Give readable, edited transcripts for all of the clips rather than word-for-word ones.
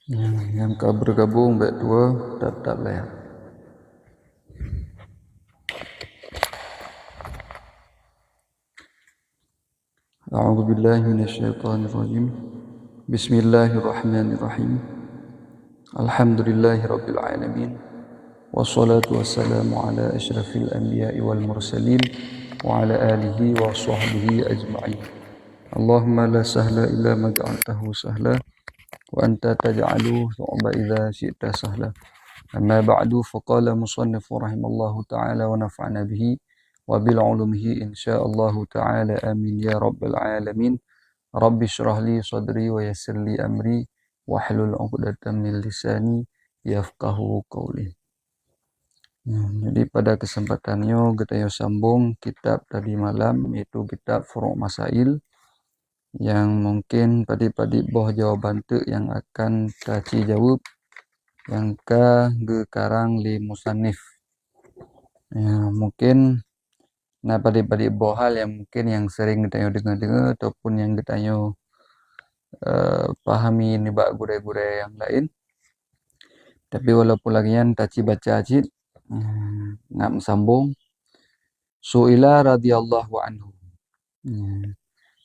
Yang kau bergabung baik dua tak layak. A'udzu billahi minasyaitonir rajim. Bismillahirrahmanirrahim. Alhamdulillahirabbil alamin. Wassalatu wassalamu ala asyrafil anbiya'i wal mursalin wa ala alihi wa sahbihi ajma'in. Allahumma la sahla illa ma ja'altahu sahla wa anta taj'alu thu'ba idza syi'ta sahla. Amma ba'du faqala musannifu rahimallahu ta'ala wa nafa'ana bihi wa bil ulumihi insyaallahu ta'ala amin ya rabbal alamin. Rabbi syrah li sadri wa yassir li amri wahlul 'uqdatam min lisani yafqahu qawli. Jadi pada kesempatannya kita sambung kitab tadi malam, yaitu kitab Furu' Masail, yang mungkin padi-padi boh jawaban tu yang akan kaci jawab yang ke karang li musannif. Ya, mungkin nah padi-padi boh hal yang mungkin yang sering kita dengar ataupun yang kita pahami ni bak gure-gure yang lain. Tapi walaupun lagian taci baca cit nak sambung. Su'ila radhiyallahu anhu.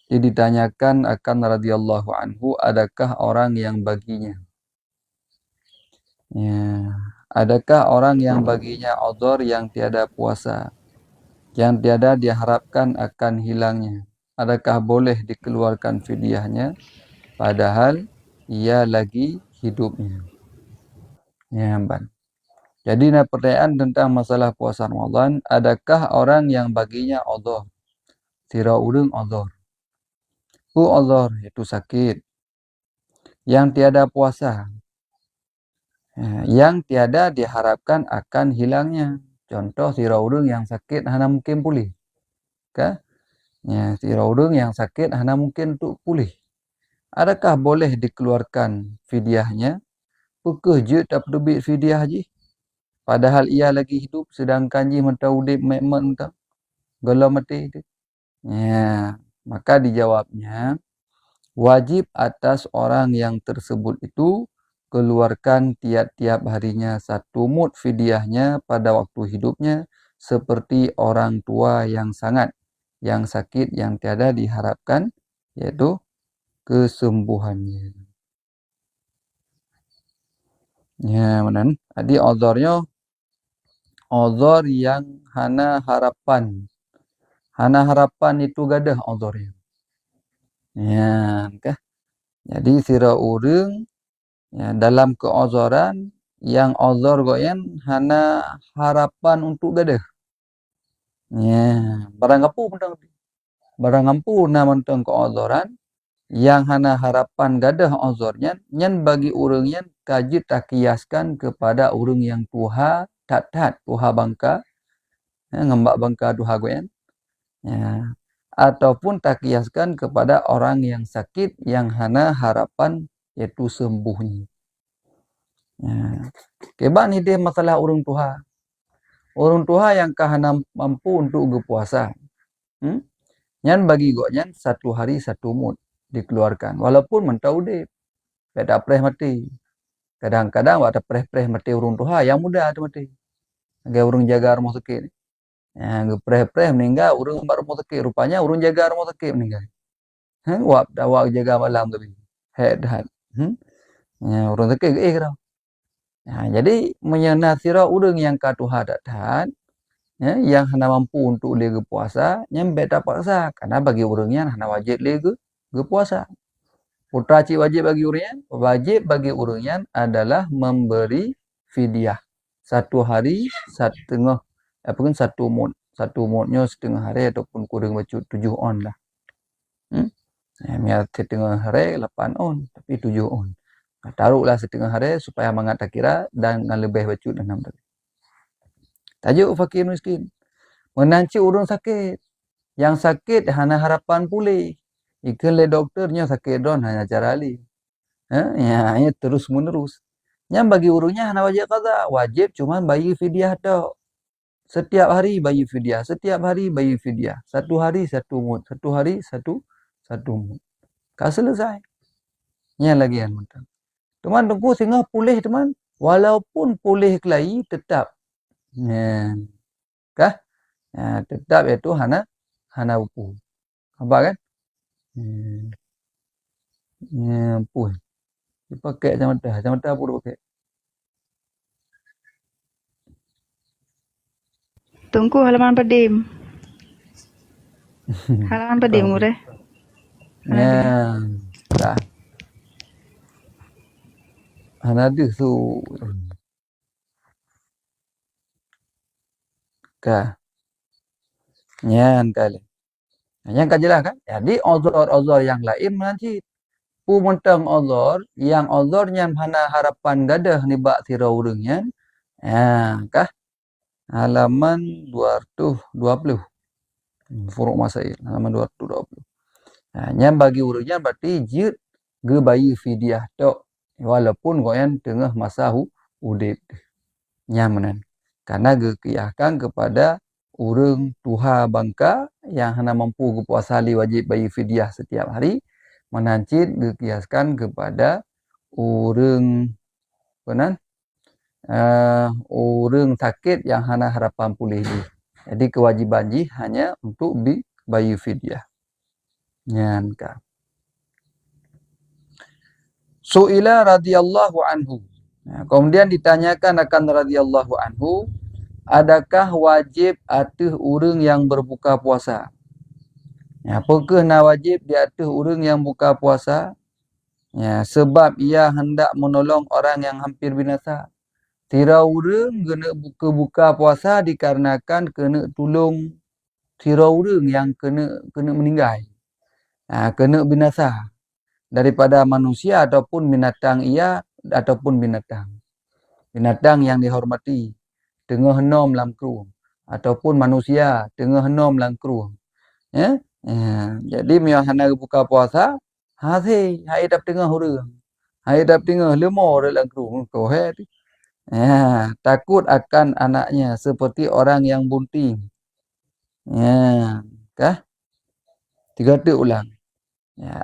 Jadi ditanyakan akan radhiyallahu anhu, adakah orang yang baginya? Ya, adakah orang yang baginya udhur yang tiada puasa, yang tiada diharapkan akan hilangnya? Adakah boleh dikeluarkan fidyahnya padahal ia lagi hidupnya? Ya, ban. Jadi pertanyaan tentang masalah puasa Ramadan, adakah orang yang baginya udhur? Tira urang udhur. Udhur itu sakit. Yang tiada puasa. Yang tiada diharapkan akan hilangnya. Contoh tira urang yang sakit hana mungkin pulih. Ka? Ya, tira urang yang sakit hana mungkin untuk pulih. Adakah boleh dikeluarkan fidyahnya? Pukul je tak pedubit fidyah je. Padahal ia lagi hidup, sedangkan je mentah udip mek-mek entah. Galau mati tu. Ya, maka dijawabnya, wajib atas orang yang tersebut itu keluarkan tiap-tiap harinya 1 mud fidyahnya pada waktu hidupnya, seperti orang tua yang sakit yang tiada diharapkan, yaitu kesembuhannya. Ya, benar. Jadi udhurnya udhur yang hana harapan. Hana harapan itu gadah udhurnya. Ya, kah? Jadi sira urang ya, dalam keudhuran yang udhur goyen hana harapan untuk gadah. Ya, barang ngapu mentang. Barang ngampu na mentang keudhuran yang hana harapan gadah udhurnya, nyen bagi urang yen kaji takiaskan kepada urang yang tuha tat tuha bangka, ya, ngembak bangka tuha goyen. Ya, ataupun takiaskan kepada orang yang sakit yang hana harapan yaitu sembuhnya. Ya. Keba ni dia masalah urang tuha. Urang tuha yang kahana mampu untuk berpuasa. Nyan bagi goknya 1 hari 1 mud dikeluarkan. Walaupun mentau udip. Tak preh mati. Kadang-kadang waktu preh-preh mati urang tuha yang muda tu mati. Agak urang jaga rumah sakit. Ya, preh-preh meninggal urang mak rumah sakit. Rupanya urang jaga rumah sakit meninggal. Wak jaga malam tu. Head. Ya, urang sakit ke kau. Ya, jadi menyenasira urang yang katuha tat, ya, yang hana mampu untuk lega puasa, nyembet tak paksa karena bagi urangnya hana wajib lega puasa. Putra cik wajib bagi urangnya adalah memberi fidyah 1 hari 1/2 ataupun 1 mud. 1 mudnya 1/2 hari ataupun kurang bacut 7 on lah. Ya, 1/2 hari 8 on tapi 7 on. Taruhlah 1/2 hari supaya mangat tak kira dan lebih bacut 6 hari. Tajuk fakir miskin. Menanci urang sakit. Yang sakit hana harapan pulih. Ikan le doktornya sakit don hanya cara li. Ya, terus menerus. Yang bagi urangnya hana wajib qada. Wajib cuma bagi fidyah tok. Setiap hari bagi fidyah. 1 hari 1 mud. 1 hari 1 mud. Kau selesai. Yang lagi yang mentang. Teman tunggu sehingga pulih teman. Walaupun pulih kelai tetap. Kah? Tetap iaitu hana upu. Apa kan? Puh. Dipakai macam mana pun pakai. Tunggu halaman pedim. Halaman pedim udah. Dah. Hana ada tu. Kah? Kali. Yang kan jelas kan? Jadi uzur-uzur yang lain nanti pu mentang uzur yang uzurnya hana harapan gadah ni bak sira urangnya. Kah? Halaman 220. Furuk masail halaman 220. Yang bagi urangnya berarti jid ge bayi fidyah tok walaupun goyan tengah masa udip. Nyamanan. Karena ge kiahkan kepada urang tuha bangka yang hana mampu ke puasa li wajib bayi fidyah setiap hari menancit dikiaskan kepada urang urang sakit yang hana harapan pulih ni. Jadi kewajiban ji hanya untuk bayi fidyah. Nyanka. Su'ila radhiyallahu anhu. Kemudian ditanyakan akan radhiyallahu anhu, adakah wajib atas urang yang berbuka puasa? Apakah nak wajib di atas urang yang buka puasa? Sebab ia hendak menolong orang yang hampir binasa. Tira urang kena buka puasa dikarenakan kena tolong tira urang yang kena meninggal. Kena binasa daripada manusia ataupun binatang ataupun binatang. Binatang yang dihormati tengah henam dalam keruh ataupun manusia tengah henam dalam keruh. Jadi mian hana buka puasa, hai dap tengah urang. Hai dap tengah lemah dalam keruh kau tu. Takut akan anaknya seperti orang yang bunting. Kah? 3 ulang.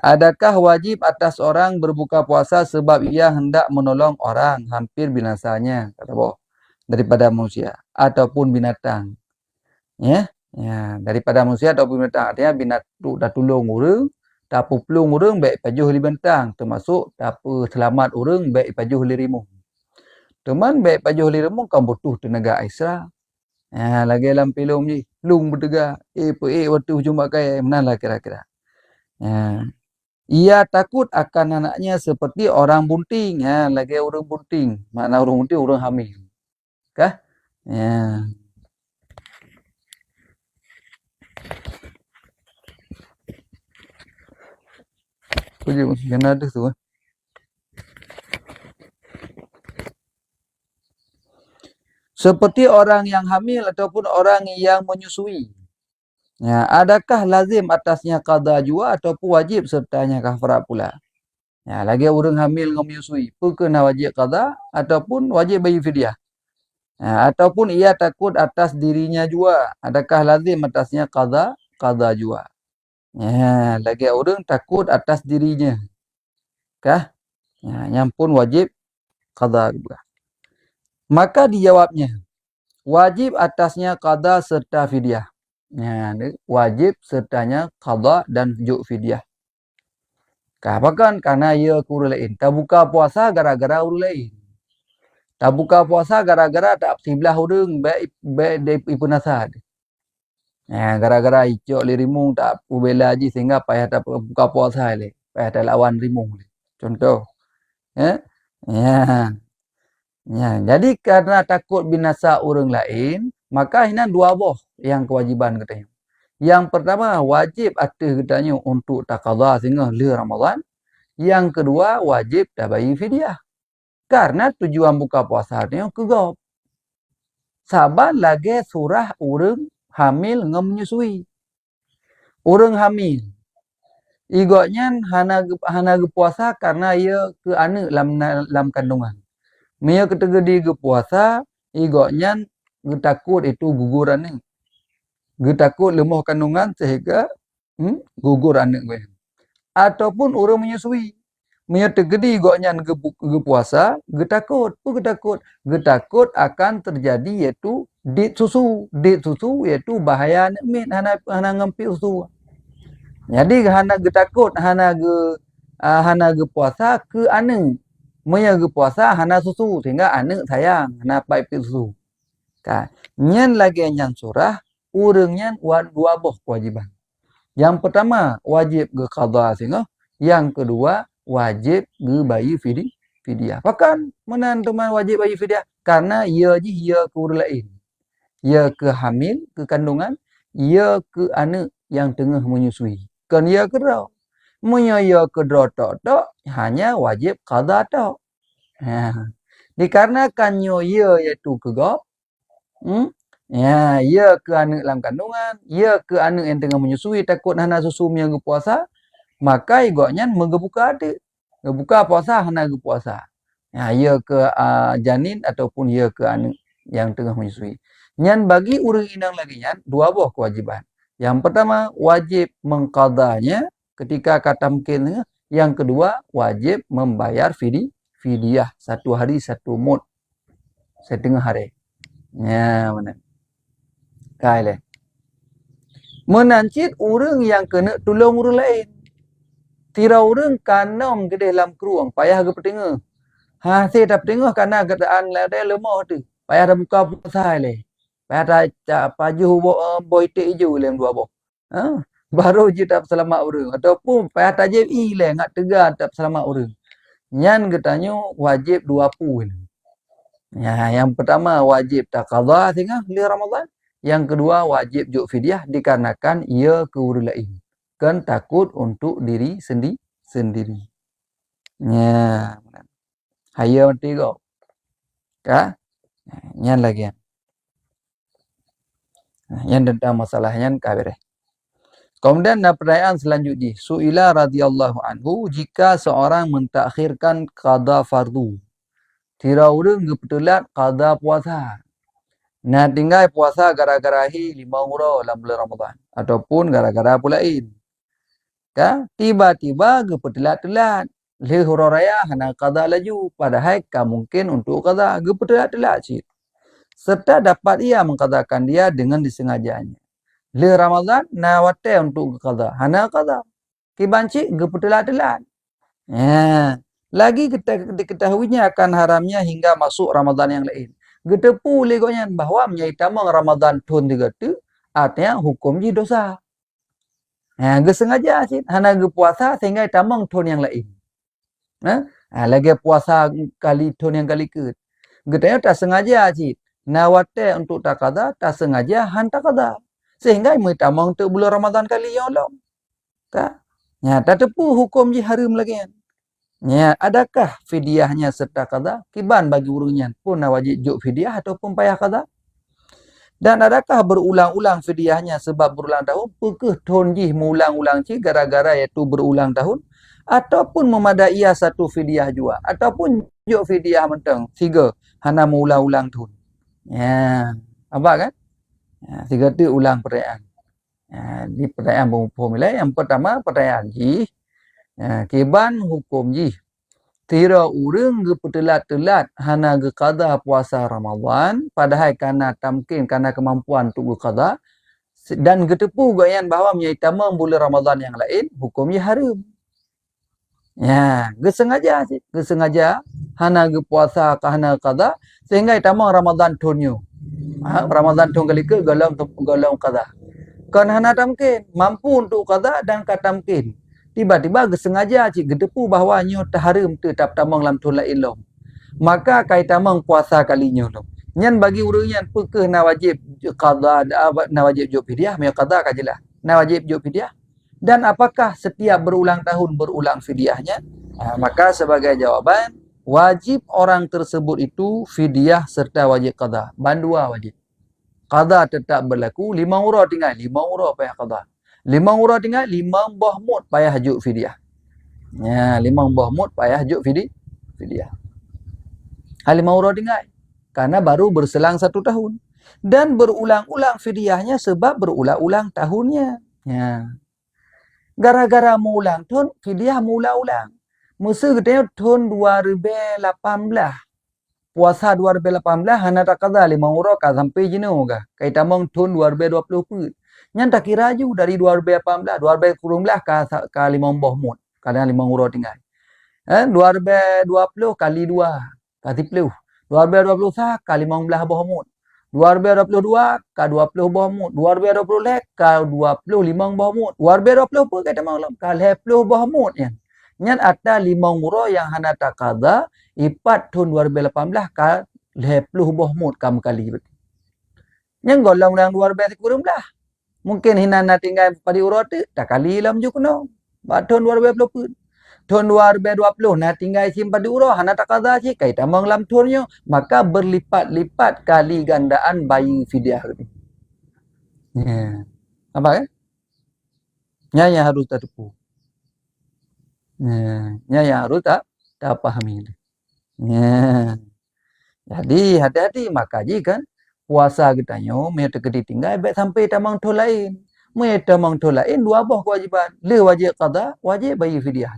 Adakah wajib atas orang berbuka puasa sebab ia hendak menolong orang hampir binasanya, kata boh, daripada manusia ataupun binatang. Daripada manusia ataupun binatang. Artinya binatang dah tolong orang, tak pelung orang baik pajuh li bintang, termasuk tak selamat orang baik pajuh li rimuh. Teman baik pajuh li rimuh kan butuh tenaga Aisyah. Lagi dalam filem ni, lung bertegak, waktu hujung pakai, menalah kira-kira. Ia takut akan anaknya seperti orang bunting. Lagi orang bunting. Makna orang bunting, orang hamil. Kah? Puji yang ada tu. Seperti orang yang hamil ataupun orang yang menyusui. Adakah lazim atasnya qada jua ataupun wajib sertanya kafarat pula? Lagi orang hamil dengan menyusui, kena wajib qada ataupun wajib bayi fidyah. Ataupun ia takut atas dirinya jua, adakah lazim atasnya qada jua? Lagi orang takut atas dirinya. Kah? Yang pun wajib qada juga. Maka dijawabnya, wajib atasnya qada serta fidyah. Wajib sertanya qada dan juk fidyah. Apa kan? Karena ia kurang lain. Tak buka puasa gara-gara urang lain. Tak buka puasa gara-gara tak sebelah urang baik dari ibu nasad. Gara-gara icok li rimung tak bela haji sehingga payah tak buka puasa le. Payah tak lawan rimung le. Contoh. Jadi karena takut binasa orang lain, maka ini 2 boh yang kewajipan katanya. Yang pertama wajib atas katanya untuk tak qada sehingga li Ramadan. Yang kedua wajib tak bayi fidyah. Karena tujuan buka puasa ni kegop. Saban lagi surah orang hamil dengan menyusui. Orang hamil. Igotnya hana puasa karena ia ke anak dalam kandungan. Mia ketegedi ke puasa, igotnya takut itu guguran ni. Takut lemah kandungan sehingga gugur anak gue. Ataupun orang menyusui. Maya tergedi goknyan ge puasa, ge takut. Pu ge takut? Ge takut akan terjadi iaitu dit susu. Dit susu iaitu bahaya min hana ngempi susu. Jadi hana ge takut, hana ge puasa ke ane. Maya ge puasa hana susu sehingga ane sayang, hana pai pi susu. Ka, nyan lagi nyan surah, urang nyan dua boh kewajiban. Yang pertama wajib ge qada sehingga, yang kedua wajib ge bayi fidyah. Pakan menan teman wajib bayi fidyah karena ia ke urang lain. Ia ke hamil, ke kandungan, ia ke anak yang tengah menyusui. Kan ia kedra. Munya ia kedra tok hanya wajib qada tok. Dikarenakan ia iaitu kegop, ia ke anak dalam kandungan, ia ke anak yang tengah menyusui takut hana susu yang puasa, maka igoknya menggebuka adik. Gebuka puasa hana ge puasa. Ia ke janin ataupun ia ke anak yang tengah menyusui. Nyan bagi urang inang lagi nyan dua buah kewajiban. Yang pertama wajib mengqadanya ketika katamkin. Yang kedua wajib membayar fidyah 1 hari 1 mud. Setengah hari. Ya mana. Kaile. Menancit urang yang kena tolong urang lain. Tira urang kanom gede dalam keruang payah ge petengah. Saya dah petengah karena keadaan lada lemah tu. Payah dah buka puasa le. Payah dah pajuh boy te hijau lem dua boh. Baru je tak selamat urang ataupun payah tak je le ngak tegar tak selamat urang. Nyan getanyo wajib 20. Ya, yang pertama wajib tak qada sehingga li Ramadan. Yang kedua wajib juk fidyah dikarenakan ia ke urang lain. Kan takut untuk diri sendiri. Ya. Haya mati kau. Ka? Nyan lagi. Yang tentang masalahnya kabeh. Kemudian pertanyaan selanjutnya, Su'ila radhiyallahu anhu, jika seorang mentakhirkan qada fardu, tira urang gepetelat qada puasa. Nah tinggal puasa gara-gara 5 ura dalam bulan Ramadan ataupun gara-gara pulain. Ka? Tiba-tiba gepetelat-telat. Le hura raya hana qada laju, padahal mungkin untuk qada gepetelat-telat sih. Serta dapat ia mengqadakan dia dengan disengajanya. Le Ramadan nawate untuk qada, hana qada. Kibanci gepetelat-telat. Lagi kita diketahuinya akan haramnya hingga masuk Ramadan yang lain. Getepu legonya bahwa menyaitamang Ramadan tun tiga tu, artinya hukum ji dosa. Gesengaja sih, hana ge puasa sehingga tamang tun yang lain. Lagi puasa kali tun yang kali ke. Getanya tak sengaja sih. Nawate untuk tak qada, tak sengaja han tak qada. Sehingga metamang tu bulan Ramadan kali yang long. Ka? Tak tepu hukum ji haram lagi. Adakah fidyahnya serta qada? Kiban bagi urangnya pun wajib juk fidyah ataupun payah qada? Dan adakah berulang-ulang fidyahnya sebab berulang tahun? Pekeh ton ji mengulang-ulang ci gara-gara iaitu berulang tahun? Ataupun memadai satu fidyah jua? Ataupun juk fidyah mentang? 3 hana mengulang-ulang tahun. Apa kan? 3 tu ulang perayaan. Di perayaan formula yang pertama perayaan ji. Kiban hukum ji. Tira urang ge petelat-telat hana ge qada puasa Ramadan padahal karena tamkin karena kemampuan untuk qada dan getepu goyan bahawa menyaitamang bulan Ramadan yang lain hukumnya haram. Gesengaja sih, gesengaja hana ge puasa ka hana qada sehingga itamang Ramadan tunyo. Ramadan tun kali ke golong qada. Kan hana tamkin mampu untuk qada dan katamkin. Tiba-tiba gesengaja cik gedepu bahawa nyo taharim tu tak tamang lam tun lain long. Maka kai tamang puasa kalinya long. Nyan bagi urang nyan pekeh na wajib qada na wajib juk fidyah me qada kajelah. Na wajib juk fidyah. Dan apakah setiap berulang tahun berulang fidyahnya? Maka sebagai jawaban wajib orang tersebut itu fidyah serta wajib qada. Bandua wajib. Qada tetap berlaku 5 ura tinggal 5 ura payah qada. 5 ura tinggal 5 buah mud payah juk fidyah. 5 buah mud payah juk fidyah. 5 ura tinggal. Karena baru berselang 1 tahun. Dan berulang-ulang fidyahnya sebab berulang-ulang tahunnya. Gara-gara mengulang tahun, fidyah mengulang-ulang. Musa katanya tahun 2018. Puasa 2018 hana tak kada 5 orang ka sampai jenuh ka. Kai tamang tahun 2020 pun. Nyan tak kira ju dari 2018, 2019 ka 15 mut. Kadang 5 orang tinggal. 2020 kali 2 ka 10. 2021 ka 15 buah mut. 2022 ka 20 buah mut. 2020 ka 25 buah mut. 2020 pun kata malam ka 10 buah mut yan. Nyan ada 5 orang yang hana tak kada ipat tahun 2018 ka 10 buah mut kam kali. Nyan golong yang 2019. Mungkin hina na tinggal pada urut tak kali lam ju kuno. Ba tahun 2020 pun. Tahun 2020 na tinggal simpan di urut hana tak kada ci kai tamang lam tahunnya maka berlipat-lipat kali gandaan bayi fidyah ni. Ya. Apa kan? Nya harus tak tepu. Nya harus tak pahami. Ya. Jadi hati-hati makaji kan puasa kita nyo me tekedi tinggal baik sampai tamang tu lain. Me tamang tu lain dua buah kewajiban. Le wajib qada, wajib bayi fidyah.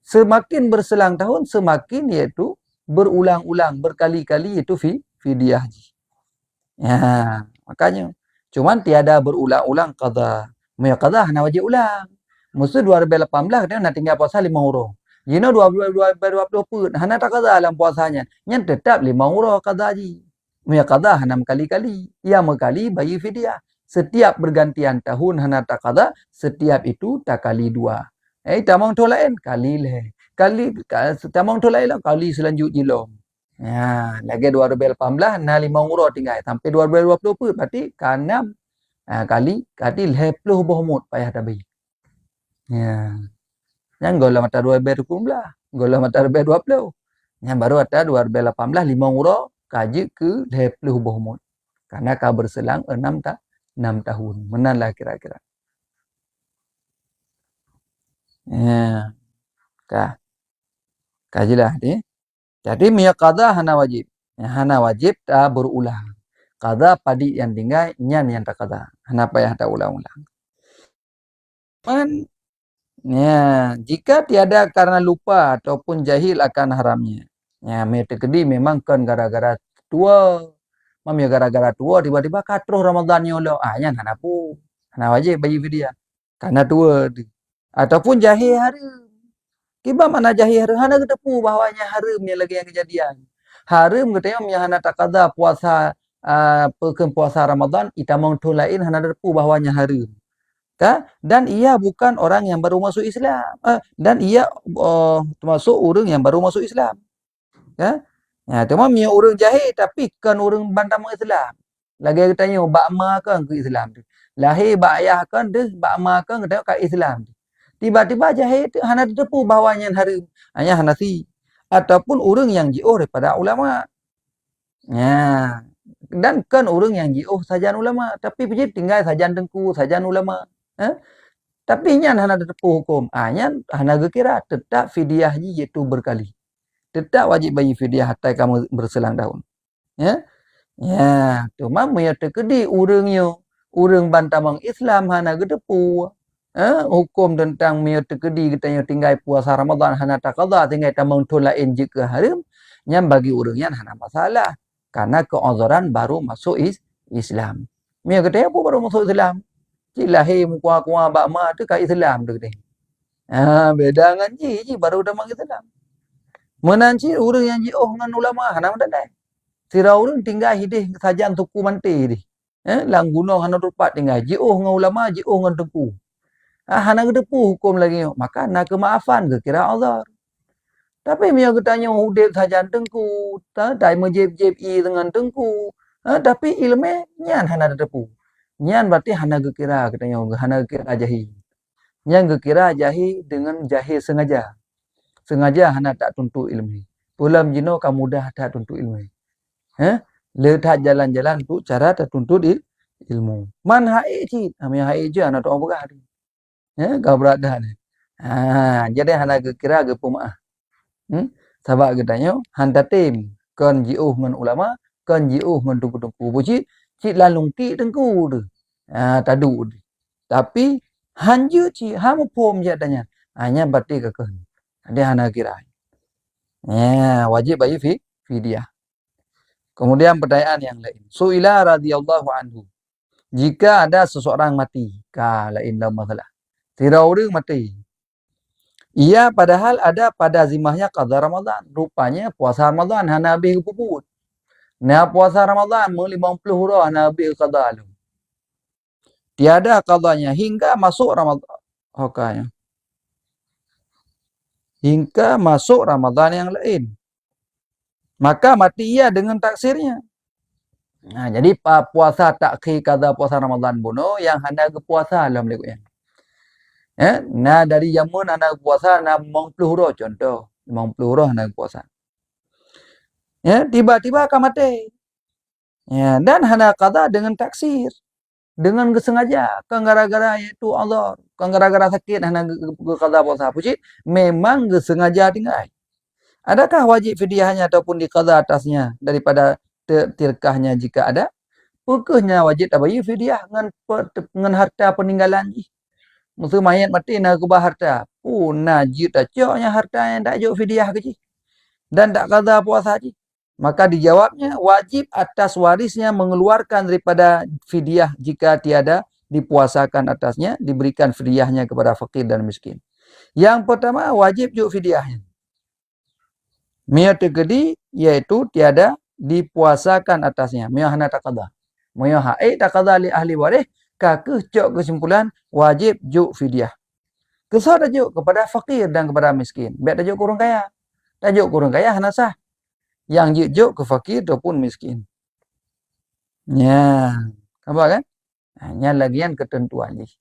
Semakin berselang tahun semakin iaitu berulang-ulang berkali-kali itu fidyah haji. Ya, makanya cuman tiada berulang-ulang qada. Me qada hana wajib ulang. Musa 2018 dia nak tinggal puasa 5 orang. Jino 2020 pun hana tak qada dalam puasanya. Nyan tetap 5 orang qada haji. Me qada hana kali-kali. Ya mekali bayi fidyah. Setiap bergantian tahun hana tak qada, setiap itu tak kali 2. Tamang tu lain kali leh. Tamang tu lain lah kali selanjutnya long. Ya, lagi 2018 na 5 orang tinggal sampai 2020 pun berarti ke-6 kali 10 buah mut payah tabi. Ya. Yang gola mata 2019, gola mata 2020. Yang baru ada 2018 5 orang kaji ke 10 buah mut. Karena ka berselang 6 tahun. Menanlah kira-kira. Ya. Kajilah ni. Jadi miya qada hana wajib. Hana wajib tak berulang. Qada padi yang tinggal nyan yang tak qada. Hana payah tak ulang-ulang. Ya, jika tiada karena lupa ataupun jahil akan haramnya. Ya, me tekedi memang kan gara-gara tua. Mamia gara-gara tua tiba-tiba katruh Ramadan nyolo. Nyan hana pu. Hana wajib bagi fidyah. Karena tua. Ataupun jahil haram. Kiba mana jahil haram hana ketepu bahawanya haram yang lagi yang kejadian. Haram katanya yang hana tak qada puasa pekan puasa Ramadan itamang tu lain hana ketepu bahawanya haram. Dan ia bukan orang yang baru masuk Islam. Dan ia termasuk orang yang baru masuk Islam. Ya, cuma dia orang jahil tapi kan orang bantang Islam. Lagi kita tanya bak ma kan ke Islam tu. Lahir bak ayah kan dia bak ma kan kita ke Islam tu. Tiba-tiba jahil tu hana tepu bahawanya haram. Hanya Hanafi ataupun orang yang jauh daripada ulama. Ya. Dan kan orang yang jauh sajan ulama tapi pergi tinggal sajan tengku, sajan ulama. Tapi nyan hana tepu hukum. Nyan hana kira tetap fidyah haji iaitu berkali. Tetap wajib bagi fidyah hatta kamu berselang tahun. Ya. Ya, cuma me tekedi urangnya urang bantamang Islam hana tepu. Hukum tentang me tekedi kita tinggal puasa Ramadan hana tak qada tinggal tamang tu lain jika haram. Nyan bagi urang nyan hana masalah. Karena keozoran baru masuk Islam. Me kata apa baru masuk Islam? Cik lahir muka-muka bakma tu kat Islam tu kata. Beda dengan cik baru dah masuk Islam. Menanci orang yang jauh dengan ulama hana mendadai. Sira orang tinggal hidih sajan tuku manti di. Lang gunung hana rupat tinggal jauh dengan ulama, jauh dengan tuku. Hana kedepu hukum lagi. Maka nak kemaafan ke kira Allah. Tapi dia katanya hudip sajan tengku, tak menjeb-jeb dengan tengku. Tapi ilmu nyan hana tepu. Nyan berarti hana kira katanya hana kira jahil. Nyan kira jahil dengan jahil sengaja. Sengaja hana tak tuntut ilmu. Pulam jino kamu dah tak tuntut ilmu. Letak jalan-jalan tu cara tak tuntut ilmu. Man haid cik. Kami haid je anak tu berah tu. Kau berada ni. Jadi hana kira ke pemaah. Sebab katanya hanta tim kan jiuh dengan ulama, kan jiuh dengan tungku-tungku. Buci cik lalung ti tengku tu. Tadu tu. Tapi hanja cik hamu pom je tanya. Hanya batik ke kan. Dia hana kira. Ya, wajib bagi fidyah. Kemudian pertanyaan yang lain. Su'ila radhiyallahu anhu. Jika ada seseorang mati, lain dalam masalah. Tira orang mati. Ia padahal ada pada zimahnya qada Ramadan. Rupanya puasa Ramadan hana habis puput. Nah puasa Ramadan 50 hurah hana habis qada lu. Tiada qadanya hingga masuk Ramadan. Hokanya. Hingga masuk Ramadan yang lain. Maka mati ia dengan taksirnya. Nah, jadi puasa takhir qada puasa Ramadan bunuh yang hana ke puasa dalam lekutnya. Nah dari jamun anak puasa 50 hurah contoh. 50 hurah anak puasa. Tiba-tiba akan mati. Dan hana qada dengan taksir. Dengan kesengaja. Kan gara-gara itu Allah. Kan gara-gara sakit hana qada puasa. Pucit, memang kesengaja tinggal. Adakah wajib fidyahnya ataupun diqada atasnya daripada tirkahnya jika ada? Pukahnya wajib tabayi fidyah dengan harta peninggalan. Musuh mayat mati nak kubah harta. Najib tak coknya harta yang tak jok fidyah ke cik. Dan tak qada puasa cik. Maka dijawabnya wajib atas warisnya mengeluarkan daripada fidyah jika tiada dipuasakan atasnya, diberikan fidyahnya kepada fakir dan miskin. Yang pertama wajib jok fidyahnya. Mia tegedi yaitu tiada dipuasakan atasnya. Mia hana tak qada. Mia tak qada li ahli waris. Kakeh cok kesimpulan wajib juk fidyah. Kesah dah juk kepada fakir dan kepada miskin. Biar dah juk kurang kaya. Dah juk kurang kaya hana sah. Yang juk ke fakir ataupun miskin. Ya, nampak kan? Hanya lagian ketentuan ni.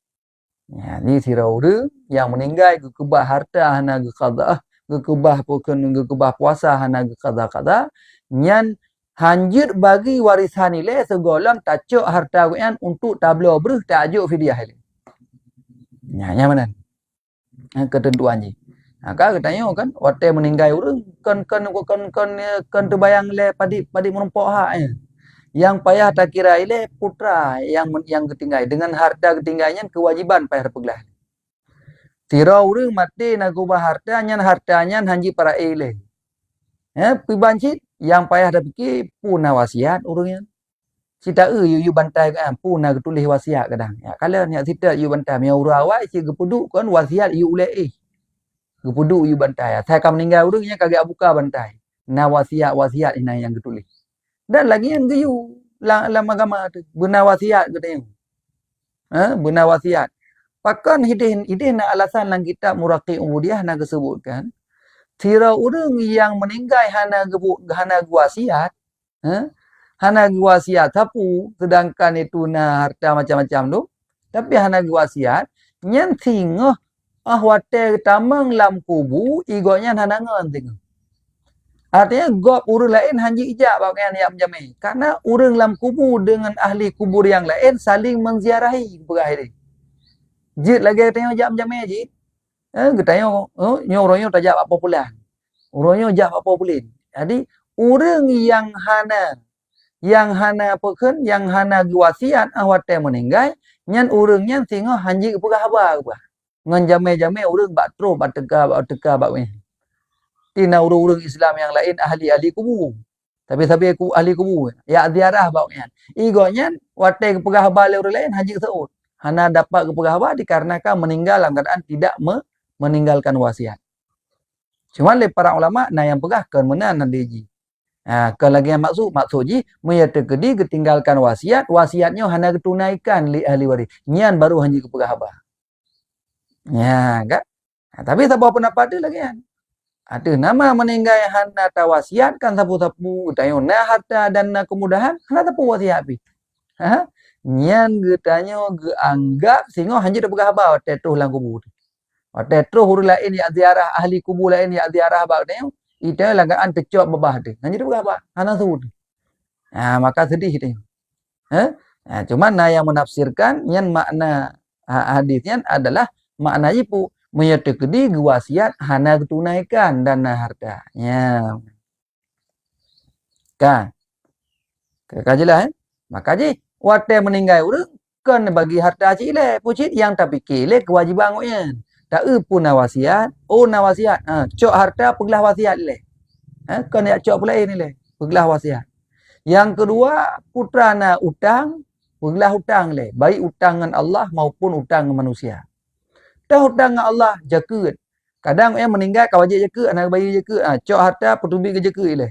Ya, ni siraura yang meninggal kekebah harta hana ke qada, kekebah puasa hana ke qada. Nyan hanjir bagi warisan nilai segolam tacuk harta kuyan untuk tablo berh tajuk fidyah ni. Yang mana? Ketentuan ni. Kan katanya kan waktu meninggal orang kan terbayang le padi menumpuk haknya. Yang payah tak kira ile putra yang ketinggal dengan harta ketinggalnya kewajiban payah pergelah. Tira orang mati nak ubah hartanya hanji para ile. Pibancit yang payah dah fikir puna wasiat orangnya. Cita you bantai kan puna tulis wasiat kadang. Ya kalau nak cita you bantai mi urang awak si gepuduk kan wasiat you ulai. Gepuduk you bantai. Saya akan meninggal orangnya kagak buka bantai. Nah wasiat ini yang ketulis. Dan lagi yang geyu dalam agama tu benar wasiat katanya. Benar wasiat. Pakan hidih nak alasan lang kitab Muraqi Umudiah nak disebutkan. Tira orang yang meninggal hana wasiat, hana wasiat tapu sedangkan itu na harta macam-macam tu, tapi hana wasiat, nyen tingah wate tamang lam kubu igonya hana ngan tingah. Artinya gop urang lain hanji ijak bagian yang menjami. Karena urang lam kubu dengan ahli kubur yang lain saling menziarahi berakhir. Jid lagi tengok jam menjami jid. Katanya, orangnya tak jawab apa pula. Orangnya jawab apa pula. Jadi, orang yang hana wasiat awatnya meninggal, nyan orangnya tengok hanji ke apa. Ngan jame-jame orang bak terus, bak teka, bak weh. Tina orang-orang Islam yang lain ahli kubur. Tapi aku ahli kubur. Ya ziarah bawanya. Igonya watai kepegah balik orang lain haji seut. Hana dapat kepegah balik dikarenakan meninggal dalam keadaan tidak meninggalkan wasiat. Cuma le para ulama yang pegah kan menan nanti. Kalau lagi yang maksud ji meyatekedi ketinggalkan wasiatnya hana ketunaikan li ahli waris. Nyan baru haji kepegah balik. Ya kan? Tapi tak apa pendapat dia lagi kan. Ada nama meninggal hana tawasiat kan sapu-sapu tayo na harta dan na kemudahan hana tapu wasiat pi. Nyan getanya geanggap sehingga hanji dah pegah ba tetuh lang kubur. Tetuh huru lain ya ziarah ahli kubur lain ya ziarah ba tayo ita lagaan tecok babah de. Hanji dah pegah ba hana sebut. Maka sedih tayo. Cuma yang menafsirkan nyan makna hadisnya adalah makna ipu meyatekedi wasiat hana tunaikan dana hartanya. Kan? Kajilah Maka ji wate meninggal orang kan bagi harta cile pucit yang tak fikir le kewajiban ngoyen. Tak pun na wasiat, na wasiat. Cok harta pergelah wasiat le. Kau nak cok pula ni le. Pergelah wasiat. Yang kedua, putra na utang, pergelah hutang le. Baik hutang dengan Allah maupun hutang dengan manusia. Dah hutang dengan Allah, jaga. Kadang yang meninggal kau wajib jaga, anak bayi jaga. Cok harta pertubi ke jaga le.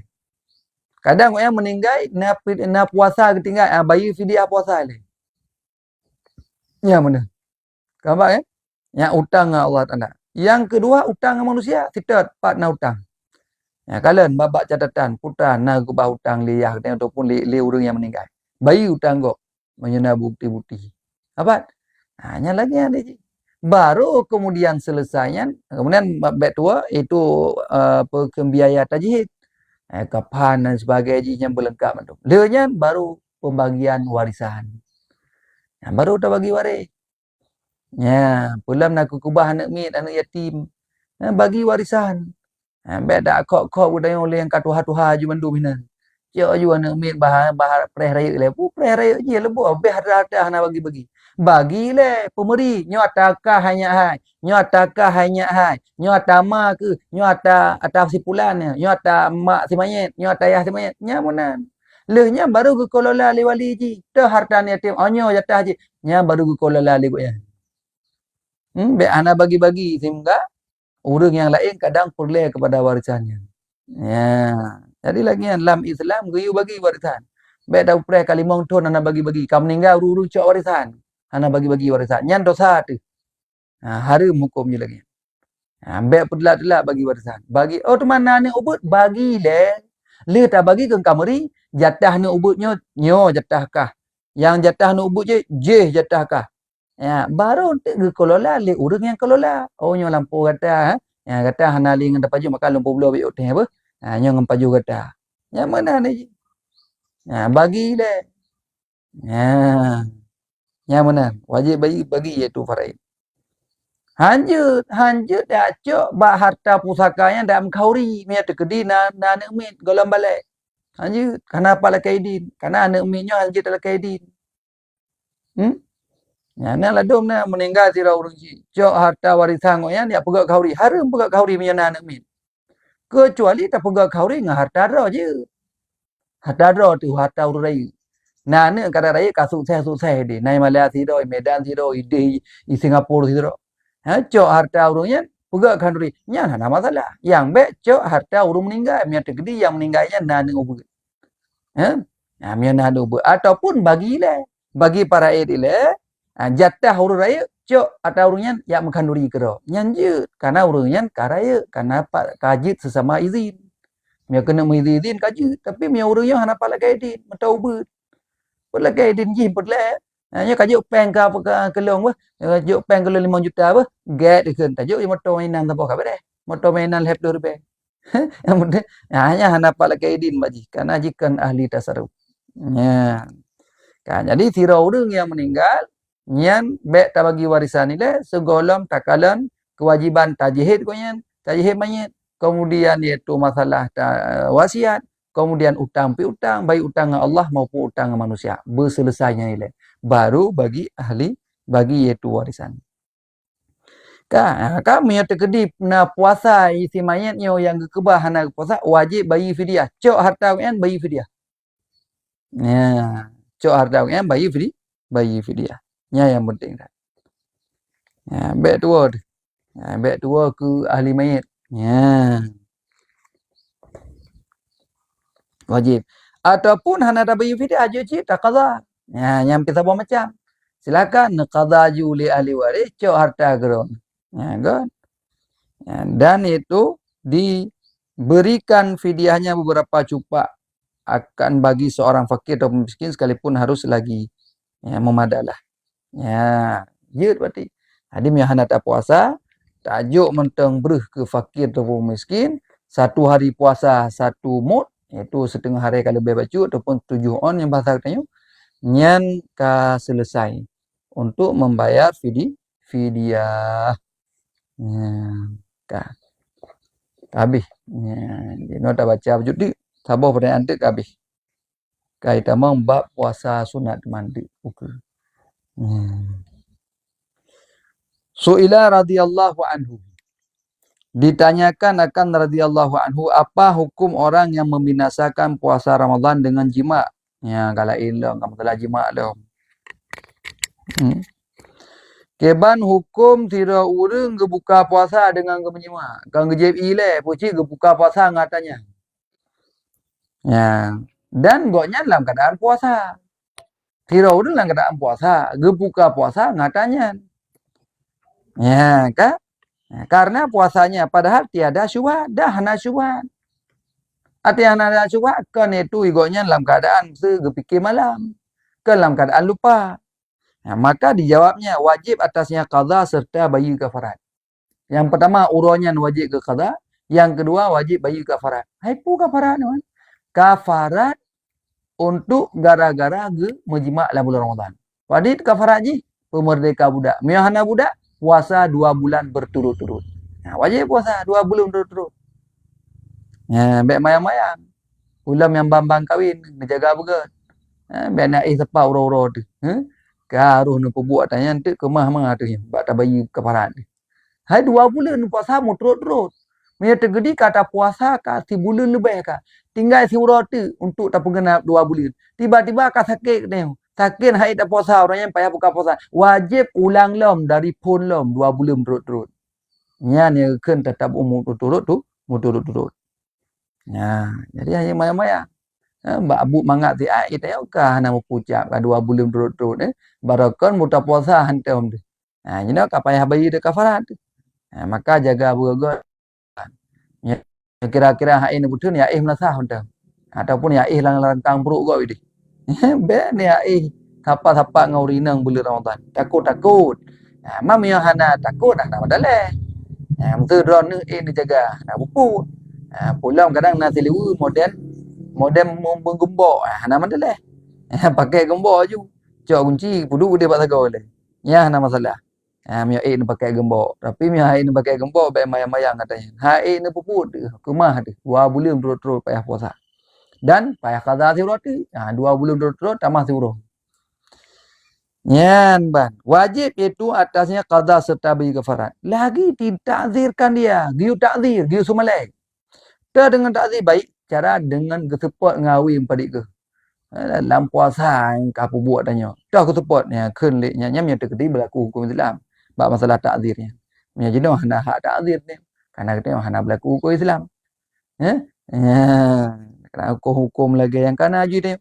Kadang yang meninggal na puasa ketinggal, bayi fidyah puasa le. Ya mana? Kau faham kan? Yang hutang dengan Allah Taala. Yang kedua, hutang dengan manusia. Kita part na hutang. Kalian babak catatan putra na kubah hutang liyah ataupun li orang yang meninggal. Bayi hutang kau menyena bukti-bukti. Apa? Hanya lagi ada je. Baru kemudian selesainya, kemudian baik tua itu pembiaya tajhid. Kapan dan sebagainya berlengkap itu. Lehnya baru pembagian warisan. Baru dah bagi waris. Pulang nak kubah anak mit, anak yatim. Bagi warisan. Baik dak kok budaya oleh yang katuha-tuha ju mandu bina. Cak ju anak mit bahar preh raya le. Preh raya je lebu habis harta nak bagi-bagi. Bagi le pemberi, nyo atakah hanya hai. Nyo atakah hanya hai. Nyo atama ke, nyo ata sipulan ni, nyo ata mak si mayit, nyo ata ayah si mayit. Nya monan. Lehnya baru ke kelola li wali ji. Dah harta ni yatim, nyo jatah ji. Nya baru ke kelola li ya. Be ana bagi-bagi sehingga orang yang lain kadang perle kepada warisannya. Jadi lagi dalam Islam geyu bagi warisan. Baik dah upre kalimong ton ana bagi-bagi. Kamu meninggal uru cok warisan. Ana bagi-bagi warisan. Nyan dosa tu. Haram hukumnya lagi. Baik pedelak-delak bagi warisan. Bagi tu mana ni ubut bagi le. Le tak bagi ke kamari jatah ni ubutnya nyo jatah kah. Yang jatah ni ubut je jatah kah. Baru untuk kelola le orang yang kelola. Nyo lampu kata kata hana li ngan paju maka lampu belah biuk teh apa. Nyo ngan paju kata. Yang mana ni? Bagi le. Yang mana? Wajib bagi iaitu faraid. Hanjut dak cok ba harta pusakanya dak mengkauri mia tekedi na anak mit golam balik. Hanjut kenapa la kaidin? Karena anak mitnya hanjut la kaidin. Nak ladum na meninggal sira urang ji. Cok harta warisan ngoyan dia pegak kauri. Haram pegak kauri mia anak mit. Kecuali tak pegak kauri dengan harta dra je. Harta dra tu harta urang raya. Nah ni kada raya ka sukses di. Nai Malaysia sido, Medan sido, di Singapura sido. Cok harta urangnya pegak kauri. Nya ada masalah. Yang baik cok harta urang meninggal mia tegedi yang meninggalnya na ni ubur. Mia na ubur ataupun bagilah. Bagi para edile jatah urang raya cok atau urangnya yang mengkanduri kero. Nyanjut karena urangnya karaya karena pak kajit sesama izin. Mia kena mengizin kajit tapi mia urangnya hana pala kaidin mentaubat. Pala kaidin ji pedle. Nya kajut peng ka kelong bah. Kajut peng kelong 5 juta bah. Get dikeun tajuk motor mainan apa ka bade. Motor mainan lep 2 rupiah. Yang penting hanya hana pala kaidin baji karena jikan ahli tasarruf. Kan jadi sira urang yang meninggal nyan baik tak bagi warisan ni le segolong takalan kewajiban tajhid ko nyan tajhid mayit kemudian iaitu masalah wasiat kemudian utang piutang baik utang dengan Allah maupun utang dengan manusia berselesainya ni le baru bagi ahli bagi iaitu warisan kami yang terkedip na puasa isi mayatnya yang kebahan puasa wajib bagi fidyah cok harta kan bagi fidyah cok harta kan bagi fidyah nya yang penting dah. Baik tua tu. Baik tua ke ahli mayit. Wajib. Ataupun hana ada bayi fidyah aja cik tak qada. Yang kita buat macam. Silakan qada ju li ahli waris cok harta geron. Kan? Dan itu diberikan fidyahnya beberapa cupak akan bagi seorang fakir atau miskin sekalipun harus lagi memadalah. Yut berarti. Jadi yang hendak tak puasa, tajuk mentang bereh ke fakir ataupun miskin, 1 hari puasa 1 mud, iaitu setengah hari kalau lebih baju ataupun 7 on yang bahasa katanya, nyan ka selesai untuk membayar fidyah. Habis. Dia tak baca jadi sabar pada antik habis. Kita mau bab puasa sunat mandi. Su'ila radhiyallahu anhu. Ditanyakan akan radhiyallahu anhu, apa hukum orang yang membinasakan puasa Ramadan dengan jima'? Ya, kalau ilang kamu telah jima' dah. Keban hukum tidak urang ke buka puasa dengan ke menjima'. Kan gejep ile, puci ke buka puasa ngatanya. Ya. Dan goknya dalam keadaan puasa. Tidak urang dalam keadaan puasa, ke buka puasa ngatanya. Ya, kan? Ya, karena puasanya padahal tiada syubhat, dah hana syubhat. Ati hana syubhat kan itu igoknya dalam keadaan segepikir malam. Kan dalam keadaan lupa. Ya, maka dijawabnya wajib atasnya qadha serta bayi kafarat. Yang pertama uronyan wajib ke qadha, yang kedua wajib bayi kafarat. Hai pu kafarat ni. Kafarat untuk gara-gara ge menjima' dalam bulan Ramadan. Wajib kafarat ji pemerdeka budak. Miahana budak puasa 2 bulan berturut-turut. Nah, wajib puasa 2 bulan berturut-turut. Ya, baik mayang-mayang. Ulam yang bambang kahwin, menjaga begat. Baik nak sepa uro-uro tu. Karuh nu pebuat tanya tu kemah-mah tu. Bak tak bayi kafarat. Hai 2 bulan puasa mu turut-turut. Mia tergedi kata puasa ka 3 bulan lebih ka. Tinggal si uro tu untuk tak pengenap 2 bulan. Tiba-tiba ka sakit ni. Sakit hai tak puasa orang yang payah buka puasa. Wajib ulang lom dari pun lom 2 bulan turut-turut. Nya ni kan tetap umur turut-turut tu, mu turut-turut. Ya, jadi hanya maya-maya. Mbak abu mangat ti ai kita ka hana mu pucap ka 2 bulan turut-turut barakon muta puasa hantam tu. Nah, nyina ka payah bayi de kafarat. Maka jaga begot. Ya, kira-kira hak ini betul ya melasah hantam. Ataupun ya lang-langkang perut kau ini. Be ni ya siapa-siapa ngaurinang bulan Ramadan. Takut-takut. Mam yo hana takut dah nama daleh. Mesti drone ni jaga. Nak buku. Pulang kadang nasi liu modem menggembok. Hana mandaleh. Pakai gembok je. Cok kunci pudu dia pak sagau le. Ya hana masalah. Mio ni pakai gembok. Tapi mio ni pakai gembok baik mayang-mayang katanya. Hai ni puput kemah tu. 2 bulan terus payah puasa. Dan payah qadha si roti. 2 bulan terus tambah si urang. Nyan ban. Wajib itu atasnya qadha serta bayi kafarat. Lagi ditakzirkan dia. Giu takzir, giu sumalai. Ta dengan takzir baik cara dengan kesepot ngawi padik ke. Dalam puasa ka apa buat tanya. Dah kesepot ni keun leknya nyam yang terkedi berlaku hukum Islam. Bab masalah takzirnya. Nya jenuh hana hak takzir ni. Karena kita hana berlaku hukum Islam. Kena hukum lagi yang kana aja dia.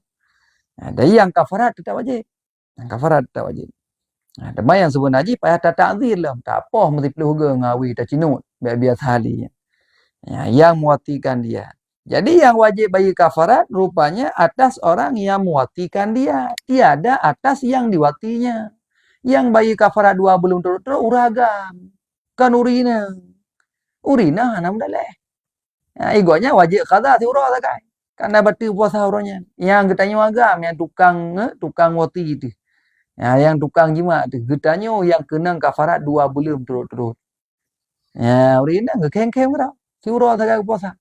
Dari yang kafarat tetap wajib. Yang kafarat tetap wajib. Tema yang sebut haji payah tak takzir lah. Tak apa mesti perlu huga ngawi tak cinut. Biar sehali. Yang muatikan dia. Jadi yang wajib bagi kafarat rupanya atas orang yang muatikan dia. Tiada atas yang diwatinya. Yang bagi kafarat 2 bulan terus uragam. Kan urina. Urina hana mendaleh. Igotnya wajib qadha si urah tak kai. Karena batu puasa uranya. Yang getanya agam yang tukang wati itu. Yang tukang jima tu. Getanya yang kena kafarat 2 bulan terus. Urina ngekeng-keng tau. Si urah tak kai puasa.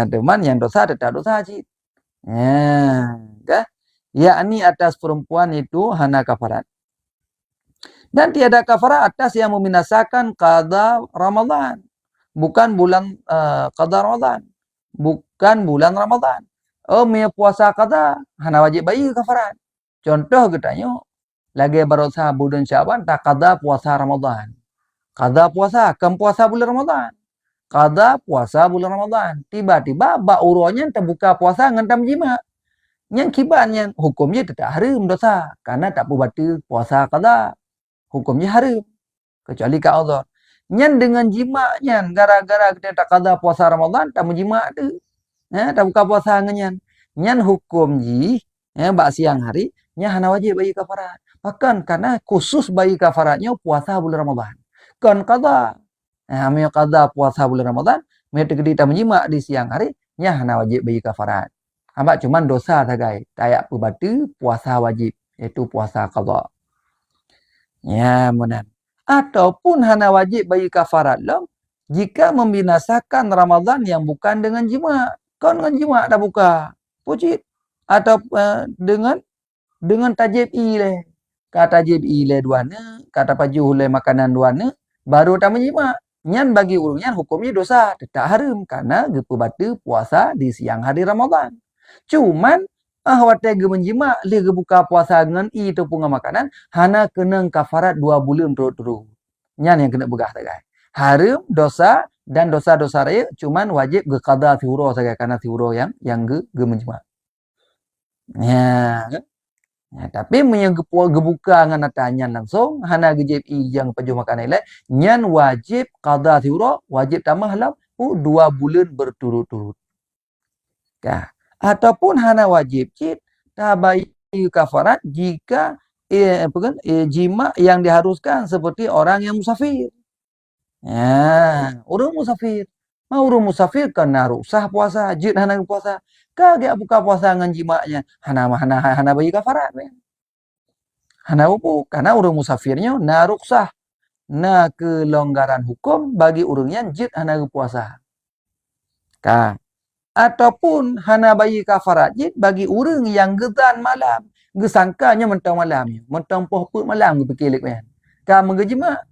Teman yang dosa tetap dosa haji. Yakni atas perempuan itu hana kafarat. Dan tiada kafarat atas yang membinasakan qadha Ramadan. Bukan bulan qadha Ramadan. Bukan bulan Ramadan. Mia puasa qadha hana wajib bayi kafarat. Contoh katanya lagi berusaha bulan Syaban tak qadha puasa Ramadan. Qadha puasa kan puasa bulan Ramadan. Qadha puasa bulan Ramadan. Tiba-tiba bak uronya terbuka puasa dengan tam jima. Yang kibannya hukumnya tidak haram dosa karena tak batal puasa qadha. Hukumnya haram kecuali ka Allah. Nyan dengan jimaknya gara-gara kita tak qadha puasa Ramadan tak menjima tu. Tak buka puasa dengan nyan hukum ji bak siang hari nya hana wajib bagi kafarat. Bahkan karena khusus bagi kafaratnya puasa bulan Ramadan. Kan qadha Amil qadha puasa bulan Ramadan, mereka kita menyimak di siang hari, nya hana wajib bagi kafarat. Ambak cuman dosa sagai, tayak pebatu puasa wajib, iaitu puasa qadha. Ya, munan. Ataupun hana wajib bagi kafarat lom, jika membinasakan Ramadan yang bukan dengan jima. Kau dengan jima dah buka. Pujit. Atau dengan tajib leh. kata jib ile duana, kata paju hulai makanan duana, baru tak menyimak. Nyan bagi urang nyan hukumnya dosa, tetap haram karena gepu batu puasa di siang hari Ramadan. Cuman wate ge menjimak li ge buka puasa dengan itu punga makanan hana kena kafarat 2 bulan turut-turut. Nyan yang kena begah sagai. Haram dosa dan dosa-dosa raya cuman wajib ge qada thiuro sagai karena thiuro yang ge menjimak. Ya. Ya, tapi yang gebuka dengan tanya langsung hana gejib yang pejuh makan ilai nyan wajib qada thiuro wajib tambah lam 2 bulan berturut-turut. Ya. Ataupun hana wajib cit tabai kafarat jika jima yang diharuskan seperti orang yang musafir. Ya, orang musafir. Orang musafir kena ruksah puasa, jid hana puasa. Kagak buka puasa dengan jimaknya. Hana bayi kafarat. Hana upu. Karena orang musafirnya na ruksah. Na kelonggaran hukum bagi orangnya jid hana puasa. Ataupun hana bayi kafarat jid bagi orang yang gedan malam. Gesangkanya mentang malamnya. Mentang pohput malam berkilik kan. Mengejimak.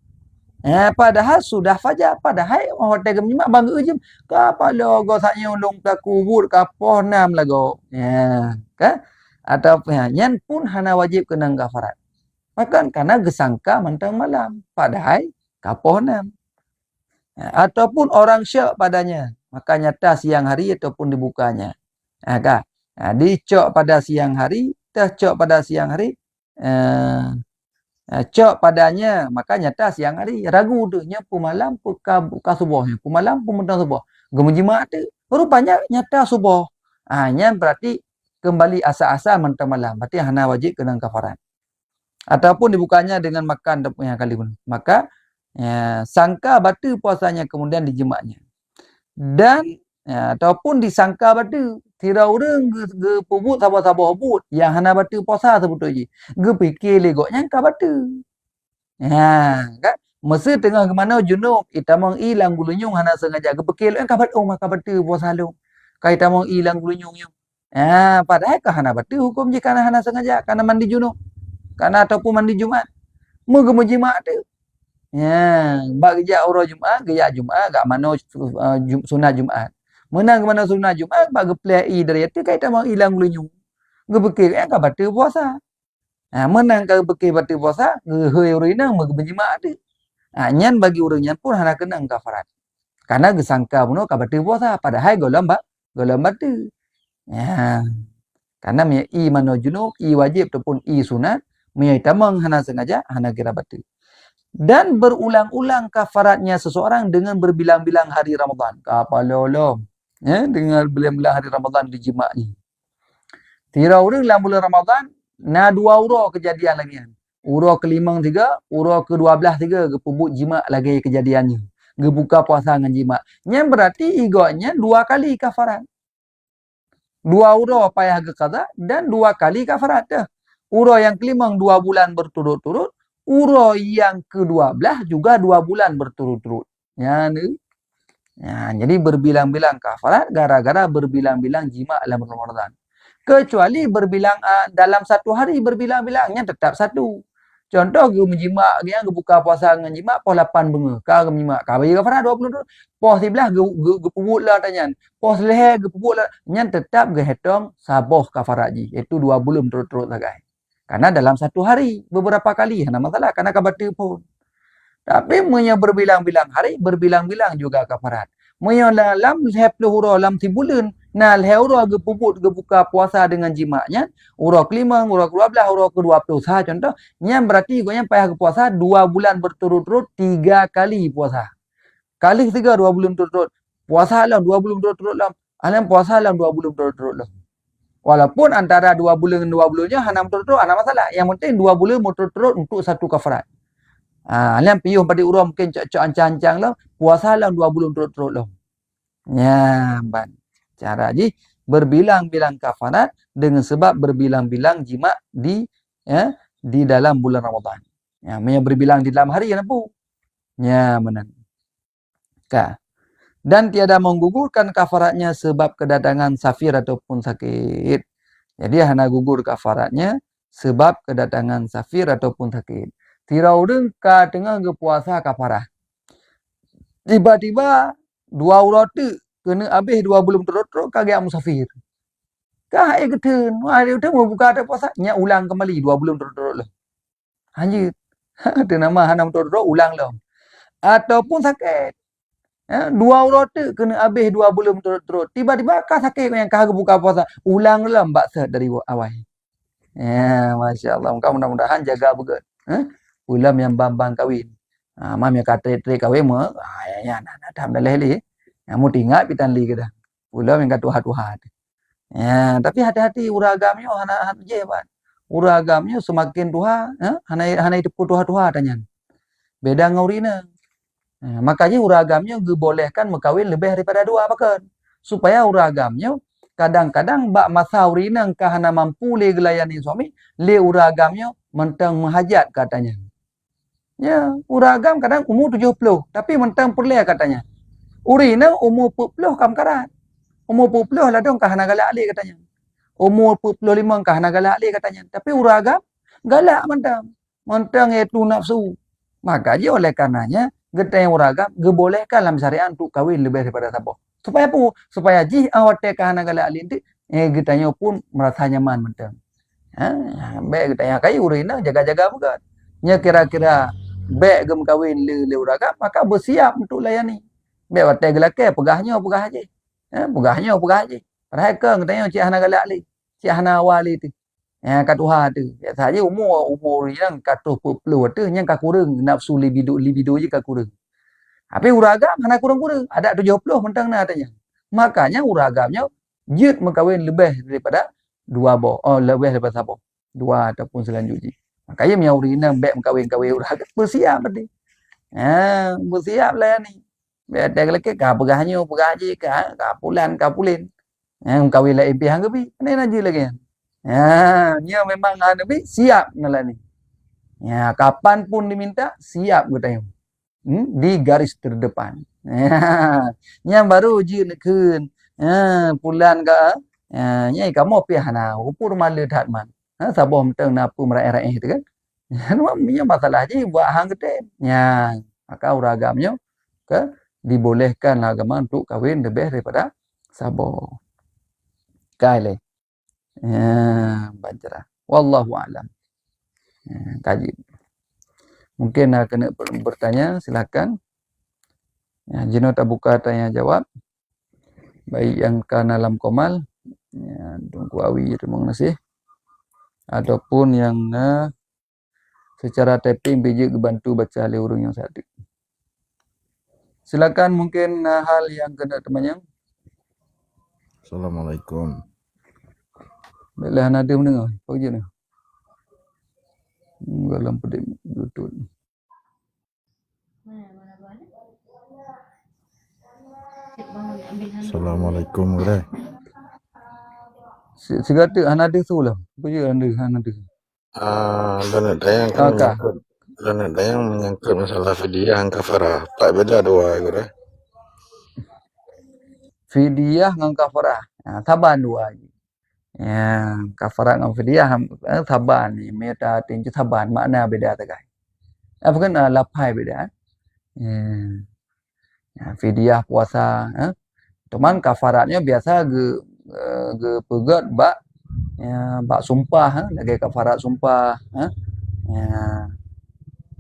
Padahal sudah fajar. Padahal hotel menyimak bangga je. Kapala gosaknya ulung tak kubur kapoh nam lagu. Ya, kan? Atau yan pun hana wajib kena kafarat. Makan karena gesangka mentang malam. Padahal kapoh nam. Ataupun orang syak padanya. Maka nyata siang hari ataupun dibukanya. Kan? Dicok pada siang hari. Tercok pada siang hari. Cok padanya, maka nyata siang hari. Ragu tu, nyapu malam, buka subuhnya. Pu malam, pu mentang subuh. Gemenjimak tu, rupanya nyata subuh. Nyan berarti kembali asa-asa mentang malam. Berarti hana wajib kena kafarat. Ataupun dibukanya dengan makan yang kali pun. Maka, sangka batu puasanya kemudian dijemaknya. Dan, ataupun disangka batu. Tira orang ge pubut sabar-sabar put yang hana batu puasa sebetul je. Ge fikir legoknya ka batu. Kan? Masa tengah ke mana junub, itamang ilang gulunyung hana sengaja ge fikir ka batu maka batu puasa lu. Ka itamang ilang gulunyung yu. Padahal ka hana batu hukum je kana hana sengaja kana mandi junub. Kana ataupun mandi Jumat. Moga menjimak tu. Bak gejak urah Jumat, gejak Jumat gak mana sunat Jumat. Menang mana sunat Jumat bagi play dari itu kaitan mau hilang gulunyung. Gebekir yang ka batu puasa. Menang ka bekir batu puasa, gehoi urina meg benjimak tu. Nyan bagi urangnya pun hana kena kafarat. Karena gesangka puno ka batu puasa padahal golom batu. Karena me i mano junub, i wajib ataupun i sunat, me tamang hana sengaja, hana kira batu. Dan berulang-ulang kafaratnya seseorang dengan berbilang-bilang hari Ramadan. Kapalolom. Dengan bilang-bilang hari Ramadan dijimaknya. Tira orang dalam bulan Ramadan, na 2 urah kejadian lagi. Urah ke-5 3, urah ke-12 3, kepubut jimak lagi kejadiannya. Gebuka puasa dengan jimak. Yang berarti igotnya 2 kali kafarat. 2 urah payah ke qada dan 2 kali kafarat dah. Urah yang ke-5 2 bulan berturut-turut, urah yang ke-12 juga 2 bulan berturut-turut. Jadi berbilang-bilang kafarat gara-gara berbilang-bilang jimak dalam Ramadan. Kecuali berbilang dalam satu hari berbilang-bilangnya tetap satu. Contoh ge menjimak dia buka puasa dengan jimak pos 8 benga. Ka menjimak ka bagi kafarat 20 pos 11 ge pubut lah tanyan. Pos leher ge pubut lah nyan tetap ge hitung saboh kafarat ji. Itu 2 bulan turut-turut sagai. Karena dalam satu hari beberapa kali hana masalah karena ka batu pun. Tapi punya berbilang-bilang hari, berbilang-bilang juga kafarat. Punya dalam 10 hurah dalam tibulan, nah hurah ge puput ge buka puasa dengan jimaknya, hurah ke-5, hurah ke-12, hurah ke-20 contoh, yang berarti gonya payah ke puasa 2 bulan berturut-turut 3 kali puasa. Kali 3 2 bulan berturut-turut. Puasa dalam 2 bulan berturut-turut dalam. Alam puasa dalam 2 bulan berturut-turut dalam. Walaupun antara 2 bulan dengan 2 bulannya hana berturut-turut, hana masalah. Yang penting 2 bulan berturut-turut untuk satu kafarat. Alam piyuh pada urang mungkin cak-cak ancang-ancang lah. Puasa dalam 2 bulan berturut-turut lah. Ban. Cara ji berbilang-bilang kafarat dengan sebab berbilang-bilang jimat di dalam bulan Ramadan. Yang berbilang di dalam hari kenapa? Benar. Dan tiada menggugurkan kafaratnya sebab kedatangan safir ataupun sakit. Jadi hana gugur kafaratnya sebab kedatangan safir ataupun sakit. Tirau deng ka tengah ge puasa kafarah. Tiba-tiba 2 urat tu kena habis 2 bulan terus-terus kagak musafir. Kah keteun, hari tu mau buka ada puasa, nya ulang kembali 2 bulan terus-terus lah. Lanjut. Ada nama hanam terus-terus ulang lah. Ataupun sakit. 2 urat tu kena habis 2 bulan terus-terus. Tiba-tiba kah sakit yang kah buka puasa, ulang lah mbak set dari awal. Ya, masya-Allah. Mudah-mudahan jaga beget. Ulam yang bambang kawin. Mam yang kata tre kawin mah, ya nak tam dah leh. Mu tinggal pitan li ke dah. Ulam yang kata tuhat-tuhat. Ya, tapi hati-hati uragamnya hana je ban. Uragamnya semakin tua, hana itu tuhat-tuhat tanya. Beda ngaurina. Makanya uragamnya dibolehkan mengkawin lebih daripada 2 bahkan. Supaya uragamnya kadang-kadang bak masa urina kah hana mampu le gelayani suami, le uragamnya mentang menghajat katanya. Ya, uragam kadang umur 70, tapi mentang perle katanya. Urina umur 40 kam karat. Umur 40 lah dong kah hana galak le katanya. Umur 45 kah hana galak le katanya. Tapi uragam galak mentang. Mentang itu nafsu. Maka je oleh karenanya getah yang uragam gebolehkan dalam syariat untuk kawin lebih daripada sabo. Supaya apa? Supaya jih awak kah hana galak le nanti getahnya pun merasa nyaman mentang. Baik getahnya kai urina jaga-jaga begat. Nya kira-kira baik gem kawin le uragam maka bersiap untuk layani. Baik watai gelake pegahnya aje. Pegahnya aje. Padahal keng katanya cik hana galak li. Cik hana awali tu. Kat Tuhan tu. Biasa saja umur yang katuh puluh tu yang kurang nafsu libido je kurang. Tapi uragam hana kurang-kurang. Ada 70 mentang na katanya. Makanya uragamnya jid mengkawin lebih daripada 2 bo. Lebih daripada sabo. 2 ataupun selanjutnya. Makanya miaurina baik mengkawin-kawin uragam bersiap tadi. Bersiap lah ni. Biasa lagi ka pegahnya pegaji ka pulin. Kawin lah impi hang gebi. Ni naji lagi. Nya memang nabi siap nalani. Ya, kapan pun diminta siap katanya. Di garis terdepan. Nya baru uji nekeun. Pulan ka nya kamu pi hana upur malu datman. Sabo menteng napu merai-rai itu kan. Nya masalah je buat hang gede. Nya maka uragamnya ke dibolehkan agama untuk kawin lebih daripada sabo. Kale. Baca. Wallahu a'lam. Kaji. Mungkin kena bertanya, silakan. Jino tak buka tanya jawab. Baik yang kan alam komal, tunggu awi terima kasih. Ataupun yang secara typing biji bantu baca oleh urang yang sadik. Silakan mungkin hal yang kena temannya. Assalamualaikum. Baiklah nada mendengar. Apa je ni? Dalam pedih betul. Assalamualaikum udah. Segata nada tu lah. Apa je nada? Lanak dayang kan menyangkut. Lanak dayang menyangkut masalah fidyah dan kafarah. Tak beda dua gitu dah. Fidyah dengan kafarah. Taban dua je. Kafarah dengan fidyah taban ni. Meta tinju taban makna beda tak? Apa kan lapai beda. Fidyah puasa. Teman kafaratnya biasa ge pegat bak sumpah lagi kafarat sumpah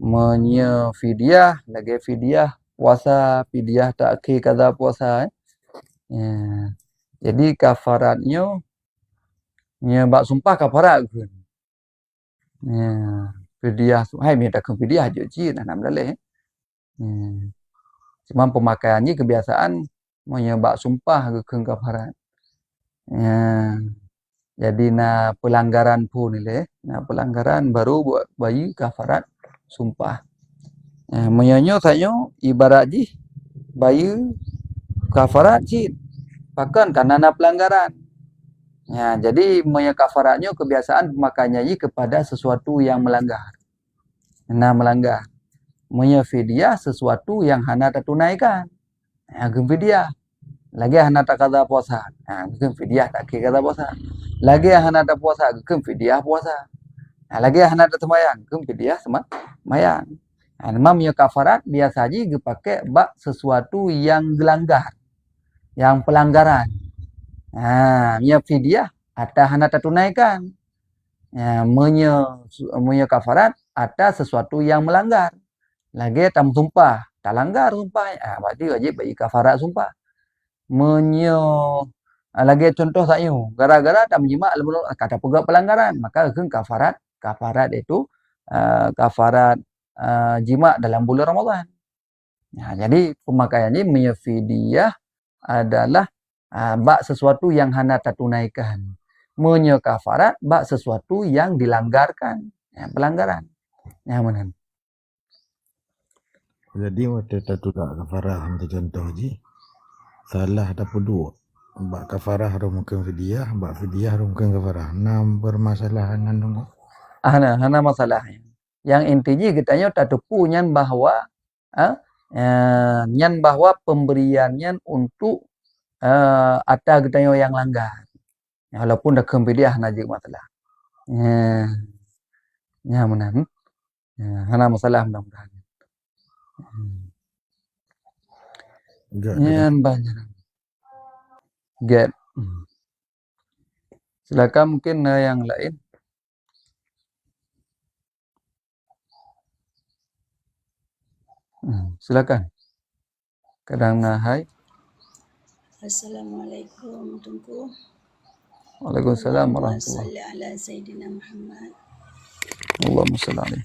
menye fidyah lagi fidyah puasa fidyah takhir qada puasa jadi kafaratnya nya bak sumpah kafarat ke fidyah hai minta ke fidyah je ji nak daleh cuma pemakaiannya kebiasaan menyebab sumpah ke kafarat. Jadi pelanggaran pun ni pelanggaran baru buat bayi kafarat sumpah. Menyanyo saya ibarat ji bayi kafarat ji bahkan karena pelanggaran. Jadi kafaratnya kebiasaan pemakaiannya ji kepada sesuatu yang melanggar. Melanggar. Fidyah sesuatu yang hana tertunaikan. Fidyah. Lagi hana tak kada puasa. Fidyah tak kira kada puasa. Lagi hana tak puasa, fidyah puasa. Lagi hana ada semayang, fidyah semayang. Memang punya kafarat biasa aja dipakai bak sesuatu yang gelanggar, yang pelanggaran. Punya fidyah atau hana tertunaikan. Punya kafarat atas sesuatu yang melanggar. Lagi tam sumpah, tak langgar sumpah. Berarti wajib bagi kafarat sumpah. Lagi contoh saya, gara-gara tak menjimat kata pegawai pelanggaran, maka kafarat itu kafarat jima dalam bulan Ramadan. Jadi pemakaiannya punya fidyah adalah bak sesuatu yang hana tertunaikan. Punya kafarat bak sesuatu yang dilanggarkan, pelanggaran. Mana? Jadi waktu tu tak kafarah untuk contoh je. Salah ada dua. Bak kafarah ada mungkin fidyah, bak fidyah ada mungkin kafarah. Nam bermasalahan dengan Hana masalahnya. Yang intinya kitanya tak tepu nyan bahwa pemberiannya untuk ada kitanya yang langgar. Walaupun dah fidyah hana je masalah. Mana? Hana masalah mudah-mudahan. Nyan banyak. Get. Silakan mungkin yang lain. Silakan. Kadang hai. Assalamualaikum Tunku. Waalaikumsalam warahmatullahi wabarakatuh. Ala Sayyidina Muhammad. Allahumma salli alaihi.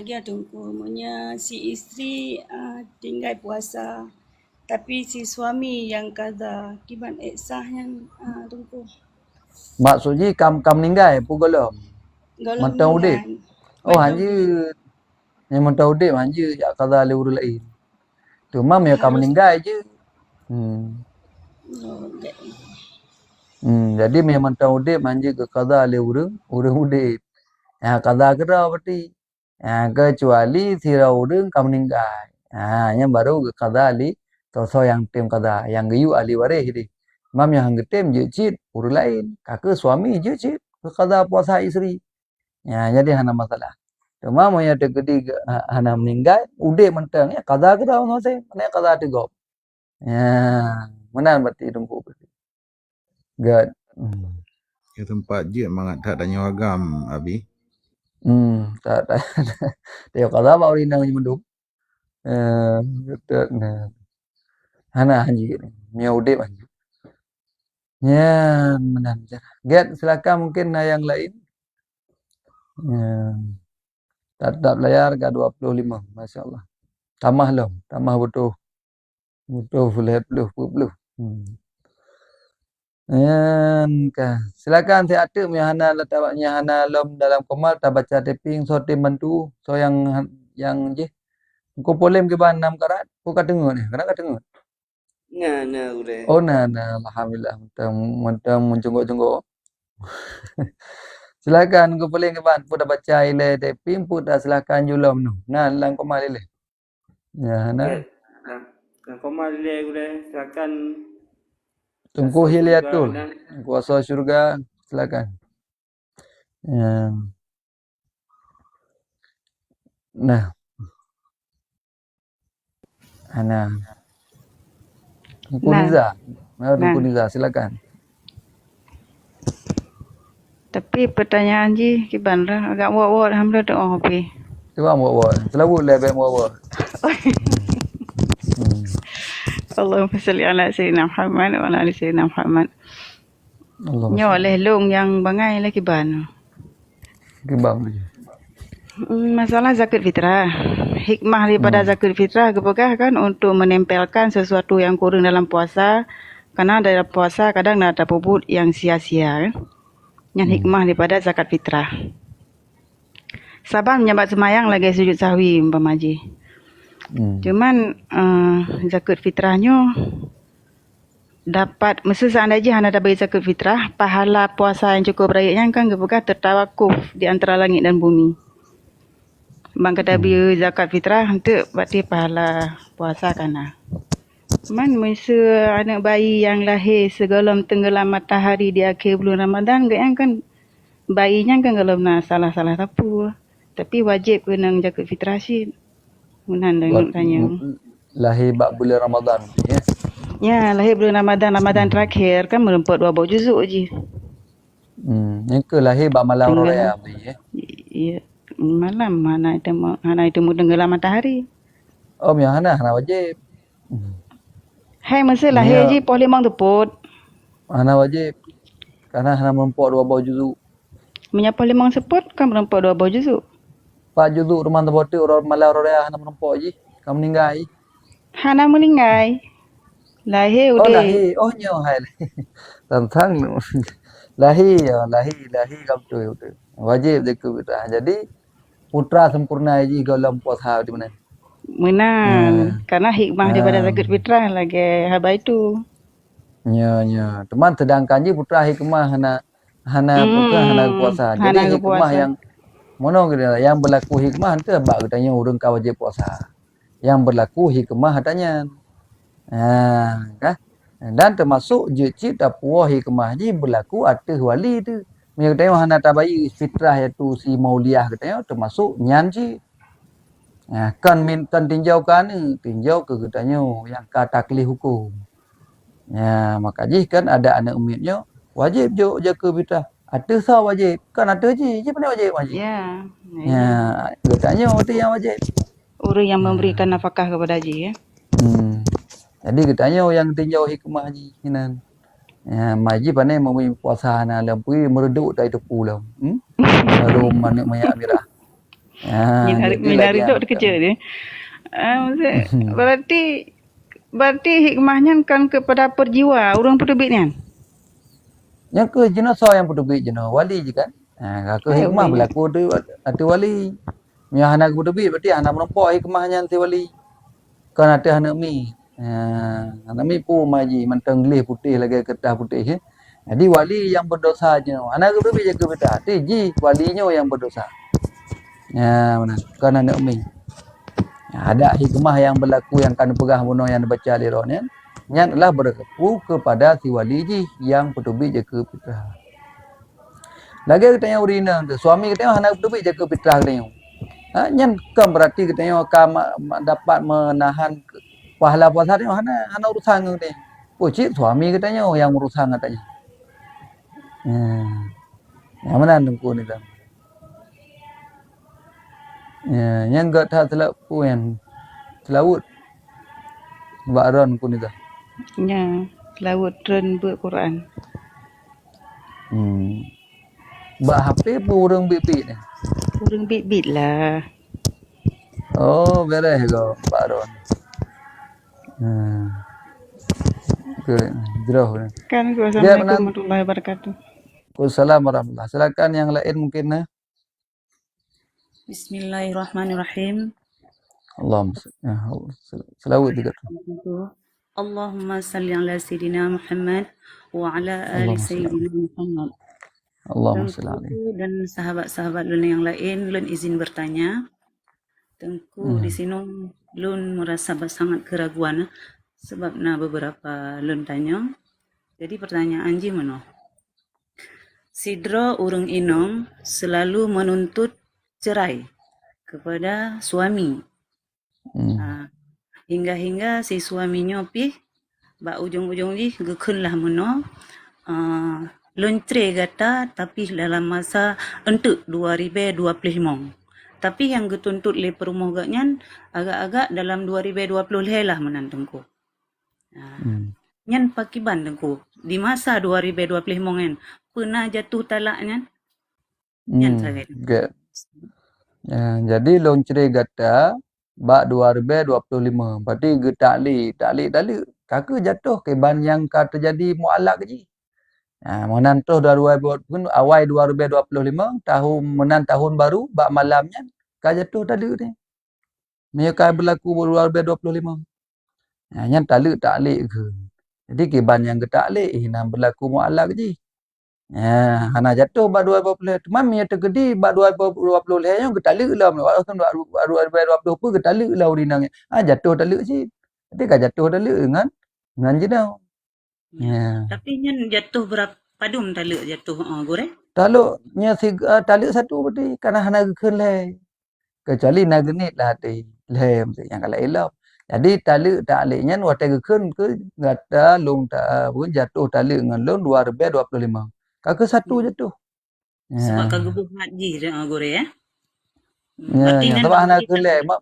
Ya Tunku, punya si isteri tinggal puasa, tapi si suami yang qada, kiban sahnya Tunku. Maksudnya kam meninggal pugolom. Golong Mentau udip. meninggal. Hanya yang mentau udip hanya ya qada le urus lain. Cuma ya kam meninggal je. Jadi memang mentau udip hanya ke qada le urus udip. Qada kira berarti. Kecuali sira urus kam meninggal. Yang baru ke qada li so yang tim qada, yang geyu ahli waris ni. Mam yang getem je cit urus lain. Kakak suami je cit ke qada puasa isteri. Jadi hana masalah. Cuma mau yang terkedi hana meninggal, udah mentang ya qada ke dah no saya, mana qada tegop. Mana berarti tunggu berarti. Gad. Ya tempat je mangat tak tanya agam abi. Tak. Dia qada ba uri nang mendum. Betul nah. Hana haji ni. Mia udip haji. Mana. Gad, silakan mungkin yang lain. Tak layar ke 25, masya-Allah. Tambah betul full. Silakan saya atuk punya hana letaknya hana lom dalam komal tak baca taping so tim bantu so yang je. Ko polem ke ban 6 karat. Ko ka tengok ni. Kena ka tengok. Nah udah. Oh nah alhamdulillah mentang menjengok-jengok. Silakan ko polem ke ban pu dah baca ile taping pu dah silakan julom nu. Nah lang komal ile. Ya hana. Komal ile udah silakan. Tunggu Hilayatul. Kuasa syurga. Silakan. Nah. Ana. Kuniza. Tunggu Niza. Silakan. Tapi pertanyaan je kiban lah agak wak-wak alhamdulillah doa habis. Cuba wak-wak. Selalu lebih wak-wak. Allahumma salli ala Sayyidina Muhammad wa ala ali Sayyidina Muhammad. Nyo oleh long yang bangai lah kiban. Kibang je. Masalah zakat fitrah. Hikmah daripada zakat fitrah kepegah kan untuk menempelkan sesuatu yang kurang dalam puasa. Karena dalam puasa kadang ada puput yang sia-sia. Yang hikmah daripada zakat fitrah. Saban menyambat semayang lagi sujud sahwi umpamaji. Cuman zakat fitrahnya dapat mesti seandainya hana ada bagi zakat fitrah, pahala puasa yang cukup rakyatnya kan kepegah tertawakuf di antara langit dan bumi. Bang kata biar zakat fitrah untuk berarti pahala puasa kana. Cuman masa anak bayi yang lahir segala tenggelam matahari di akhir bulan Ramadan kan bayinya kan kalau nak salah-salah tapu. Tapi wajib kena jaga fitrah Syed. Munan Buat tanya. lahir bab bulan Ramadan ya. Ya, lahir bulan Ramadan terakhir kan meremput 2 buah juzuk je. Yang ke lahir bab malam Tenggelam. raya ya. Ya, malam hana itu tenggelam matahari. Oh, yang hana wajib. Hai masa lahir je poh limang teput. Hana wajib. Karena hana meremput 2 buah juzuk. Menyapa limang seput kan meremput 2 buah juzuk. 4 juzuk rumah teput orang malam raya hana meremput je. Kamu meninggal. Hana meninggal. Lahir Oh, udah. lahir. Oh, nyo hai. Tentang lahir kamu tu. Wajib jaga fitrah. Jadi putra sempurna je kalau puasa di mana. Menang. Karena hikmah daripada zakat fitrah lagi haba itu. Ya. Teman sedangkan je putra hikmah hana puasa. Jadi hikmah yang mono kita yang berlaku hikmah tu bab katanya urang kau wajib puasa. Yang berlaku hikmah katanya. Kan? Dan termasuk je cita puah hikmah je berlaku atas wali tu. Mereka tengok hana tabai fitrah iaitu si mauliah katanya termasuk nyan je. Kan tinjau ke katanya yang ka taklif hukum. Maka je kan ada anak umitnya wajib jo jaga fitrah. Ada sah wajib. Kan ada je pandai wajib. Ya. Katanya itu yang wajib. Orang yang memberikan nafkah kepada haji ya. Jadi katanya yang tinjau hikmah haji hinan. Maji pandai memberi puasa na lampui mereduk dari tepu lah. Baru manik mayak mirah. Minari tu kerja dia. Berarti hikmahnya kan kepada perjiwa orang pedebit ni kan? Yang ke jenazah yang pedebit jenazah wali je kan. Kakak hikmah berlaku tu wali. Yang hana pedebit berarti hana menempak hikmahnya anti wali. Kan ada hana mi. Hana mi pun maji mentang gelih putih lagi kertas putih je. Jadi wali yang berdosa je. Hana pedebit jaga fitrah. Ji walinya yang berdosa. Mana? Kan hana mi. Ada hikmah yang berlaku yang kan pegah bunuh yang dibaca liron ya. Yang adalah berlaku kepada si wali ji yang pedebit jaga fitrah. Lagi kita yang urina tu suami kita hana pedebit jaga fitrah kita. Yang kan berarti kita akan dapat menahan pahala puasa dia hana urusan kita. Cik suami kita yang urusan katanya. Yang mana tengku ni kan? Yang enggak tak selapu yang selawut baron pun itu. Ya, selawut ren Quran. Bak HP pun orang bit-bit ni. Orang bit-bit lah. Oh, beres ke baron. Jauh ni. Kan Assalamualaikum warahmatullahi wabarakatuh. Waalaikumsalam warahmatullahi. Silakan yang lain mungkin nah. Bismillahirrahmanirrahim. Allahumma selawat juga. Allahumma salli ala Sayyidina Muhammad wa ala ali Sayyidina Muhammad. Allahumma salli alaihi. Dan sahabat-sahabat lun yang lain, lun izin bertanya. Tengku di sini lun merasa sangat keraguan sebab beberapa lun tanya. Jadi pertanyaan je mana? Sidra urang inom selalu menuntut cerai kepada suami. Hingga si suaminya bak ujung-ujung ni gekenlah meno lontre gata tapi dalam masa untuk 2025. Tapi yang getuntut le perumah gaknyan agak-agak dalam 2020 lah menantengku. Nyan pakiban tengku di masa 2025 kan pernah jatuh talaknya. Nyan saya. Jadi lontre gata bak 2025. Berarti ge taklik kakak jatuh ke ban yang ka terjadi mualak je. Menantuh 2020 awal 2025 tahun baru bak malamnya ka jatuh taklik ni. Mereka berlaku 2025. Yang taklik ke. Jadi ke ban yang ke taklik hina berlaku mualak je. Hana jatuh bak 2020. Teman yang tergedi bak 2020 yang ke taklik lah. Waktu 2020 pun ke taklik lah urinang. Jatuh taklik je. Jadi ka jatuh taklik dengan je dah. Tapi nyan jatuh berapa padum taluk jatuh gure. Taluknya taluk satu berarti karena hana gekun le. Kecuali nagenit lah hati. Le yang kalau elok. Jadi taluk tak aliknya wate gekun ke ngata long tak pun jatuh taluk dengan long 225. Kakak satu jatuh. Sebab Ya. kagak buat ji gure ya. Ya, Berarti yang nan sebab hana bagi gekun le mak.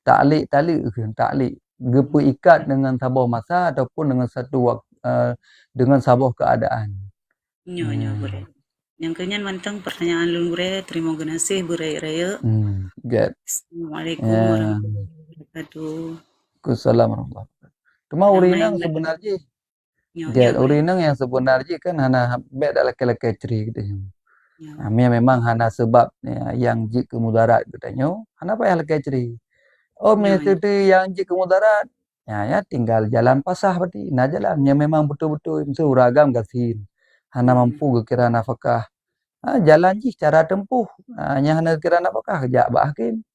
Taklik gekun taklik. Gepu ikat dengan sabuh masa ataupun dengan dengan sabuh keadaan. nyo gure. Yang kenyan mantang pertanyaan lun gure, terima kasih burai-raya. Get. Assalamualaikum Ya. warahmatullahi wabarakatuh. Assalamualaikum warahmatullahi wabarakatuh. Cuma Nama urinang yang sebenarnya nyo get gure. urinang yang sebenarnya kan hana bet dak laki-laki ceri gitu. Nyo. Memang hana sebab yang jik ke mudarat katanya. Hana payah laki ceri. Oh, metode yang jik ke mudarat. Ya tinggal jalan pasah berarti. Nah jalannya memang betul-betul seragam gasin. Hana mampu kira nafkah. Jalan je cara tempuh. Hanya hana kira nafkah kejak bah hakim.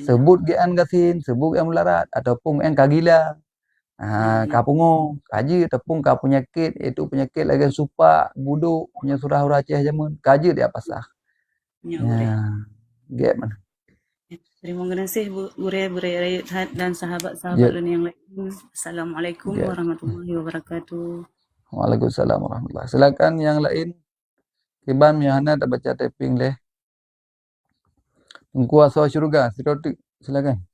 Sebut gian gasin, sebut yang melarat ataupun yang kagila. Kapungo, kaji tepung ka penyakit, itu penyakit lagi supak, buduk, punya surah Aceh jamun, kaji dia pasah. Gap mana. Terima kasih Gure dan sahabat-sahabat yang lain. Assalamualaikum warahmatullahi wabarakatuh. Waalaikumsalam warahmatullahi. Silakan yang lain. Kiban Mihana tak baca typing leh. Kuasa syurga, silakan.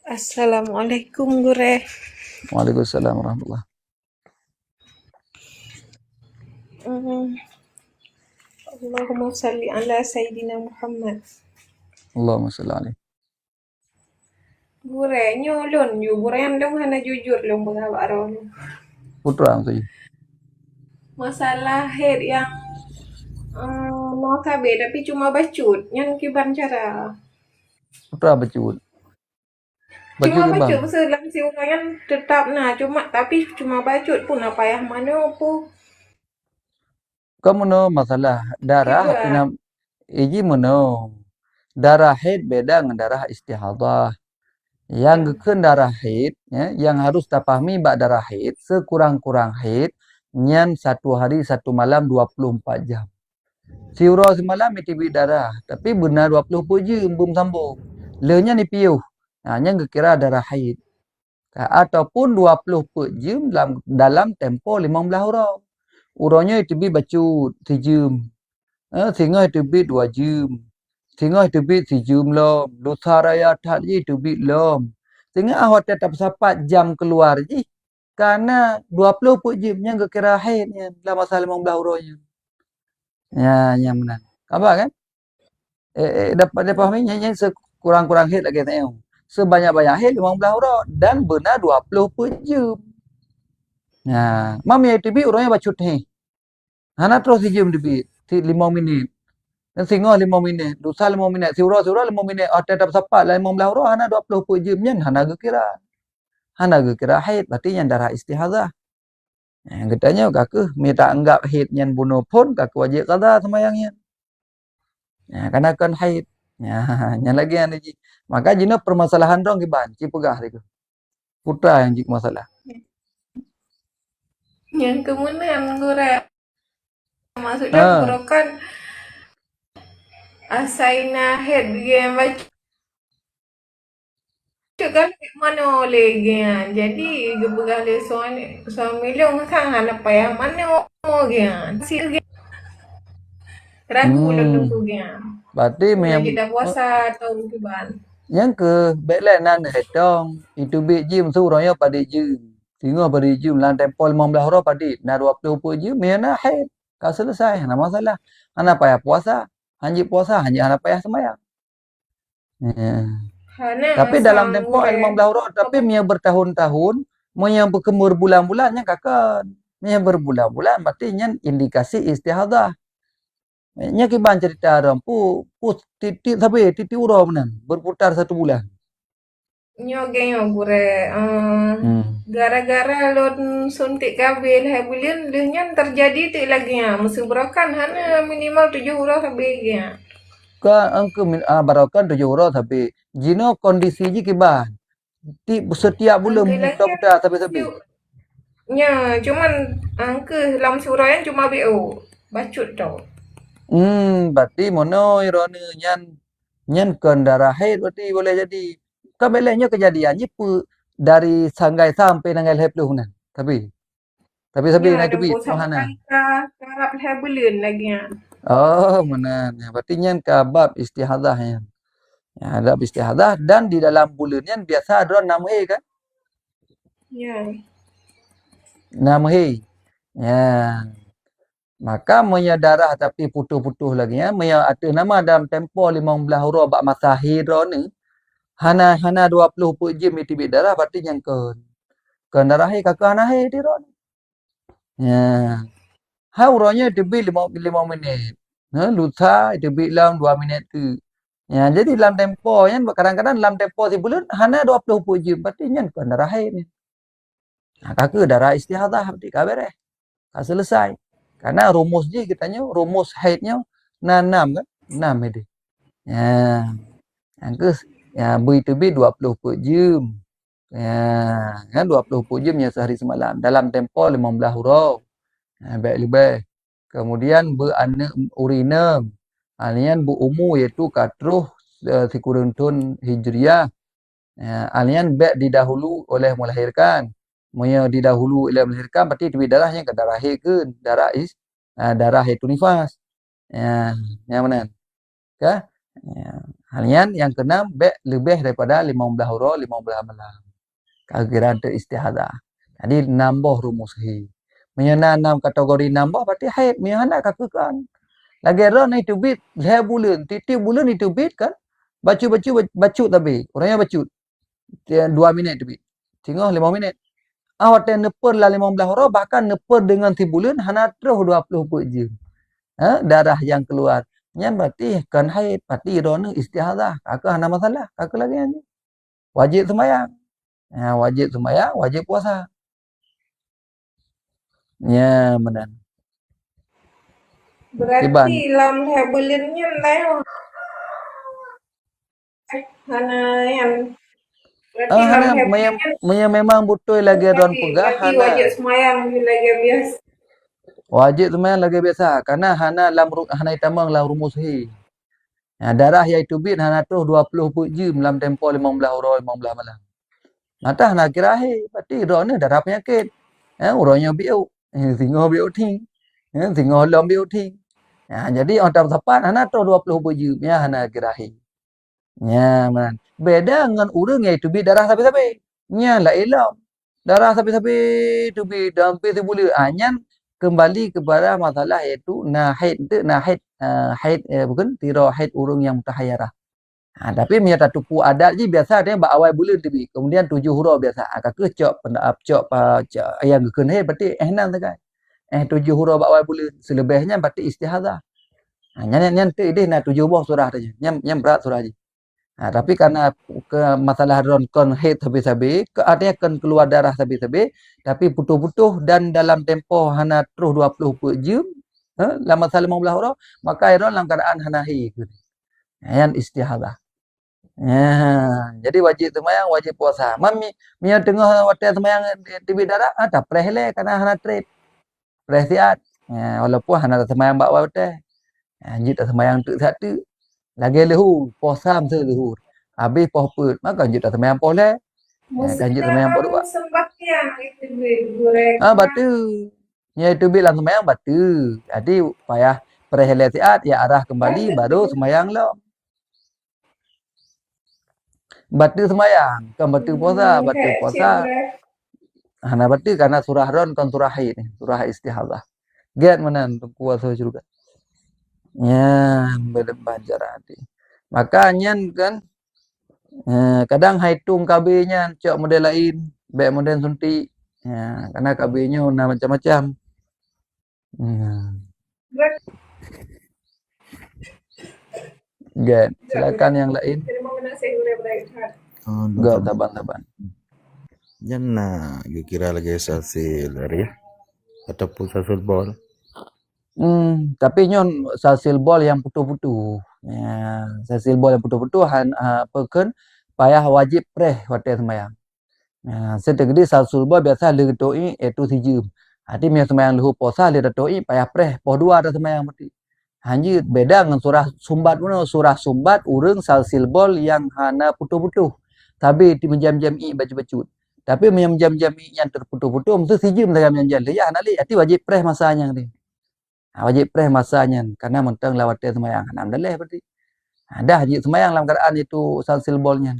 Assalamualaikum Gure. Waalaikumsalam warahmatullahi. Allahumma salli ala Sayyidina Muhammad. Allahumma salli alaihi. Gure nyolon yu gure yang dong hana jujur long bagawa aron. Putra saja. Masalah head yang mau kabe tapi cuma bacut yang kiban cara. Putra bacut. Cuma bacut selang si orang tetap cuma tapi cuma bacut pun apa yang mana pun. Kamu no masalah darah kena iji mono. Darah haid beda dengan darah istihadah. Yang gekun darah haid, yang harus tapahmi bak darah haid, sekurang-kurang haid, nyan 1 hari 1 malam 24 jam. Siura semalam itibi darah, tapi benar 20 jam belum sambung. Lenya ni piuh. Yang kira darah haid. Ataupun 20 jam dalam tempo 15 urang. Urangnya itibi bacut 1 jam. Sehingga itibi 2 jam. Sehingga itibi 1 jam lom. Dosa raya tak je itibi lom. Sehingga awak tetap 4 jam keluar je. Karena 20 jam yang kira haidnya dalam masa 15 urangnya. Ya, yang benar. Apa kan? Dapat dipahami yang sekurang-kurang haid lagi tanya. Sebanyak-banyak haid 15 urang dan benar 20 jam. Ya, mami ITB orangnya bacut ni. Hana terus jam lebih 5 minit. Dan singa 5 minit, dosa 5 minit, siura 5 minit, tetap sapat lah 15 urang hana 20 jam nyen hana kira. Hana kira haid berarti yang darah istihadah. Yang katanya kakak minta anggap haid nyen bunuh pun kakak wajib qada semayangnya. Karena kan haid. Yang lagi yang ni. Maka jina permasalahan dong kiban, ci pegah tu. Putra yang jik masalah. Yang kemudian Gure maksudnya Gure kan asaina head game baca kan mana lagi jadi gebegah le suami long kan anak payah mana gian si ragu lu gian berarti memang kita puasa atau kiban yang ke belenan hetong itu biji suranya pada jum tinggal pada jum lan tempo 15 orang pada na 20 jum mana haid ka selesai na masalah ana payah puasa hanya puasa hanya ana payah sembahyang. Tapi dalam tempo 15 orang tapi mia bertahun-tahun mia berkemur bulan-bulannya kakak mia berbulan-bulan berarti nya indikasi istihadah. Nya kiban cerita rampu titik tapi titik urang benar berputar 1 bulan. Nyo Gure gara-gara lon suntik kabel hai bulan lehnya terjadi tu lagi musim berakan hana minimal 7 urang sampai Kan angke barakan 7 urang tapi jino kondisi ji kiban Setiap bulan Angka buta-buta lagi sampai-sampai. nya cuman angka dalam surah yang cuma BO. Bacut tau. Berarti mono irone nyan darah haid berarti boleh jadi. Kan belenya kejadiannya dari sanggai sampai nanggal hepluh nan. Tapi Nya naik ada tebit sampai mohana. karap leher bulan lagi ya. Oh, menan. Berarti nyan kabab istihadah nyan. Ya, ada istihadah dan di dalam bulan nyan biasa ada 6 hari kan? Ya. 6 hari. Ya. Maka darah tapi putuh-putuh lagi ya. Ada nama dalam tempoh 15 huruf bak masa hira ni. Hana 20 pun jam itibit darah berarti yang ke darah hai kakak hana hai diro. Ya. Ha uranya itibit 5 minit. Lusa itibit dalam 2 minit tu. Ya, jadi dalam tempoh kan kadang-kadang dalam tempoh sebulan hana 20 pun jam berarti yang ke darah hai ni. Kakak darah istihadah berarti kabar selesai. Karena rumus je katanya, rumus haidnya 6 kan? 6 dia. Ya. Angka ya BTB 20 per jam. Ya, kan 20 per jam ya sehari semalam dalam tempoh 15 huruf. Baik lebih. Kemudian beranak urina. Alian berumu iaitu katruh Sikuruntun Hijriah. Alian baik didahulu oleh melahirkan. Moya didahulu oleh melahirkan berarti tibit darahnya ke darah haid ke darah haid tu nifas. Yang mana? Ke? Halian yang keenam lebih daripada 15 huruf 15 malam. Kira ada istihadah. Jadi nambah rumus hi. Menyana 6 kategori nambah berarti haid menyana kakukan. Lagi ron itu bit leh bulan, titik bulan itu bit kan. Bacu tapi orangnya bacu. 2 minit itu bit. Tengok 5 minit. Awak nepar lah 15 huruf bahkan nepar dengan ti bulan hana terus 20 per jam. Darah yang keluar. Yang berarti kan haid, berarti irona istihadah. Kakak hana masalah. Kakak lagi aja. Wajib sembahyang. Wajib sembahyang, wajib puasa. Ya, benar. Berarti dalam leher bulannya lain. Hana yang berarti dalam leher bulannya memang betul lagi ron pegah berarti wajib sembahyang lagi biasa. Wajib sembahyang lagi biasa karena hana itamang lam rumus hi. Darah iaitu bit hana tu 20 per jam dalam tempoh 15 huruf 15 malam. Mata hana kira hi, berarti ron darah penyakit. Urangnya biu, singo biu ting. Singo lom biu ting. Jadi orang tepat hana tu 20 per jam ya hana kira hi. Ya, man. Beda dengan urang iaitu bit darah sapi-sapi. Nya la ilam. Darah sapi-sapi tu bit hampir sebulan. Nyan kembali kepada masalah iaitu haid bukan tira haid urang yang mutahayyarah. Tapi menyata tupu adat je biasa dia bak awal bulan tu bi. Kemudian 7 huruf biasa. Kakak cok yang gekeun haid berarti ehnan tegai. 7 huruf bak awal bulan. Selebihnya berarti istihadah. Nyan tu dia nak 7 buah surah saja. Nyan berat surah je. Tapi karena masalah kon haid habis-habis, artinya kan keluar darah habis-habis, tapi putuh-putuh dan dalam tempoh hana terus 20 per jam, dalam masalah 15 huruf, maka iron dalam keadaan hana haid. Yang istihadah. Jadi wajib sembahyang, wajib puasa. Mami tengah waktu sembahyang tibit darah, tak prehle karena hana trip. Presiat. Walaupun hana sembahyang bak waktu. Anjir tak sembahyang tu satu. Lagi lehu, posam lehu. Habis poh put, maka lanjut tak sembahyang poh le. Lanjut sembahyang poh dua. Sembahyang itu goreng. Batu. Ya itu bilang sembahyang batu. Jadi payah perhelatiat ya arah kembali baru sembahyang lo. Batu sembahyang, kan batu puasa, batu puasa. Hana batu karena surah ron kan surah haid ni, surah istihadah. Get mana untuk puasa juga. Ya, berdebat hati. Makanya kan kadang hitung KB-nya cok model lain, baik model suntik. Karena KB-nya macam-macam. Gan, silakan yang lain. Enggak, taban. Jangan kira lagi sasil ya. Ataupun sasil bol. Tapi nyon sasil bol yang putu-putu. Sasil bol yang putu-putu pekan payah wajib preh hotel semayang. Setegedi salsulba biasa le doi itu sijum. Hadi me semayang luhu posa le doi payah preh poh dua ada semayang mati. Hanya beda dengan surah sumbat mana surah sumbat urang salsilbol yang hana putuh-putuh. Tapi di menjam-jam i baca-bacut. Tapi menjam-jam i yang terputuh-putuh mesti sijum dalam menjam ya nali ati wajib preh masanya ni. Wajib preh masanya karena mentang lawat semayang hanam daleh berarti. Dah haji semayang dalam keadaan itu salsilbolnya.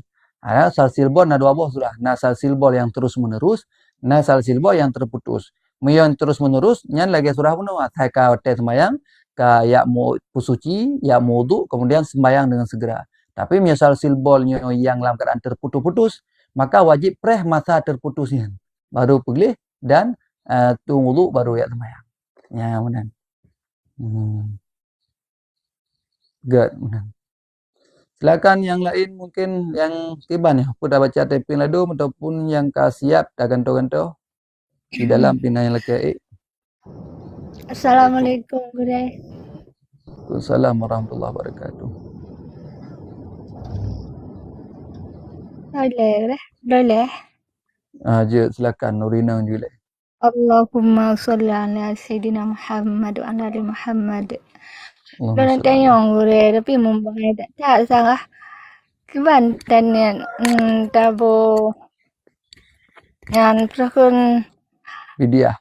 Salsilbol na dua buah sudah. Na salsilbol yang terus menerus, na salsilbol yang terputus. Yang terus menerus, nyan lagi surah penuh. Thai ka hotel semayang, ka ya mau pusuci, ya mau wudu, kemudian semayang dengan segera. Tapi salsilbolnya yang dalam keadaan terputus-putus, maka wajib preh masa terputusnya. Baru pilih dan tunggu wudu baru ya semayang. Ya, benar. Good, benar. Silakan yang lain mungkin yang tiba nih. Aku dah baca typing ladum ataupun yang siap dah ganto-ganto di dalam pina yang laki. Assalamualaikum Guru. Waalaikumsalam warahmatullahi wabarakatuh. Boleh. Je silakan Nurina juga. Allahumma sholli ala Sayyidina Muhammad wa ala ali Muhammad. Allahumma Don sholli tanyong Guru tapi membangai tak salah. Kebantan yan tabo yan prakun Vidya.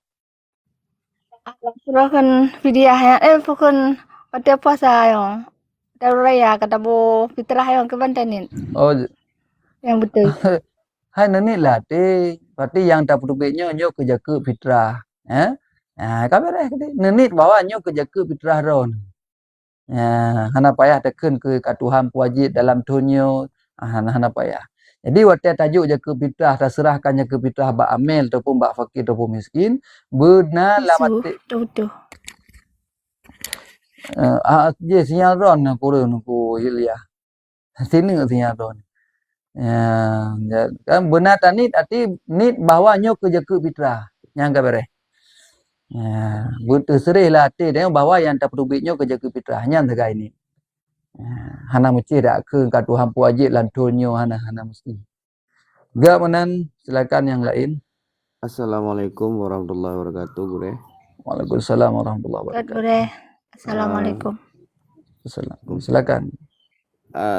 video yan prakun pada puasa yung tabo raya katabo fitrah yung kebantan yan Oh, yang betul. hai nani latih. Berarti yang tak pedubitnya nyo ke jaka fitrah. Kabar nani bawa nyo ke jaka fitrah ron. Hana payah teken ke katuhan wajib dalam tunyo hana payah. Jadi waktu tajuk jaka fitrah terserahkan jaka fitrah bak amil ataupun bak fakir ataupun miskin benar lamati. Betul. Je sinyal ron kurun ku Hilya. Sini sinyal ron. Kan benar tanit arti nit bawanya ke jaka fitrah. Yang kabar terserih lah hati dia bahawa yang tak perubitnya ke jaka fitrah hanya segai ini. Hana mesti dak ke katuhan wajib lantunyo hana mesti. Gak menan silakan yang lain. Assalamualaikum warahmatullahi wabarakatuh, Guru. Waalaikumsalam warahmatullahi wabarakatuh. Guru. Assalamualaikum. Silakan.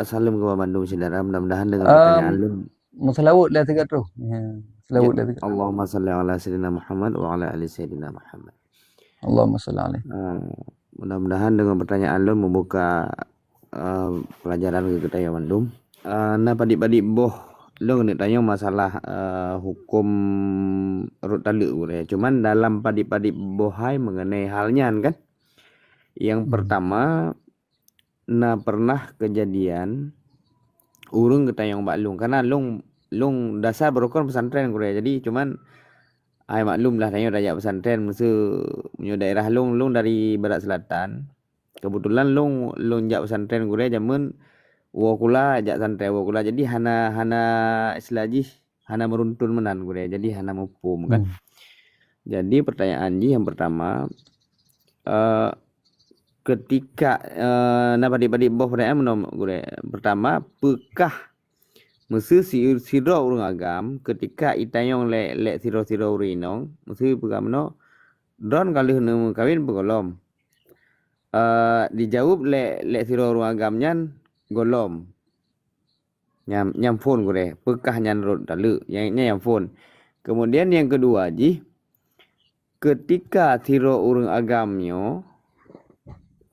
Salam ke Bandung saudara, mudah-mudahan dengan pertanyaan lu. Masalawut lah tiga tu. Selawut lah tiga. Allahumma salli ala sayyidina Muhammad wa ala ali sayyidina Muhammad. Allahumma salli alaihi. Mudah-mudahan dengan pertanyaan lu membuka pelajaran ke kita ya Bandung. Nah padik-padik boh lu nak tanya masalah hukum urut taluk Guru. Cuman dalam padik-padik bohai mengenai halnya kan. Yang pertama pernah kejadian urung ketayang baklung karena lung dasar berukun pesantren Guru. Jadi cuman ai maklum lah tanya daya pesantren musuh punya daerah lung dari barat selatan. Kebetulan lung jak pesantren Guru jamun wakula jak pesantren wakula. Jadi hana istilah hana meruntun menan Guru. Jadi hana mupum kan. Jadi pertanyaan yang pertama ketika padik-padik boh pertanyaan menom Guru. Pertama pekah mesti siro urang agam ketika itayong lek siro urinong mesti pekah meno don kali hene kawin begolom. Dijawab lek siro urang agam nyan golom. Nyam phone Guru. Pekah nyan rot talu yang phone. Kemudian yang kedua ketika siro urang agamnyo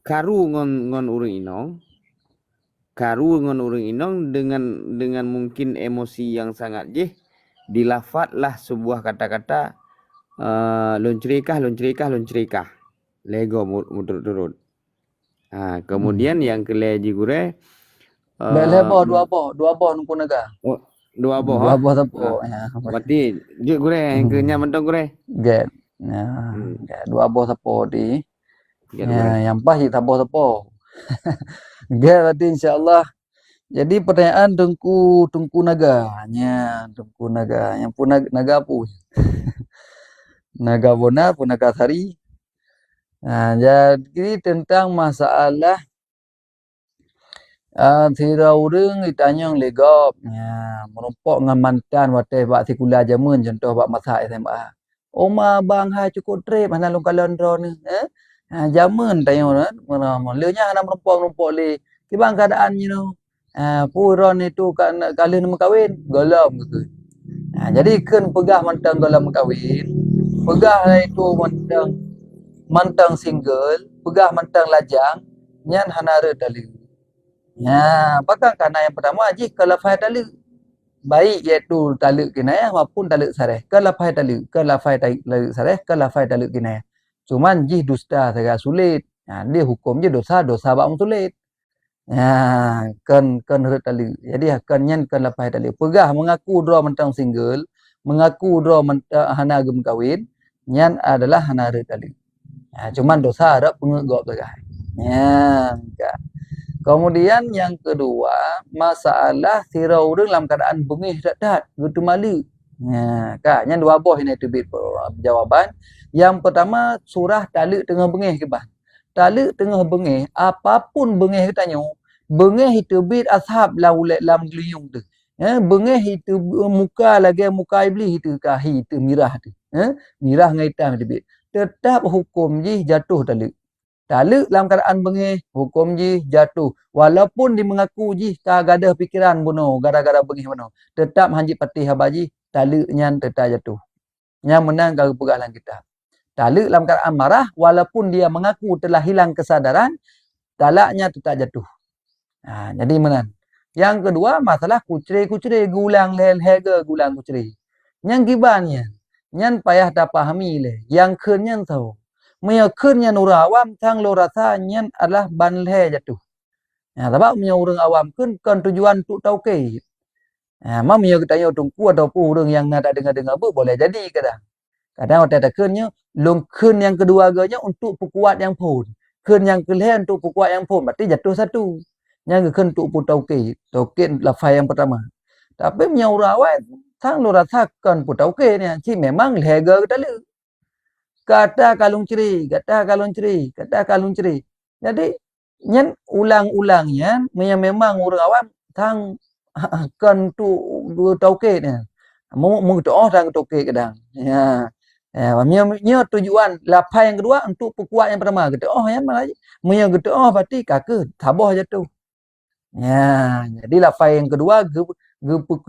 karu ngon urang inong dengan mungkin emosi yang sangat dilafatlah sebuah kata-kata loncerikah lego muturut. Kemudian yang keleji Guru Belebo dua boh nungku naga. Dua boh. Dua boh tapo. Berarti dia Guru yang kenyam mentong Guru. Get. Dua boh tapo di. Yang pahit tapo. Get berarti insyaallah. Jadi pertanyaan tungku naga. Tungku naga. Yang pun naga apa? Naga bona pun naga sari. Jadi tentang masalah Thira urang ditanya legop. Merumpok dengan mantan wate bak sekulah jamun contoh bak masa SMA. Oma bang hai cukup trip hana long kalon ro ni. Jamun tanya orang. Leunya hana merumpok le. Kibang keadaan ni no. Puron itu kan kali nak kahwin, galam gitu. Jadi kan pegah mantang galam kahwin. Pegah lah itu mantang single, pegah mantang lajang, nyan hanara tali. Bahkan karena yang pertama ji kalau fai tali baik iaitu tali kinayah maupun tali sareh. Kalau fai tali sareh, kalau fai tali kinayah. Cuman ji dusta sangat sulit. Dia hukum je dosa bak sulit. Kan heret tali. Jadi kan nyan kan lapai tali. Pegah mengaku draw mentang single, mengaku draw hana agam kahwin, nyan adalah hana heret tali. Cuman dosa ada pengegop tegah. Kemudian yang kedua, masalah sira urang dalam keadaan bengih dak gitu malu. Nyan dua boh ini tu jawaban. Yang pertama surah tali tengah bengih ke bah. Tali tengah bengih, apapun bengih kita tanya, bengih itu bid ashab lam geliyung tu. Bengih itu muka iblis itu kahi itu mirah tu. Mirah ngai tam itu bid. Tetap hukum ji jatuh tali. Tali dalam keadaan bengih, hukum ji jatuh. Walaupun dia mengaku ji kagadah pikiran bunuh, gara-gara bengih bunuh. Tetap hanjit patih habaji, tali nyan tetap jatuh. Yang menang kalau pegalan kita. Tali dalam keadaan marah, walaupun dia mengaku telah hilang kesadaran, talaknya tetap jatuh. Jadi menang. Yang kedua, masalah kuceri, gulang lehega gulang kuceri. Yang gibannya, nyan payah tak pahami le. Yang kenyan tahu. Maya kenyan orang awam, tang lo rasa nyan adalah ban leh jatuh. Sebab maya orang awam kan tujuan untuk tahu ke. Maya kita tanya tungku ataupun orang yang nak dengar-dengar boleh jadi kadang. Kadang orang tak kennya, long ken yang kedua agaknya untuk perkuat yang pun. Ken yang kelih untuk perkuat yang pun. Berarti jatuh satu. Yang ken untuk pun tauke. Tauke lafaz yang pertama. Tapi punya orang awal, sang lo rasakan pun tauke ni. Si memang lega kita le. Kata kalung ceri. Jadi, nyan ulang-ulangnya, memang orang awam, sang kan tu tauke ni. Mung doa sang tauke kadang. Nya tujuan lapai yang kedua untuk perkuat yang pertama. Kata yang mana aja. Menya kata berarti kakak tabah jatuh. Jadi lapai yang kedua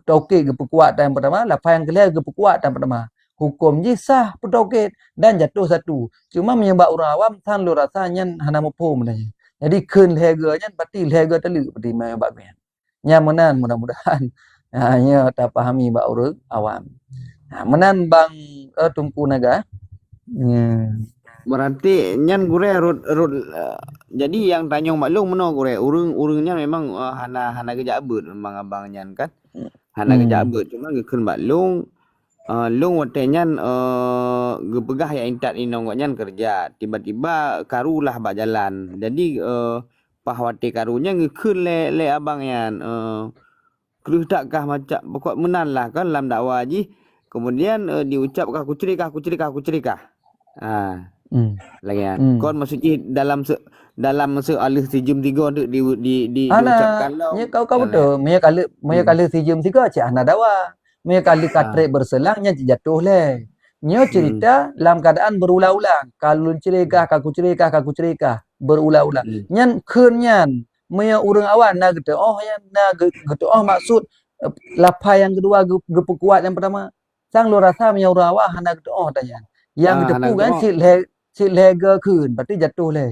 tauke perkuat yang pertama, lapai yang kedua perkuat yang pertama. Hukum ji sah petauke dan jatuh satu. Cuma menyebab orang awam tan lo rasanya hana mupum nanya. Jadi keun lega nya berarti lega telu berarti menyebab nya. Nya menan mudah-mudahan nya tak pahami bak orang awam. Menan bang Tunku Naga. Berarti nyan gure jadi yang tanyong maklum meno gure urang-urangnya memang hana gejabut memang abang nyan kan. Hana gejabut cuma gekeun maklum long wate nyan gepegah ya intat inong nyan kerja tiba-tiba karulah bak jalan. Jadi pahwate karunya gekeun le abang nyan kelih takkah macam pokok menan lah kan dalam dakwa ji. Kemudian diucap kaku cerikah. Lagi kon maksudnya dalam alih sijum 3 diucapkan lo. Nya kau betul. Maya kali sijum 3 cik ana dawa. Maya kali katre berselangnya jatuh le. Nya cerita dalam keadaan berulang-ulang. Kalau cerikah kaku cerikah berulang-ulang. Nyan keun nyan maya urang awan na gitu. Yan na gitu maksud lapai yang kedua gepekuat yang pertama. Sang lo rasa punya orang awak hana gitu tanya. Yang depu kan si lega keun berarti jatuh le.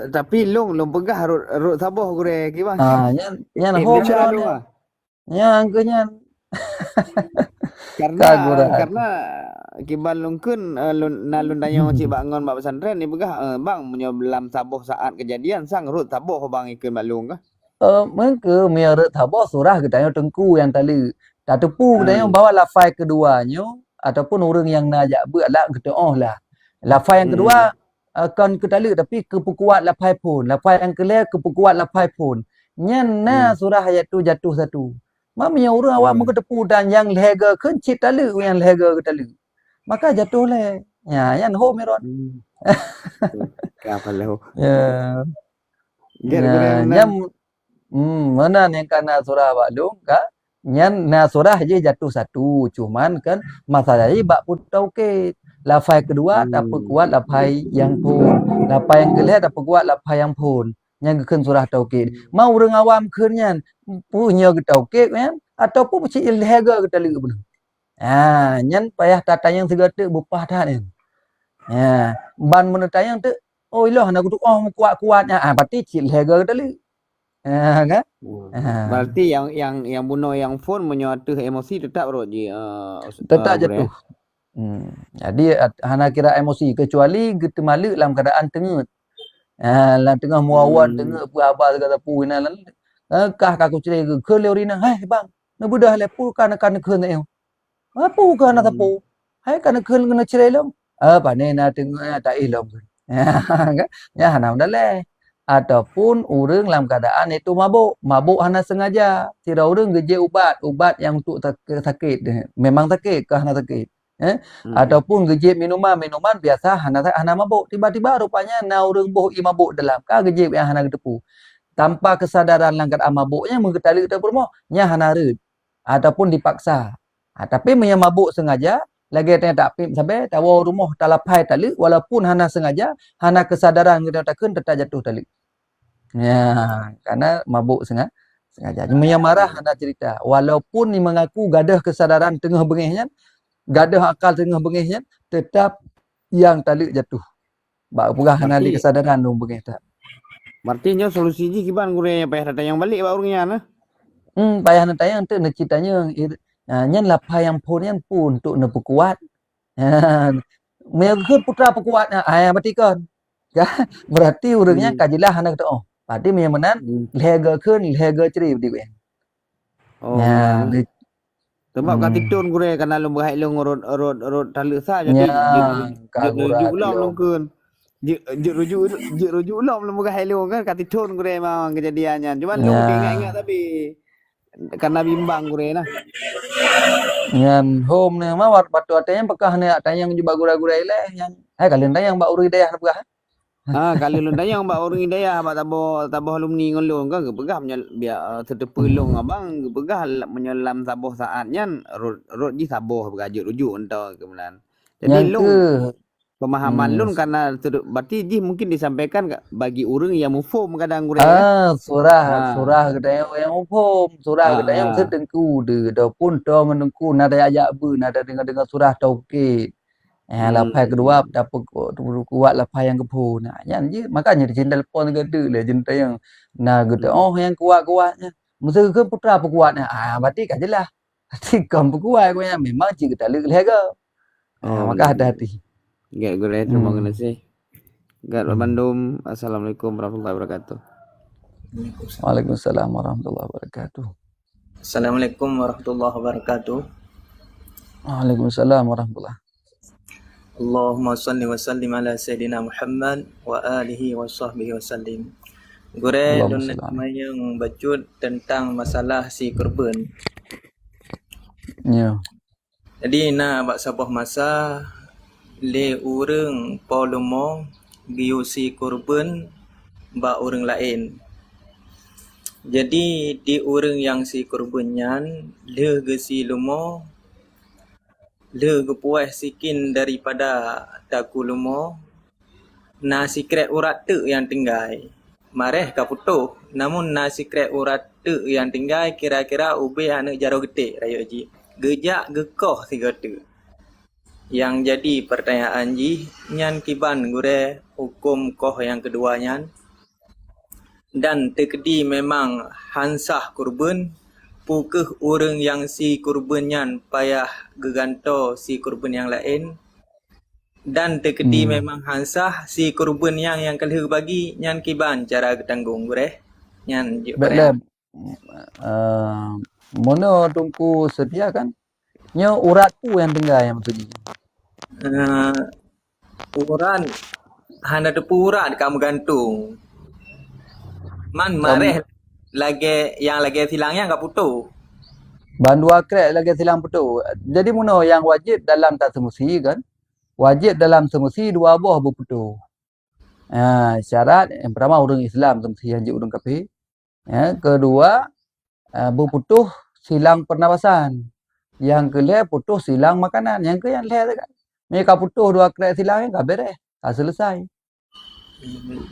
Tapi long pegah rut sabah gure gimana? Yan home nya angkanya karena kiban lungkun nalun tanya cik bangun bak pesantren ni pegah bang menyobelam sabah saat kejadian sang rut sabah bang ikut maklum kah? Mereka merek tabah surah katanya tengku yang tali. Tak tepu katanya bawa lafai keduanya ataupun orang yang najak berat kata lah. Lafai yang kedua kan ketali tapi keperkuat lafai pun. Lafai yang kelih keperkuat lafai pun. Nyan surah ayat tu jatuh satu. Mamanya orang awak muka tepu dan yang lega kencit tali yang lega ketali. Maka jatuh le. Yan ho meron. Apa lahu? Ya. Ger gure Nah, menan. mana yang kana surah baklum ka nyan na surah je jatuh satu cuman kan masalahnya bak pun tauhid lafai kedua tak apa kuat lafai yang pun lafai yang kelih tak apa kuat lafai yang pun yang keun surah tauhid mau orang awam keun nyan punya ke tauhid kan ataupun mesti ilhaga ke tali benar nyan payah tatayang segala bupah dah ni ban mun tayang tu oh ilah nak tu kuat-kuatnya berarti ilhaga ke tali kan Berarti yang bunuh yang phone menyatu emosi tetap bro ji tetap gure. jatuh. Jadi hana kira emosi kecuali kita malik dalam keadaan tengut. Dalam tengah muawan tengah apa kata pu ina lan. Kah kaku cerai ke leurina hai bang. Na budah lepu kan ke na eu. Apa kan na tapu. Hai kan kena cerai lom. Pane na tengah tak ilom. Ya hana dah le. Ataupun orang dalam keadaan itu mabuk. Mabuk hana sengaja. Tidak orang geje ubat yang untuk sakit. Memang sakit ke hana sakit. Ataupun gejib minuman biasa hana mabuk. Tiba-tiba rupanya na orang boh mabuk dalam. Ka gejib yang hana getepu. Tanpa kesadaran dalam keadaan mabuknya menggetali kita bermoh. Nya hana red. Ataupun dipaksa. Tapi yang mabuk sengaja. Lagi tak pim sampai tahu rumah tak lapai tali walaupun hana sengaja hana kesadaran kita takkan tetap jatuh tali. Ya, karena mabuk sengaja. Yang marah hana cerita walaupun ni mengaku gadah kesadaran tengah bengihnya, gadah akal tengah bengihnya, tetap yang tali jatuh. Bak purah hana di kesadaran dong bengih tak. Berarti nya solusi ji kiban gure payah datang yang balik bak urangnya nah. Payah nak tayang tu nak ceritanya nyan lapai yang pun untuk nak kuat. Mereka putra pekuat berarti kan. Berarti urangnya kajilah hana kata oh. Berarti menan lega keun lega ceri di gue. Oh. Sebab katitun gure kana lu bahai lu ngurut talu sa jadi rujuk ulam lu keun. Rujuk ulam lu bahai lu kan katitun gure memang kejadiannya. Cuman lu ingat tapi karena bimbang gure nah. Nyan home ni mawat batu atanya bekah ni atayang juga gura-gura ile yang kalian tayang mbak uri dayah bekah. Kalau lu tayang mbak uri dayah mbak taboh alumni ngolong kan gebegah biar tertepulung abang gebegah menyelam taboh saatnya rot ji taboh begajuk rujuk entah kemudian. Jadi lu pemahaman lun karena berarti ji mungkin disampaikan bagi orang yang mufum kadang gure surah kedai yang mufum surah kedai yang sedengku de pun to menengku nada ajak bu nada dengar surah tauhid lapai kedua dapat kuat lapai yang kepu yan je makanya di channel pon gede le jentai yang gede yang kuat-kuatnya mesti ke putra pekuatnya berarti kan jelas berarti kan pekuat ko yang memang ji kita lega maka hati-hati. Gak gue terima kasih. Gak Bandung. Assalamualaikum warahmatullahi wabarakatuh. Waalaikumsalam warahmatullahi wabarakatuh. Assalamualaikum warahmatullahi wabarakatuh. Waalaikumsalam warahmatullahi. Allahumma salli wa sallim ala sayyidina Muhammad wa alihi wa sahbihi wa sallim. Gure dun yang bacut tentang masalah si korban. Ya. Jadi bak sebuah masa le urang polumo giusi korban ba orang lain. Jadi di orang yang si korbannya le gesi lumo le gepuas sikin daripada taku lumo na secret urat tu yang tinggal. Mareh ka putuh namun na secret urat tu yang tinggal kira-kira ube anak jaro getik rayo ji. Gejak gekoh tiga tu. Yang jadi pertanyaan ji nyan kiban gure hukum koh yang keduanya dan tekedi memang hansah kurban pukeh orang yang si kurbannya payah geganto si kurban yang lain dan tekedi memang hansah si kurban yang kelih bagi nyan kiban cara ketanggung gure nyan mono tungku sedia kan nyo urat tu yang tinggal yang maksudnya uran hana depu urat kamu gantung man mareh lagi yang lagi silangnya enggak putus bandu akrek lagi silang putus jadi mono yang wajib dalam tak semusi kan wajib dalam semusi dua buah berputus Syarat yang pertama orang Islam temsi yang urang kafir. Kedua, berputus silang pernafasan. Yang kelima putus silang makanan. Yang ke yang leh dekat. Mereka putus dua krek silang yang beres. Selesai.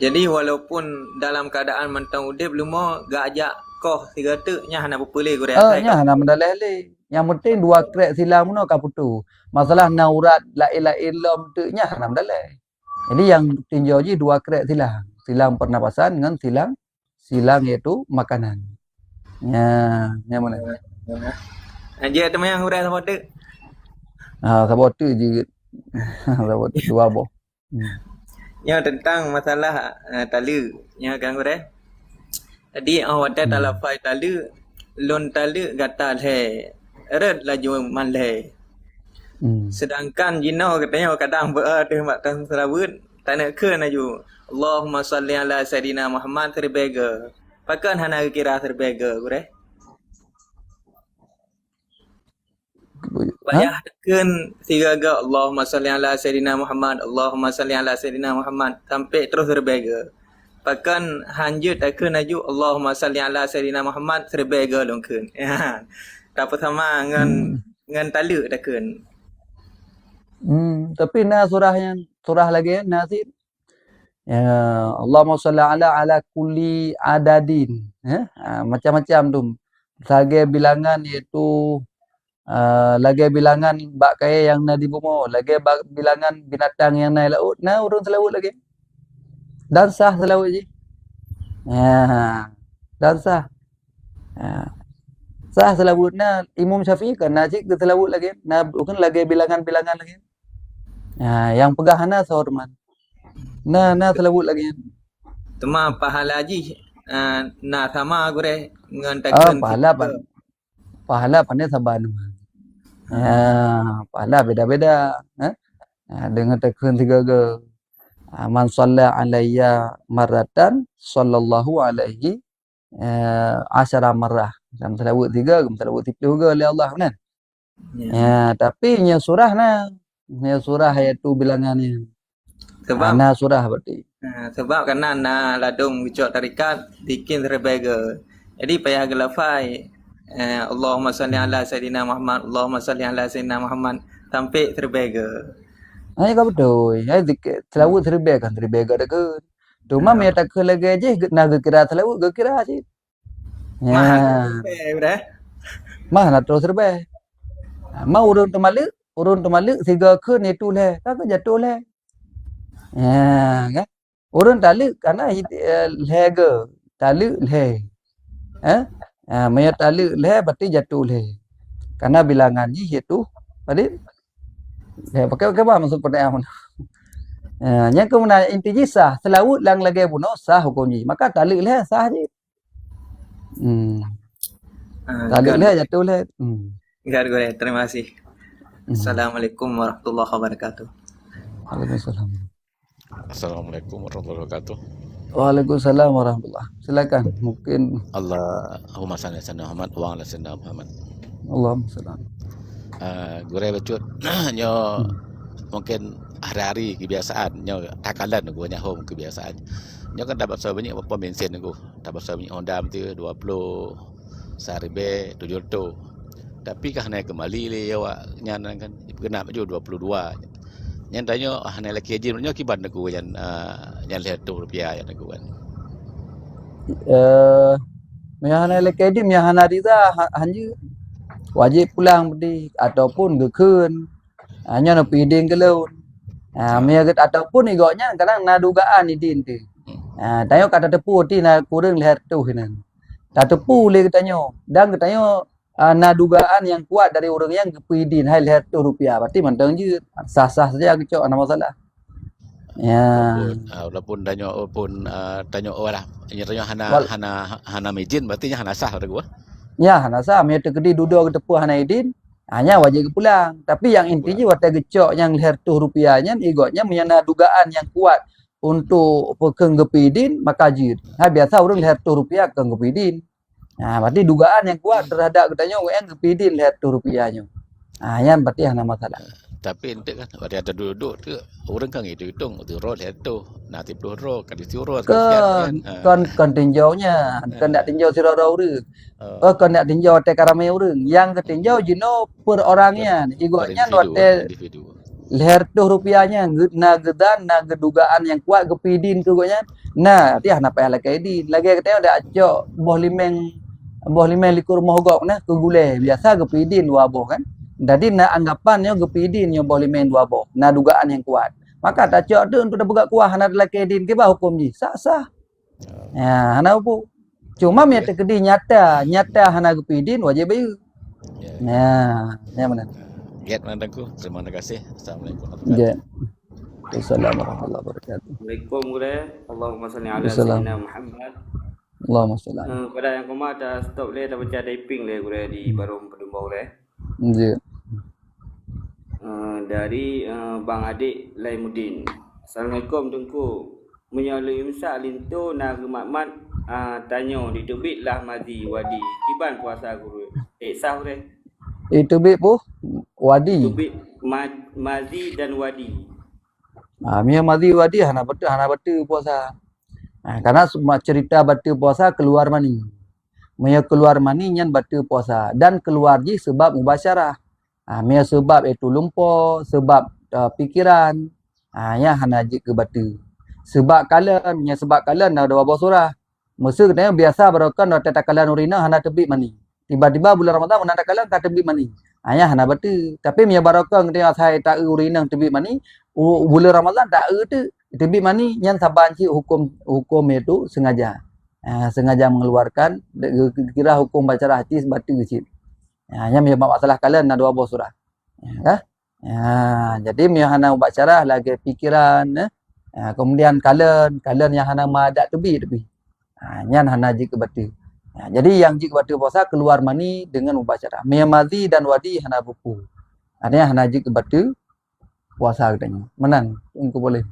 Jadi walaupun dalam keadaan mentang udip lumo gak ajak koh tiga tu nya hana berpulih gure atai Nya hana mendaleh le. Yang penting dua krek silang muno ka putus. Masalah naurat la ilaha illallah tu nya hana mendaleh. Jadi yang tinjau je dua krek silang. Silang pernapasan dengan silang iaitu makanan. Yang mana? Aje tu yang gure sama tu. Sebab tu je. Sebab tu dua boh. Yang tentang masalah tali nya kan gure. Jadi wadah talafai tali lon tali gata le. Red laju man le. Sedangkan jino katanya kadang berada mak tan serawut tanya ke naju Allahumma salli ala sayidina Muhammad terbega. Pakan hana kira terbega gure. Payah tekan tiga ga Allahumma salli ala sayidina Muhammad, Allahumma salli ala sayidina Muhammad sampai terus terbega. Pakan hanja tekan naju Allahumma salli ala sayidina Muhammad terbega longkeun. Tak apa sama dengan tali tekan. Tapi surah lagi nasi Allahumma shalli ala kulli adadin. Macam-macam tu. Lagi bilangan iaitu lagi bilangan bak kaya yang na di bumi, lagi bilangan binatang yang naik laut. Urang selawut lagi. Dan sah selawut je. Dan sah. Sah selawutnya Imam Syafi'i kan najik ke selawut lagi. Bukan lagi bilangan-bilangan lagi. Yang pegahana sehormat. Selawut lagi. Tuma pahala ji sama gure dengan tekan pahala pandai saban. Pahala beda-beda. Dengan tekan 3 ge. Man shalla alayya marratan sallallahu alaihi asyara marrah. Dalam selawut 3, selawut 10 ge oleh Allah kan. Tapi nya surah nya surah iaitu bilangannya. Sebab surah berarti. Sebab kerana na ladung ucap tarikat bikin terbega. Jadi payah gelafai Allahumma salli ala sayidina Muhammad, Allahumma salli ala sayidina Muhammad sampai terbega. Kau betul. Selawut terbega kan terbega dekat. Cuma me tak lagi je nak kira selawut ke kira je. Mah nak terus terbeg. Mau urun temalik 3 ke ni tu leh. Tak jatuh leh. Kan? Urun talik karena leh ge. Talik leh. Maya talik leh berarti jatuh leh. Karena bilangan ni itu tadi pakai apa maksud pertanyaan. Yang kemudian inti sah selawut lang lagi buno sah hukumnya. Maka talik leh sah je. Talik leh jatuh leh. Terima kasih. Assalamualaikum warahmatullahi wabarakatuh. Waalaikumsalam. Assalamualaikum warahmatullahi wabarakatuh. Waalaikumsalam warahmatullahi. Silakan mungkin Allahumma salli ala Muhammad wa ala sayyidina Muhammad. Allahumma salli. Gure becut nyo mungkin hari-hari kebiasaan nyo takalan gua nyaho kebiasaan. Nyo kan dapat banyak apa bensin aku. Dapat banyak Honda tu 20 Saribe 700. Tapi kah naik kembali le awak nyan kan kena baju 22. Nyan tanya naik lagi je nyo kiban aku yang yang Rp100 yang aku kan. Mihana lekedi mihana dita hanya wajib pulang beri ataupun gekun. Hanya nak piding ke laut. Miaget ataupun igoknya kadang na dugaan idin tu. Tanya kata tepu ti na kurang lihat tu hinan. Tak tepu le katanya. Dan katanya na dugaan yang kuat dari orang yang kepidin hai lihat tu rupiah. Berarti mantang je sah-sah saja kecok ada masalah. Walaupun tanya lah. Tanya hana mejin berarti hana sah pada gua. Ya hana sah me tekedi duduk ke tepu hana idin. Hanya wajib pulang. Tapi yang intinya waktu gecok yang lihat tu rupiahnya igotnya menyana dugaan yang kuat untuk pekeng gepidin maka jid. Biasa orang lihat tu rupiah ke gepidin. Berarti dugaan yang kuat terhadap katanya yang gepidin lihat tu rupiahnya. Yang berarti hana masalah. Tapi ente kan ada duduk tu orang kan hitung tu roh tu nanti puluh roh kan disuruh kan. Kon tinjaunya, kon nak tinjau sirara urang. Oh, Kon nak tinjau hotel karame urang. Yang ketinjau jino per orangnya. Igoknya hotel individu. leher tuh rupiahnya na gedan na gedugaan yang kuat kepidin tu koknya. Nah, dia nak payah lagi di. Lagi kata ada acok boh limeng likur mohogok nah ke gule. Biasa kepidin dua boh kan. Jadi na anggapannya kepidin yang boh limeng dua boh. Na dugaan yang kuat. Maka tak acok tu untuk dah buka kuah hana lagi din ke bah hukum ji. Sah. Ya, hana apa. Cuma mia tekedi nyata hana kepidin wajib bayu. Ya. Ya benar. Get mandangku. Terima kasih. Assalamualaikum. Ya. Assalamualaikum warahmatullahi wabarakatuh. Assalamualaikum gure. Allahumma salli ala Assalam. sayyidina Muhammad. Allahumma shalli alaihi. Pada yang koma dah stop le dah baca typing le gure di Barum Pedumbau le. Ya. Dari Bang Adik Laimuddin. Assalamualaikum Tengku. Menyalui imsak lintu na gemakmat tanya di tubik lah mazi wadi. Kiban puasa guru. Sah le. Itu bit pu wadi. Tubik mazi dan wadi. Mia madi wadi hana betul puasa. Karena semua cerita betul puasa keluar mani. Mia keluar mani nyan betul puasa dan keluar ji sebab mubasyarah. Mia sebab itu lumpur, sebab pikiran. Ya hana ji ke betul. Sebab kalian dah dua surah. Masa katanya biasa berokan dah tata kalian urina hana tebik mani. Tiba-tiba bulan Ramadan menanda kalian kata tebik mani. Ya hana betul. Tapi mia barokah katanya saya tak urina tebik mani. Bulan Ramadan tak tu. Tebik mani yang saban ci hukum itu sengaja. Sengaja mengeluarkan kira hukum baca hati sebatu kecil. Yang mia masalah kalian ada dua surah. Jadi mia hana baca lagi pikiran kemudian kalian yang hana madat tebik. Yang hana jik batu. Jadi yang jik batu puasa keluar mani dengan membaca. Mia madhi dan wadi hana buku. Artinya hana jik batu puasa katanya. Menang. Engkau boleh.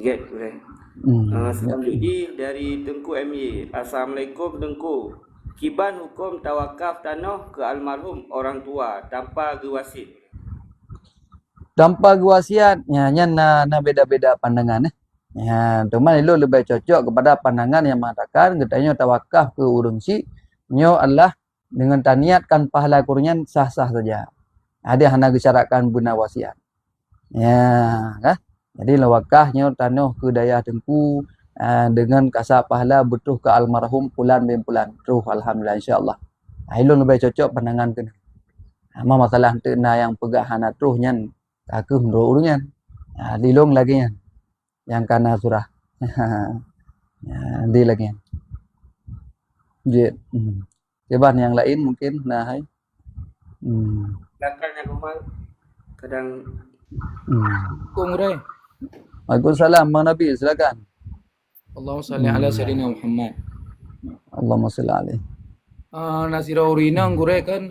Get boleh. Selanjutnya dari Tengku MY. Assalamualaikum Tengku. Kiban hukum tawakaf tanah ke almarhum orang tua tanpa gewasit. Tanpa wasiat, na beda-beda pandangan. Teman itu lebih cocok kepada pandangan yang mengatakan katanya tawakaf ke urang si nyo adalah dengan taniatkan pahala kurnian sah-sah saja. Ada hana gesyaratkan guna wasiat. Jadi lawakahnya tanah ke daya Tengku dengan kasar pahala betul ke almarhum pulan bin pulan. Terus alhamdulillah insyaallah. Itu lebih cocok pandangan kena. Masalah na yang pegah hana terus nyan aku menurut urunyan. Dilong lagi yan. Yang kana surah. Di lagi yan. Jet. Coba yang lain mungkin nah hai. Lakarnya kumal kadang Kongre. Waalaikumsalam Bang Nabi, silakan. Allahumma salli ala sayyidina Muhammad. Allahumma salli alaihi. Nasira urina ngure kan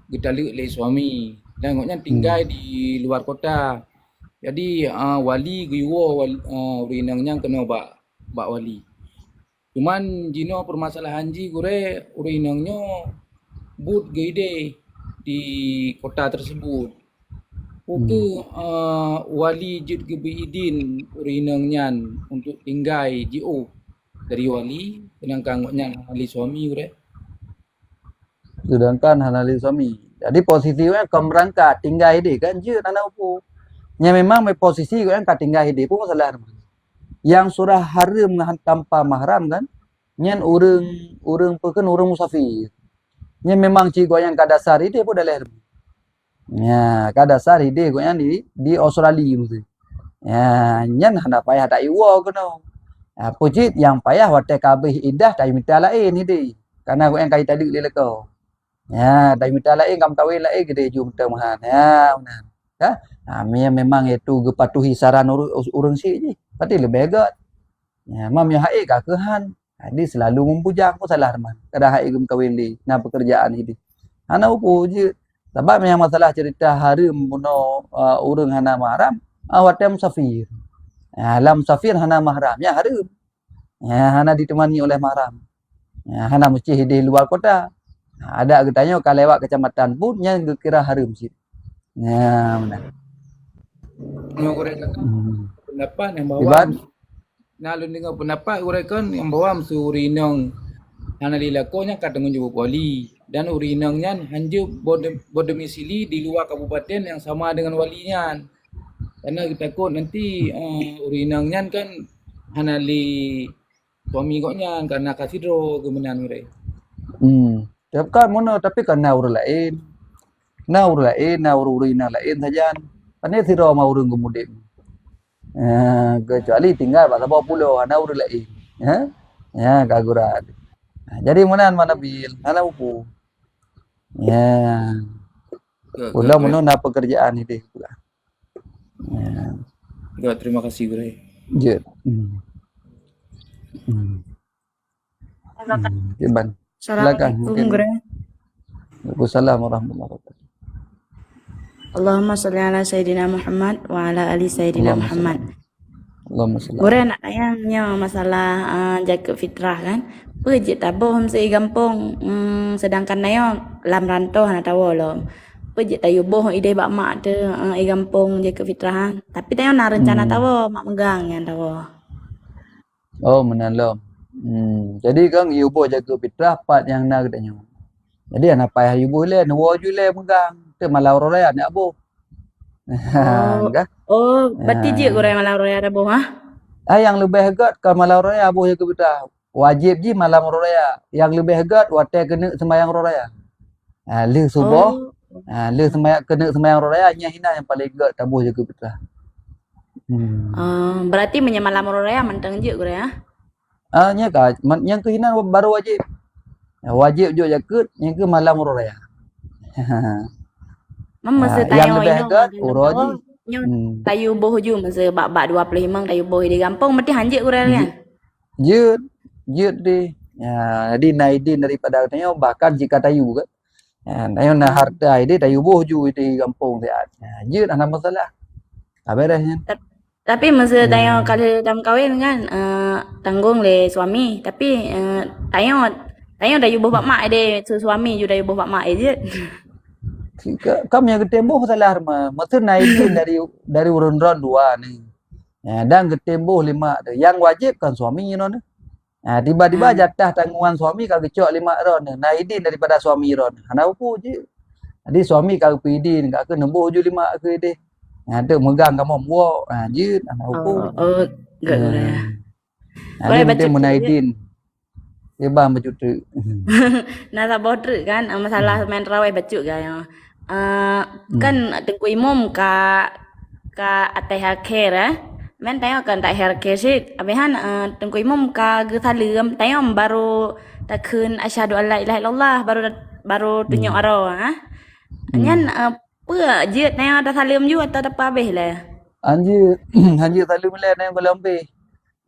gedalik le suami. Tengoknya tinggal di luar kota. Jadi wali giwo urinangnya kena bak wali. Cuman jino permasalahan ji gure urinangnya but gede di kota tersebut. Oke wali jid gebeidin urinangnya untuk tinggal JO dari wali sedangkan ngoknya wali suami gure. Sedangkan hanali suami. Jadi posisinya kau berangkat tinggal ide kan je tak apa. Yang memang posisi kau yang kau tinggal ide pun masalah. Yang surah haram tanpa mahram kan. Yang urang pekan urang musafir. Yang memang cikgu yang kadasar ide pun dah lahir. Ya, kadasar ide kau yang di Australia mesti. Ya, yang hendak payah tak iwa kena. Pujit yang payah watai kabeh idah tak minta lain ide. Karena kau yang kait tadi dia lekau. Ya, dari minta lain kamu kawin lain kita jumpa mahan. Ya, benar. Memang itu gepatuhi saran urang si je. Pati lebih agak. Ya, mam yang haik kakehan. Dia selalu membujang pun salah teman. Kada haik kawin di na pekerjaan ini. Hana upo je. Sebab yang masalah cerita haram buno urang hana mahram, watem musafir. Ya, lam musafir hana mahram, ya haram. Ya, hana ditemani oleh mahram. Ya, hana mesti di luar kota. Ada katanya kalau lewat kecamatan pun yang kira haram sih. Ya, benar. Yang gure kata pendapat yang Iban? bawah na lun dengan pendapat gure kan yang bawah su urinang hana dilakonya kadang juga wali dan urinangnya hanya berdomisili di luar kabupaten yang sama dengan walinya. Karena kita takut nanti urinangnya kan hana li suami koknya karena kasidro kemenan gure. Tapi kan mana tapi kan urang lain. Urang lain, urina lain saja. Pane siro mau urang kemudian. Kecuali tinggal pada bawah pulau, urang lain. Ya, kagurat. Jadi mana bil, ana upu. Ya. Pulau mana na pekerjaan ini pula. Ya, terima kasih gure. Je. Iban. Silakan mungkin. Waalaikumsalam warahmatullahi wabarakatuh. Allahumma salli ala Sayyidina Muhammad wa ala ali Sayyidina Muhammad. Allahumma salli. Gure nak tanya masalah jaga fitrah kan. Pejit tabuh sei gampung sedangkan nayo lam rantau hana tawo lom. Pejit tayo boh ide bak mak de gampung jaga fitrah. Tapi tayo na rencana tawo mak megang yang tawo. Oh, menalom. Jadi kang ibu jaga fitrah part yang nak katanya. Jadi anak payah ibu le, nawo ju le megang. Te malau raya nak boh. Oh, berarti je gure malau raya ada boh Yang lebih hegat kalau malau raya boh jaga fitrah. Wajib je malam raya. Yang lebih hegat watai kena sembahyang raya. Le subuh. Le sembahyang kena sembahyang raya nya hina yang paling hegat tabuh jaga fitrah. Berarti menyemalam raya mentang je gure Nya ka yang kehinan baru wajib. Wajib juga jaga yang ke malam raya. Masa yang lebih hegat uroji. Tayu boh ju masa bak 25 tayu boh di kampung mesti hanjik gure kan. Jut deh. Jadi naidin daripada katanya bahkan jika tayu kan. Tayu na harta ide tayu boh ju di kampung dia. Jut ana masalah. Beresnya. Tapi masa tayo kalau dalam kahwin kan tanggung le suami tapi tayo tayu boh bak mak ide suami ju tayu boh bak mak je. Kamu yang ketembuh salah mah. Maksud naidin dari urun-urun dua nih. Dan ketembuh 5 yang wajib kan suaminya no. Tiba-tiba jatah tanggungan suami kalau kecok 5 ron. Naidin daripada suami ron. Hana upu je. Jadi suami kalau pidin kak ke nembuh je 5 ke deh. Tu megang kamu buat. Je hana upu. Enggak Jadi mesti menaidin. Dia bang bercuti. Nah sabah kan masalah main rawai bacuk ga kan tengku imum ka atai haker men tayo kan tak haker sik abehan tengku imum ka gethalem tayo baru takun asyhadu alla ilaha illallah baru tunjuk aro anyan pua je tayo ada salim ju atau apa abeh lah Anjir salim le nayo golombe.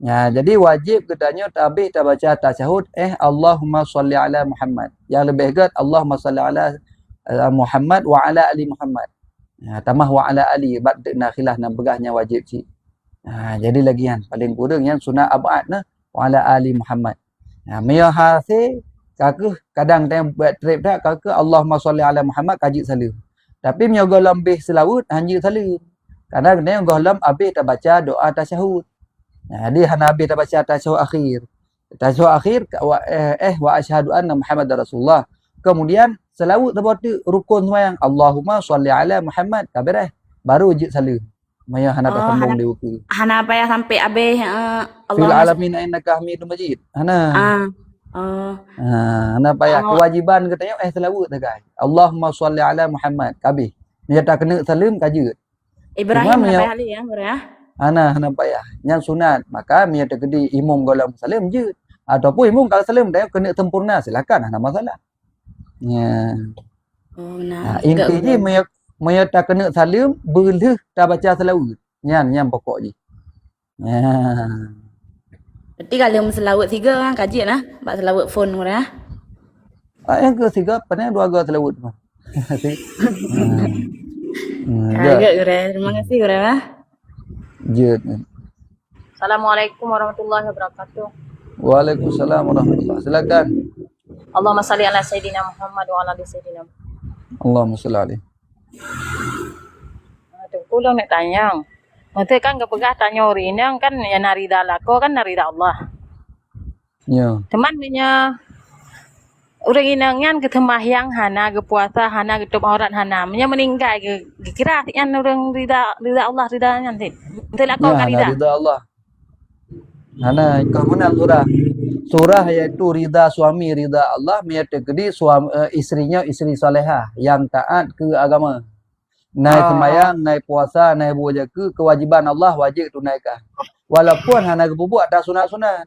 Jadi wajib katanya tabih tak baca tasyahud Allahumma salli ala Muhammad. Yang lebih hegat Allahumma salli ala Muhammad wa ala ali Muhammad. Tamah wa ala ali bab nak khilaf nak begahnya wajib si. Jadi lagi yang paling kurang yang sunat abad nah wa ala ali Muhammad. Maya hasil kakak kadang tang buat trip dah kakak Allahumma salli ala Muhammad kaji salim. Tapi maya golam bih selawat hanya salim. Kadang dia golam habis tak baca doa tasyahud. Jadi hanabi tak baca tasyahud akhir. Tasyahud akhir wa asyhadu anna Muhammadar Rasulullah. Kemudian selawat terbuat rukun sembahyang Allahumma shalli ala Muhammad kabirah baru je salim. Maya hana sambung dia buku. Hana payah sampai abeh Fil alamin innaka Hamidum Majid. Hana. Hana payah kewajiban katanya selawat dah guys. Allahumma shalli ala Muhammad kabih. Maya tak kena salim kaje. Ibrahim hana payah ali ya. Hana payah. Yang sunat maka mia terkedi imam golam salim je. Ataupun imam kalau salim dia kena sempurna silakan hana masalah. Intinya maya tak kena salim boleh tak baca selawat. Yang pokok je. Berarti kalau selawat 3 kan kaji lah. Bak selawat phone orang Yang ke 3 pandai 2 ga selawat tu. Agak gure. Terima kasih gure Assalamualaikum warahmatullahi wabarakatuh. Waalaikumsalam warahmatullahi. Silakan. Allahumma salli ala Sayyidina Muhammad wa ala ali Sayyidina Muhammad. Allahumma salli alaihi. ulun nak tanya. Nanti kan kepegah tanya urinang kan ya narida lako kan narida Allah. Ya. Cuman nya orang inangnya ketemahyang hana ke puasa hana ke tutup aurat hana nya meninggal ke kira yang orang rida Allah rida nanti. Nanti lako Ya, kan hana rida. ridha Allah. Hana kau menang surah iaitu ridha suami ridha Allah menyatakan suami istrinya istri salehah yang taat ke agama. Naik sembahyang, naik puasa, naik berjaga, kewajiban Allah wajib tunaikan. Walaupun hana berbuat tak sunat-sunat.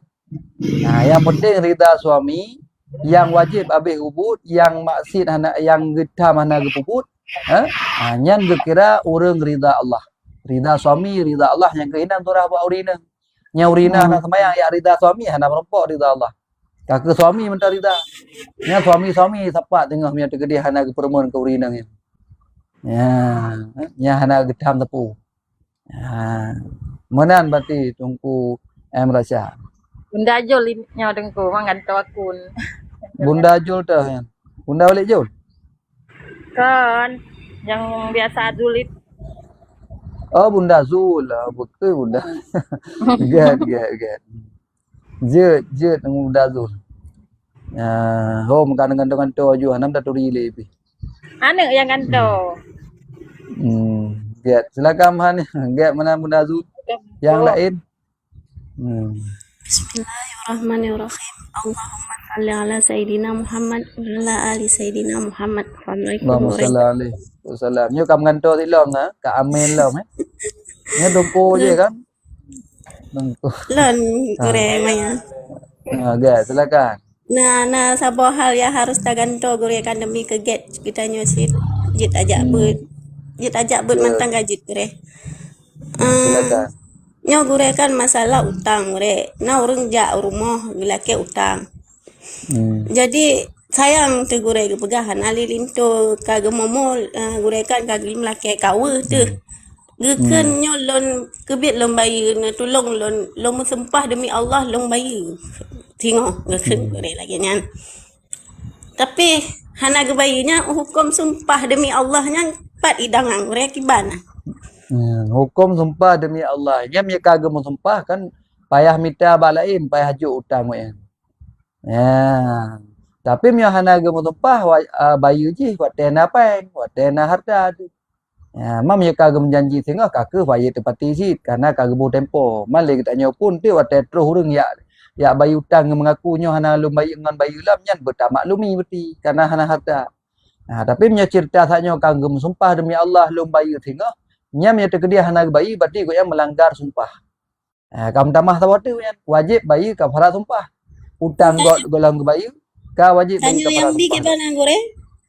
Nah, yang penting ridha suami, yang wajib habis ubud, yang maksud hana yang getam hana berbuat, yang kira orang ridha Allah. Ridha suami, ridha Allah yang keinginan turah buat urina. Yang urina hana sembahyang ya ridha suami, hana merempok ridha Allah. Kakak suami minta ridha. Yang suami-suami sapat tengah punya tegedi hana perempuan ke urina ni. Ya hana getam tepu. Menan berarti tungku rasa. Bunda Jol nya dengku mangan akun. Bunda Jul tu kan. Bunda balik Jul. Kan yang biasa Zulit. Oh Bunda Zul, betul Bunda. Get. Jet Bunda Zul. Home kan ganto-ganto aju hanam dah turi lebih. Ane yang ganto. Get silakan Han. Get mana Bunda Zul. Yang lain. Bismillahirrahmanirrahim. Allahumma salli ala Sayyidina Muhammad wa ala ali Sayyidina Muhammad. Assalamualaikum Allahumma salli alaihi wasallam. Nyo kam nganto tilom na, ka amen lom Nyo dongko je kan. Dongko. Lon gure maya. Get silakan. Nah sabo hal yang harus taganto gure kan demi keget kita nyosit. Jit ajak but mantang gajit gure. Silakan. Nyo gure kan masalah utang gure. Nah orang jak rumah bila ke utang. Jadi sayang tu gure kepegahan ali linto kage momol gure kan kage melake kawe tu. Geken nyo lon kebit lon bayi na tolong lon sempah demi Allah lon bayi. Tengok geken gure lagi nyan. Tapi hana ke bayinya hukum sumpah demi Allah nyan pat idangang gure kibana. Hukum sumpah demi Allah. Yang dia kagak mau sumpah kan payah minta balain, payah hajuk utang mo yan. Tapi dia hana mau sumpah bayu je buat tena peng, buat tena harta tu. Mam dia kagak menjanji sehingga kakak payah tepati sit karena kagak mau tempo. Malik tak nyopun tu buat terus urang ya bayu utang mengakunya hana lum bayu ngan bayu lam nyan bertamaklumi berti karena hana harta. Tapi dia cerita saknya kagak sumpah demi Allah lum bayu sehingga nya menyata dia hana bayi berarti kau yang melanggar sumpah. Kamu tamah tahu tu yang wajib bayi kafarat sumpah. Utang golong ke bayi, ka wajib bayi kafarat sumpah. Tanya yang bi ke bana gore?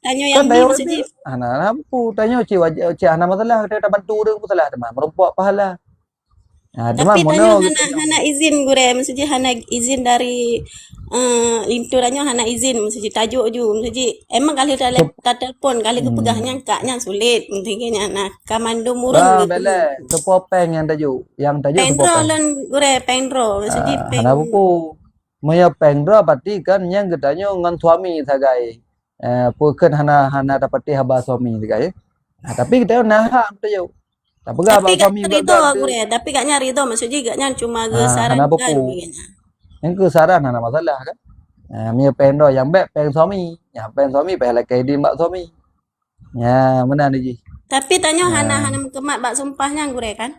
Tanya yang Kan bi tayo maksudnya. hana lampu tanya cik wajib cik hana masalah kita bantu orang masalah teman merompak pahala. Tapi tanya hana izin gore maksudnya hana izin dari linturannya hana izin maksudnya tajuk ju maksudnya emang kali telepon kali kepegahnya kaknya sulit mungkinnya nah kamando murung gitu. Bela sepopeng yang tajuk Pendro sepopeng. lon gore pendro maksudnya Hana buku. Maya pendro berarti kan yang katanya ngan suami sagai. Pukan hana dapati haba suami sagai. Tapi kita nah tajuk. Tak pegang tapi abang suami ridho gore tapi kaknya ridho maksudnya kaknya cuma saran hana kan buku. Yang ke saran hana masalah kan. Mia pendro yang baik peng suami. Yang peng suami peng lakai di mbak suami. Ya, mana ni ji? tapi tanya hana kemat bak sumpahnya gore kan.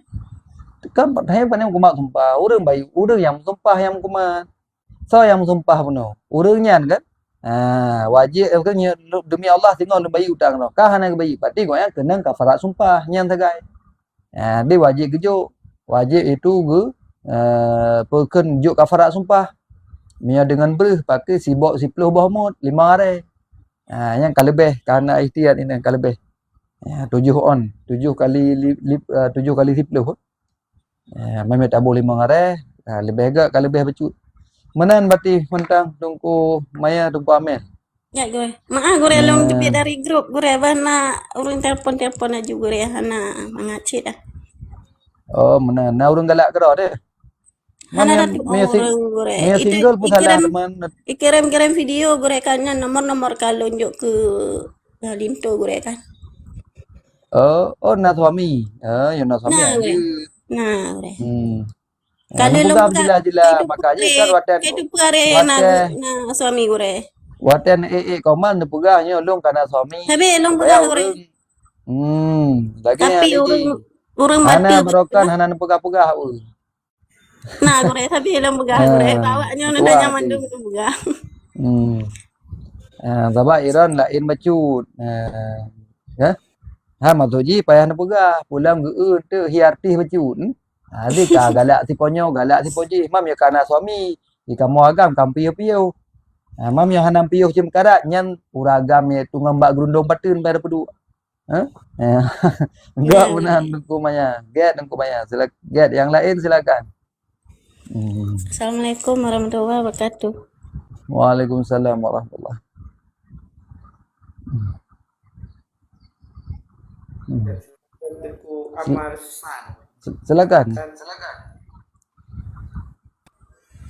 Kan saya pandai kumat sumpah. Orang bayu, orang yang sumpah yang kumat. So yang sumpah penuh. Orangnya kan. Wajib kan demi Allah tinggal bayu utang no. Kah hana bayu. Berarti kau yang kena kafarat sumpah yang sagai. Dia wajib kejuk. Wajib itu perken juk kafarat sumpah. Mia dengan berh pakai sibok 10 buah mut 5 hari. Yang kalebih karena ikhtiar ini yang kalebih. 7 on, 7 kali 10. Mami tabur 5 hari. Lebih agak kalebih becut. Menan berarti mentang tungku Maya tungku Amel. Ya gore. Maaf gore long jepit dari grup gore bana urang telepon aja gore hana mangacit dah. Oh, mana? Nah urang galak kera deh. Hana dah urang gore. Mia single pun salah teman. Kirim video gore kannya nomor kalau unjuk ke Linto gore kan. Oh, na suami. Yang na suami Nah, ure. anjir. Nah, ure. Anu Kalau pegam buka jila makanya kan itu pare na suami ure. waten koman ne pegahnya long kana suami. Tapi long Supaya pegah ure. Lagi Tapi orang hana batu berokan hana pegah-pegah. Nah, ure tapi long pegah ure. Bawanya na nanya mandung pegah. Sabab Iran lain bacut. Ya. Ma tuji payah na pegah, pulang geun tu hiarti bacut. Zika galak si ponyo, galak si poji. Mam ya kana suami. Jika mau agam kam piu-piu. Mam yang hanam piu cim karat nyan uragam ya tu ngambak gerundong patun pada pedu. Enggak benar dengku maya. Get dengku maya. Silakan get yang lain silakan. Assalamualaikum warahmatullahi wabarakatuh. Waalaikumsalam warahmatullahi. Silakan.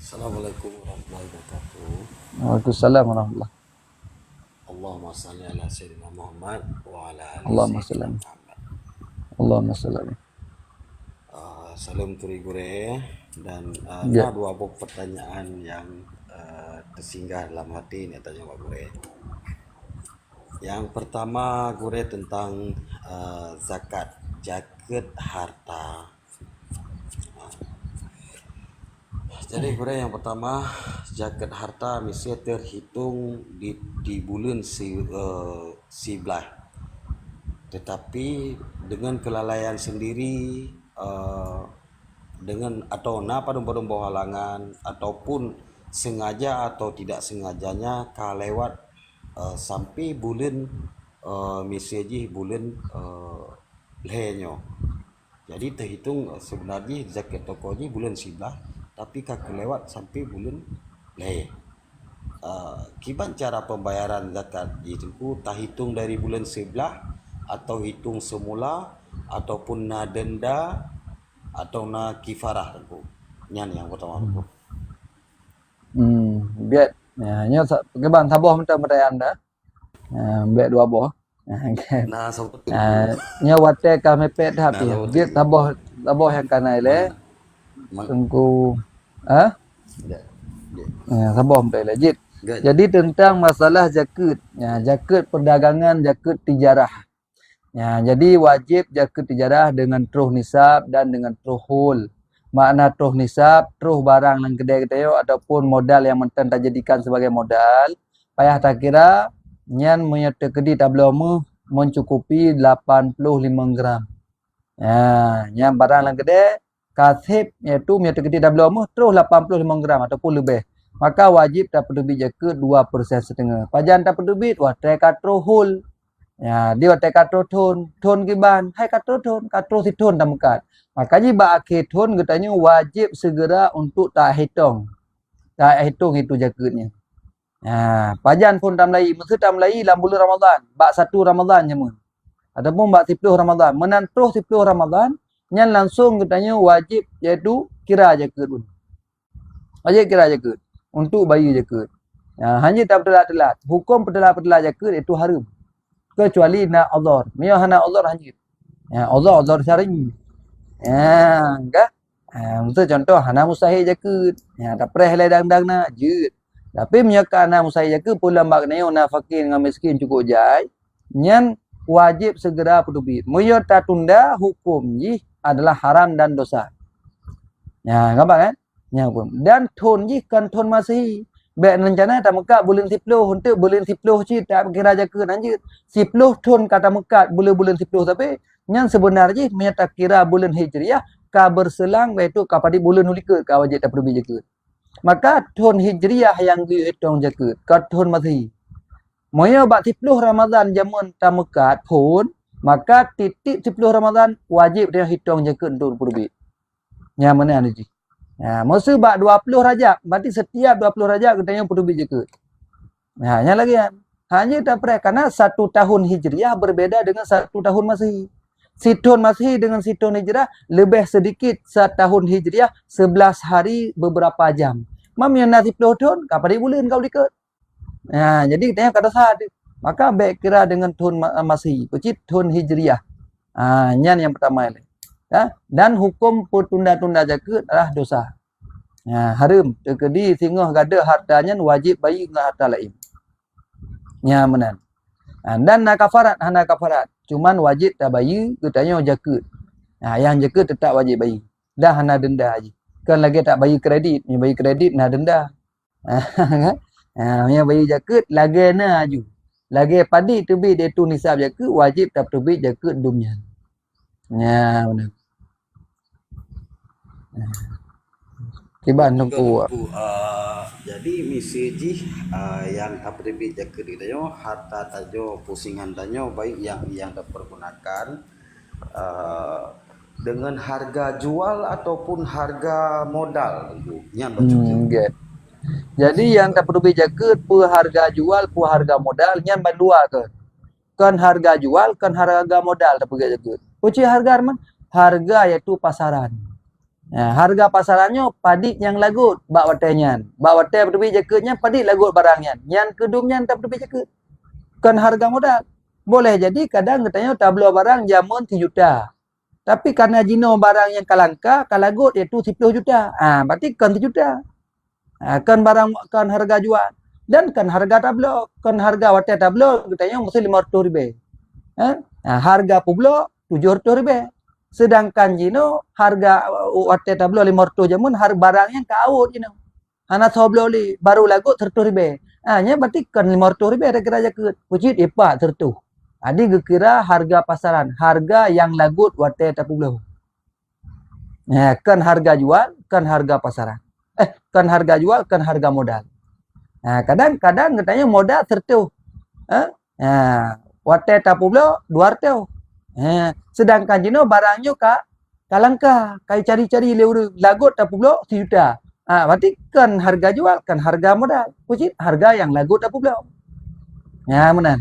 Assalamualaikum warahmatullahi wabarakatuh. Waalaikumsalam warahmatullahi. Allahumma salli ala sayyidina Muhammad wa ala ali Allahumma sayyidina salli. Muhammad. Allahumma salli. Salam turi gure dan Ya. dua buah pertanyaan yang tersinggah dalam hati ini tanya Pak Gure. Yang pertama Gure tentang zakat harta. Jadi Gure yang pertama zakat harta mesti terhitung di bulan sebelah. Tetapi dengan kelalaian sendiri dengan atau padung-padung bawah halangan ataupun sengaja atau tidak sengajanya kalewat sampai bulan misalnya bulan lehenyo. Jadi terhitung sebenarnya zakat tokonya bulan sebelah tapi kelewat sampai bulan leh. Kiban cara pembayaran zakat itu tak hitung dari bulan sebelah atau hitung semula ataupun na denda atau na kifarah aku. Yang pertama aku. Biar nya keban saboh minta pertanyaan dah. Biar dua boh. Nah, sebut Nya wate ka mepet hapi. Biar saboh yang kanai le. Tengku saboh minta legit. Jadi tentang masalah zakat. Zakat perdagangan, zakat tijarah. Jadi wajib zakat tijarah dengan truh nisab dan dengan truh hul. Makna truh nisab, truh barang nang kedai ketayo ataupun modal yang menten tak jadikan sebagai modal. Payah tak kira nyan menyerta kedi tablomu mencukupi 85 gram. Nyan barang nang kedai kasib iaitu menyerta kedi tablomu truh 85 gram ataupun lebih. Maka wajib tak peduli zakat 2.5%. Pajan tak peduli watai katro hul. Dia watai katro ton kiban, hai katro si ton tamukat. Makanya ba akhir ton katanya wajib segera untuk tak hitung itu zakatnya. Pajan pun tamlai, mesti tamlai dalam bulan Ramadan, bak 1 Ramadan je mun. Ataupun bak 10 Ramadan, menantuh 10 Ramadan, nyan langsung katanya wajib iaitu kira zakat pun. Wajib kira zakat untuk bayar zakat. Hanya tak bertelat-telat. Hukum bertelat-telat zakat itu haram. Kecuali nak uzur. Mia hana uzur hanya. Uzur syar'i. Enggak. Untuk contoh hana mustahil zakat. Tak pereh ledang-dang nak jut. Tapi menyaka hana mustahil zakat pula maknanya na fakir dengan miskin cukup jai. Nyan wajib segera peduli. Mia tak tunda hukum ni adalah haram dan dosa. Gambar kan? Dan ton ni kan ton masih. Baik rencana tak mekat bulan 10 untuk bulan 10 cik tak kira zakat anjir. 10 ton kata mekat bulan 10 tapi yang sebenarnya menyata kira bulan Hijriah ka berselang iaitu kepada bulan Hulika ka wajib tak perlu zakat. Maka ton Hijriah yang dihitung zakat ka ton masih. Moyo bak 10 Ramadan jamun tak mekat pun maka titik 10 Ramadan wajib dia hitung zakat untuk perlu. Yang mana ni ji? Masa bak 20 Rajab, berarti setiap 20 Rajab katanya perlu zakat. Yang lagi kan. Hanya tak perlu karena 1 tahun Hijriah berbeda dengan 1 tahun Masihi. Situn Masihi dengan situn Hijriah lebih sedikit 1 tahun Hijriah 11 hari beberapa jam. Mam yang nasi 10 tahun kapan bulan kau dikat. Jadi katanya kata sah. Maka baik kira dengan tahun Masihi, kecil tahun Hijriah. Nyan yang pertama ni. Dan hukum petunda-tunda zakat adalah dosa. Haram terkedi sehingga gada hartanya wajib bayi dengan harta lain. Nya menan. Dan nak kafarat, cuman wajib tak bayi katanya zakat. Yang zakat tetap wajib bayi. Dah hana denda aja. Kan lagi tak bayi kredit, ni bayi kredit nah denda. Yang bayi zakat lagi na aju. Lagi padi terbit dia tu nisab zakat wajib tak terbit zakat dumnya. Ya benar. Tiban tungku. Jadi misi ji yang tak terbit zakat kita harta tajo pusingan tanyo baik yang dipergunakan dengan harga jual ataupun harga modal yang Okay. Jadi yang tak perlu zakat per harga jual, per harga modal yang berdua ke. Kan harga jual, kan harga modal tak perlu zakat. Puci harga mana? Harga iaitu pasaran. Harga pasarannya padik yang lagut bak watenya. Bak watai perlu zakatnya padik lagut barangnya. Yang kedumnya tak perlu zakat. Kan harga modal. Boleh jadi kadang katanya tablo barang jamun 3 juta. Tapi karena jino barang yang kalangka, kalagut iaitu 10 juta. Berarti kan 3 juta. Kan barang, kan harga jual. Dan kan harga tablo. Kan harga watai tablo, katanya mesti 500 ribu. Harga publo 700 ribu. Sedangkan jino harga watai tablo 500 jamun, harga barangnya kaut jino. Hana soblo li, baru lagut 100 ribu. Nya berarti kan 500 ribu ada kira zakat. Pucit ipak 100. Adi kira harga pasaran, harga yang lagut watai tapublo. Kan harga jual, kan harga pasaran. Kan harga jual, kan harga modal. Kadang-kadang katanya modal 100. Watai tapublo 200. Sedangkan jino barangnya kalangka, kai cari-cari lewur lagut tapublo 1 juta. Berarti kan harga jual, kan harga modal. Pucit harga yang lagut tapublo. Mana?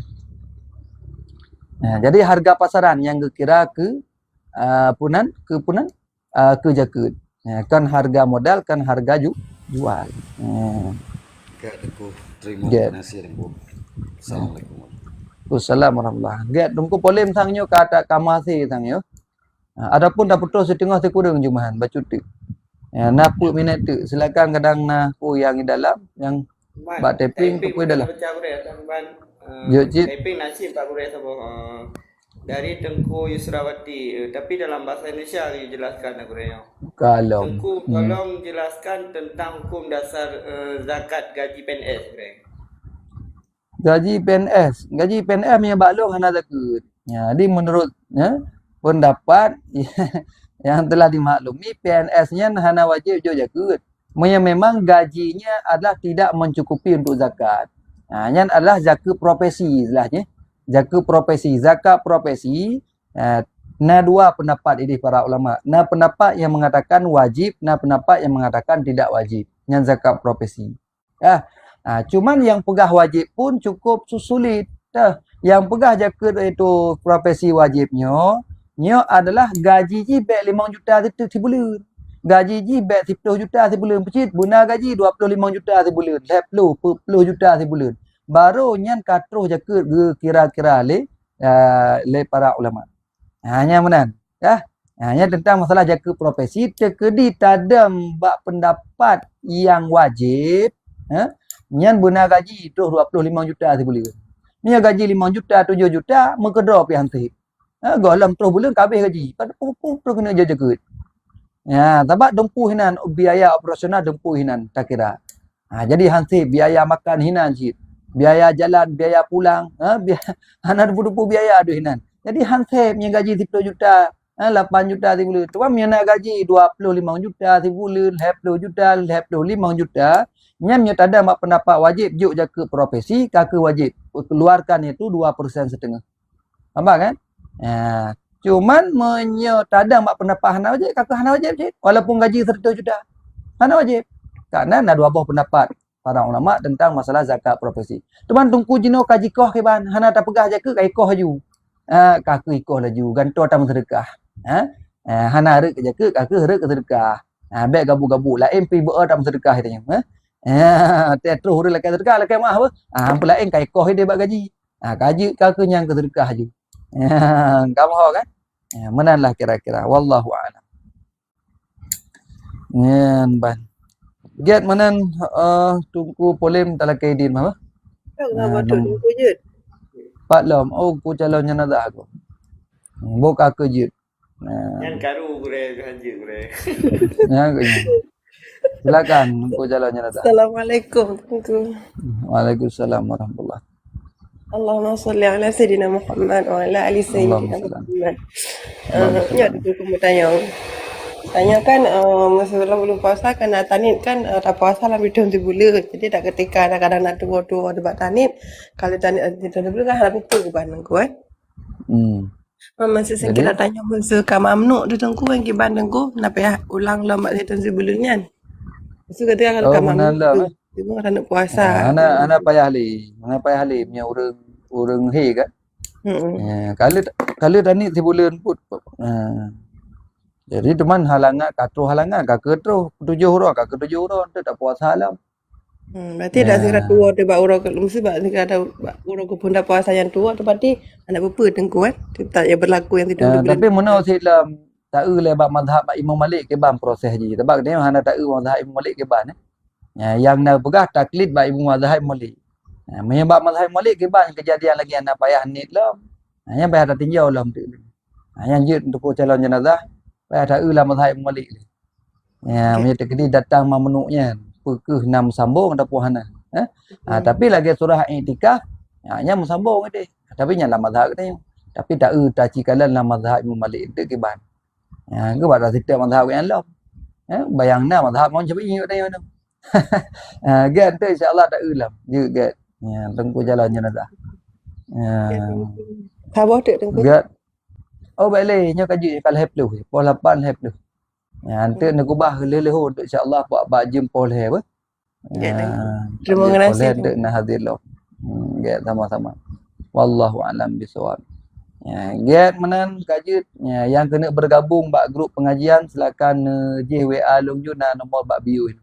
Jadi harga pasaran yang kira ke ke zakat. Kan harga modal, kan harga jual. Terima kasih. Assalamualaikum. Assalamualaikum warahmatullahi wabarakatuh. Tunggu polim sangnyo kata kamasi sangyo. Adapun dah putus setengah sekurang jumahan bacuti. Napu minat tu silakan kadang napu yang di dalam yang bak taping tu dalam. Typing nasib Pak Guru dari Tengku Yusrawati, tapi dalam bahasa Indonesia dijelaskan Guru. Kalau Tengku tolong jelaskan tentang hukum dasar zakat gaji PNS Guru. Gaji PNS yang baklong hana zakat. Jadi menurut pendapat yang telah dimaklumi PNS-nya hana wajib zakat. Memang gajinya adalah tidak mencukupi untuk zakat. Yang adalah zakat profesi istilahnya. Zakat profesi. Dua pendapat ini para ulama. Pendapat yang mengatakan wajib, pendapat yang mengatakan tidak wajib. Yang zakat profesi. Cuman yang pegah wajib pun cukup sulit. Yang pegah zakat itu profesi wajibnya, adalah gaji jibek 5 juta sebulan. Gaji jibek 10 juta sebulan. Pecit, guna gaji 25 juta sebulan. 10 juta sebulan. Baru nyan katruh zakat kira-kira le para ulama. Hanya menan. Hanya tentang masalah zakat profesi terkedi tadam bak pendapat yang wajib. Nyan guna gaji tu 25 juta sebulan. Nya gaji 5 juta 7 juta mengkedro pi hanti. Dalam 3 bulan habis gaji. Pada pun kena zakat. Sebab dempuh hinan biaya operasional dempuh hinan tak kira. Jadi hanti biaya makan hinan cik. Biaya jalan, biaya pulang, hana depu-depu biaya aduh hinan. Jadi hansip yang gaji 10 juta, 8 juta sebulan. Tuan yang nak gaji 25 juta sebulan, 10 juta, 25 juta. Nyam tak ada mak pendapat wajib juk zakat profesi, kakak wajib keluarkan itu 2.5%. Nampak kan? Cuman tak ada mak pendapat hana wajib, kakak hana wajib je. Walaupun gaji 100 juta. Hana wajib. Karena ada dua buah pendapat para ulama tentang masalah zakat profesi. Tuan tungku jino kaji koh ke ban, hana tak pegah zakat kai koh laju. Kaku ikoh laju, ganto tam sedekah. Hana rek zakat, kaku rek sedekah. Baik gabu-gabu lain pi beur tam sedekah katanya. Terus huruf lakai sedekah lakai mah apa? Hampa lain kai koh dia bak gaji. Kaji kaku nyang ke sedekah ju. Kamu ho kan? Menanlah kira-kira wallahu a'lam. Ngan ban. Get menan tungku polim talakaidin apa? Pak Lom, ku calon jenazah aku. Buka kejut. Yang karu gure haji gure. Ya, silakan ku calon jenazah. Assalamualaikum. Waalaikumsalam warahmatullahi. Allahumma salli ala Sayyidina Muhammad wa ala ali Sayyidina Muhammad. Ya, aku mau tanya. Tanya kan masa belum puasa kan tanit kan tak puasa lah bidang tu bulu. Jadi tak ketika kadang-kadang nak tua-tua debat tanit. Kalau tanit itu bulu kan harap itu kebanan ku kan. Masa saya kira tanya masa kamamnu tu tengku kan kebanan ku nak payah ulang lama itu sebelumnya. Masa ketika kalau kamamnu tu nak puasa. Ana payah li punya urang he kan. Kalau tanit sebulan put. Jadi teman halangan ka ketro 7 orang tu tak puasa halam. Berarti dah segera tua tu bak urang mesti bak segera ada urang ke pun dah puasa yang tua tu berarti anak bepa tengku kan. Tak yang berlaku yang tidak tapi mana silam tak le bab mazhab Imam Malik ke ban proses je. Sebab dia hana tak mazhab Imam Malik ke ban. Yang nak pegah taklid bab Imam Mazhab Malik. Menyebab mazhab Malik ke ban kejadian lagi anak payah nit lah. Yang payah tak tinjau lah tu. Yang jut untuk calon jenazah payah tak lah mazhab Malik. Punya tekdi datang memenuhnya pekeh 6 sambung tak puhana. Tapi lagi surah i'tikaf nya sambung dia. Tapi nya lah mazhab katanya. Tapi tak tak cikalan lah mazhab Imam Malik tu ke ban. Ke pada setiap mazhab yang lain. Bayangna mazhab mon cepat ingat dia mana. Gan tu insya-Allah tak ulam. Juga tengku jalan jenazah. Sabar tak tengku. Oh boleh nya kaji kalau heplu. Pol 8 heplu. Nanti nak ubah leleho insya-Allah buat jempol he apa. Terima kasih. Nak hadir lo. Sama-sama. Wallahu alam bisawab. Get menan kaji yang kena bergabung bak grup pengajian silakan JWA Long Juna nombor bak bio ni.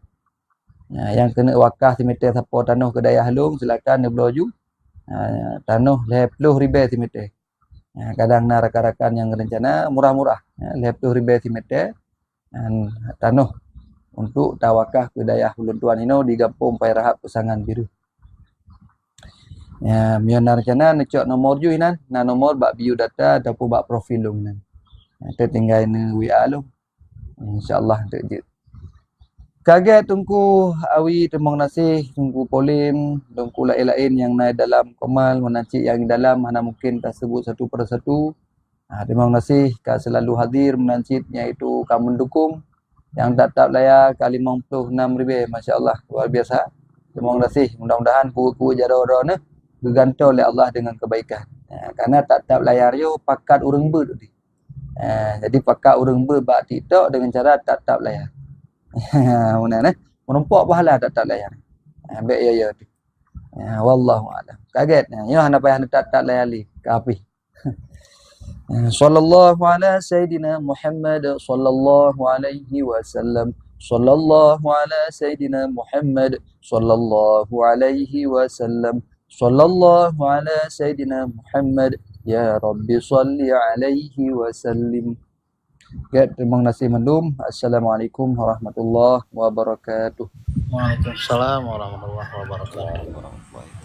Yang kena wakaf simeter siapa tanah kedaya halung silakan beloju. Tanah 50 ribu simeter. Kadang nak rakan-rakan yang rencana murah-murah 50 ribu simeter tanah untuk tawakah kedaya Ulun Tuan ini di Kampung Pai Rahap Pesangan Biru. Mian rencana nak cok nomor ju inan, na nomor bak bio data ataupun bak profil long nan. Kita tinggal ni WA long. Insya-Allah tak je. Kaget tungku awi terima kasih tungku polim tungku lain-lain yang naik dalam komal menancik yang dalam mana mungkin tak sebut satu persatu. Terima kasih ka selalu hadir menancik iaitu kamu mendukung yang tetap layar kali 56 ribu masya-Allah luar biasa. Terima kasih mudah-mudahan ku jaro-jaro ni bergantung oleh Allah dengan kebaikan. Karena tetap layar yo pakat urang ber tu. Jadi pakat urang ber bak TikTok dengan cara tetap layar. Mana menempok pahala tak layar. Baik ya tu. Wallahu a'lam. Kaget yo hana payah tak layar li kapi. Sallallahu ala sayidina Muhammad sallallahu alaihi wasallam. Sallallahu ala sayidina Muhammad sallallahu alaihi wasallam. Sallallahu ala sayidina Muhammad ya Rabbi salli alaihi wasallim. Terima kasih mendum. Assalamualaikum warahmatullahi wabarakatuh. Waalaikumsalam warahmatullahi wabarakatuh.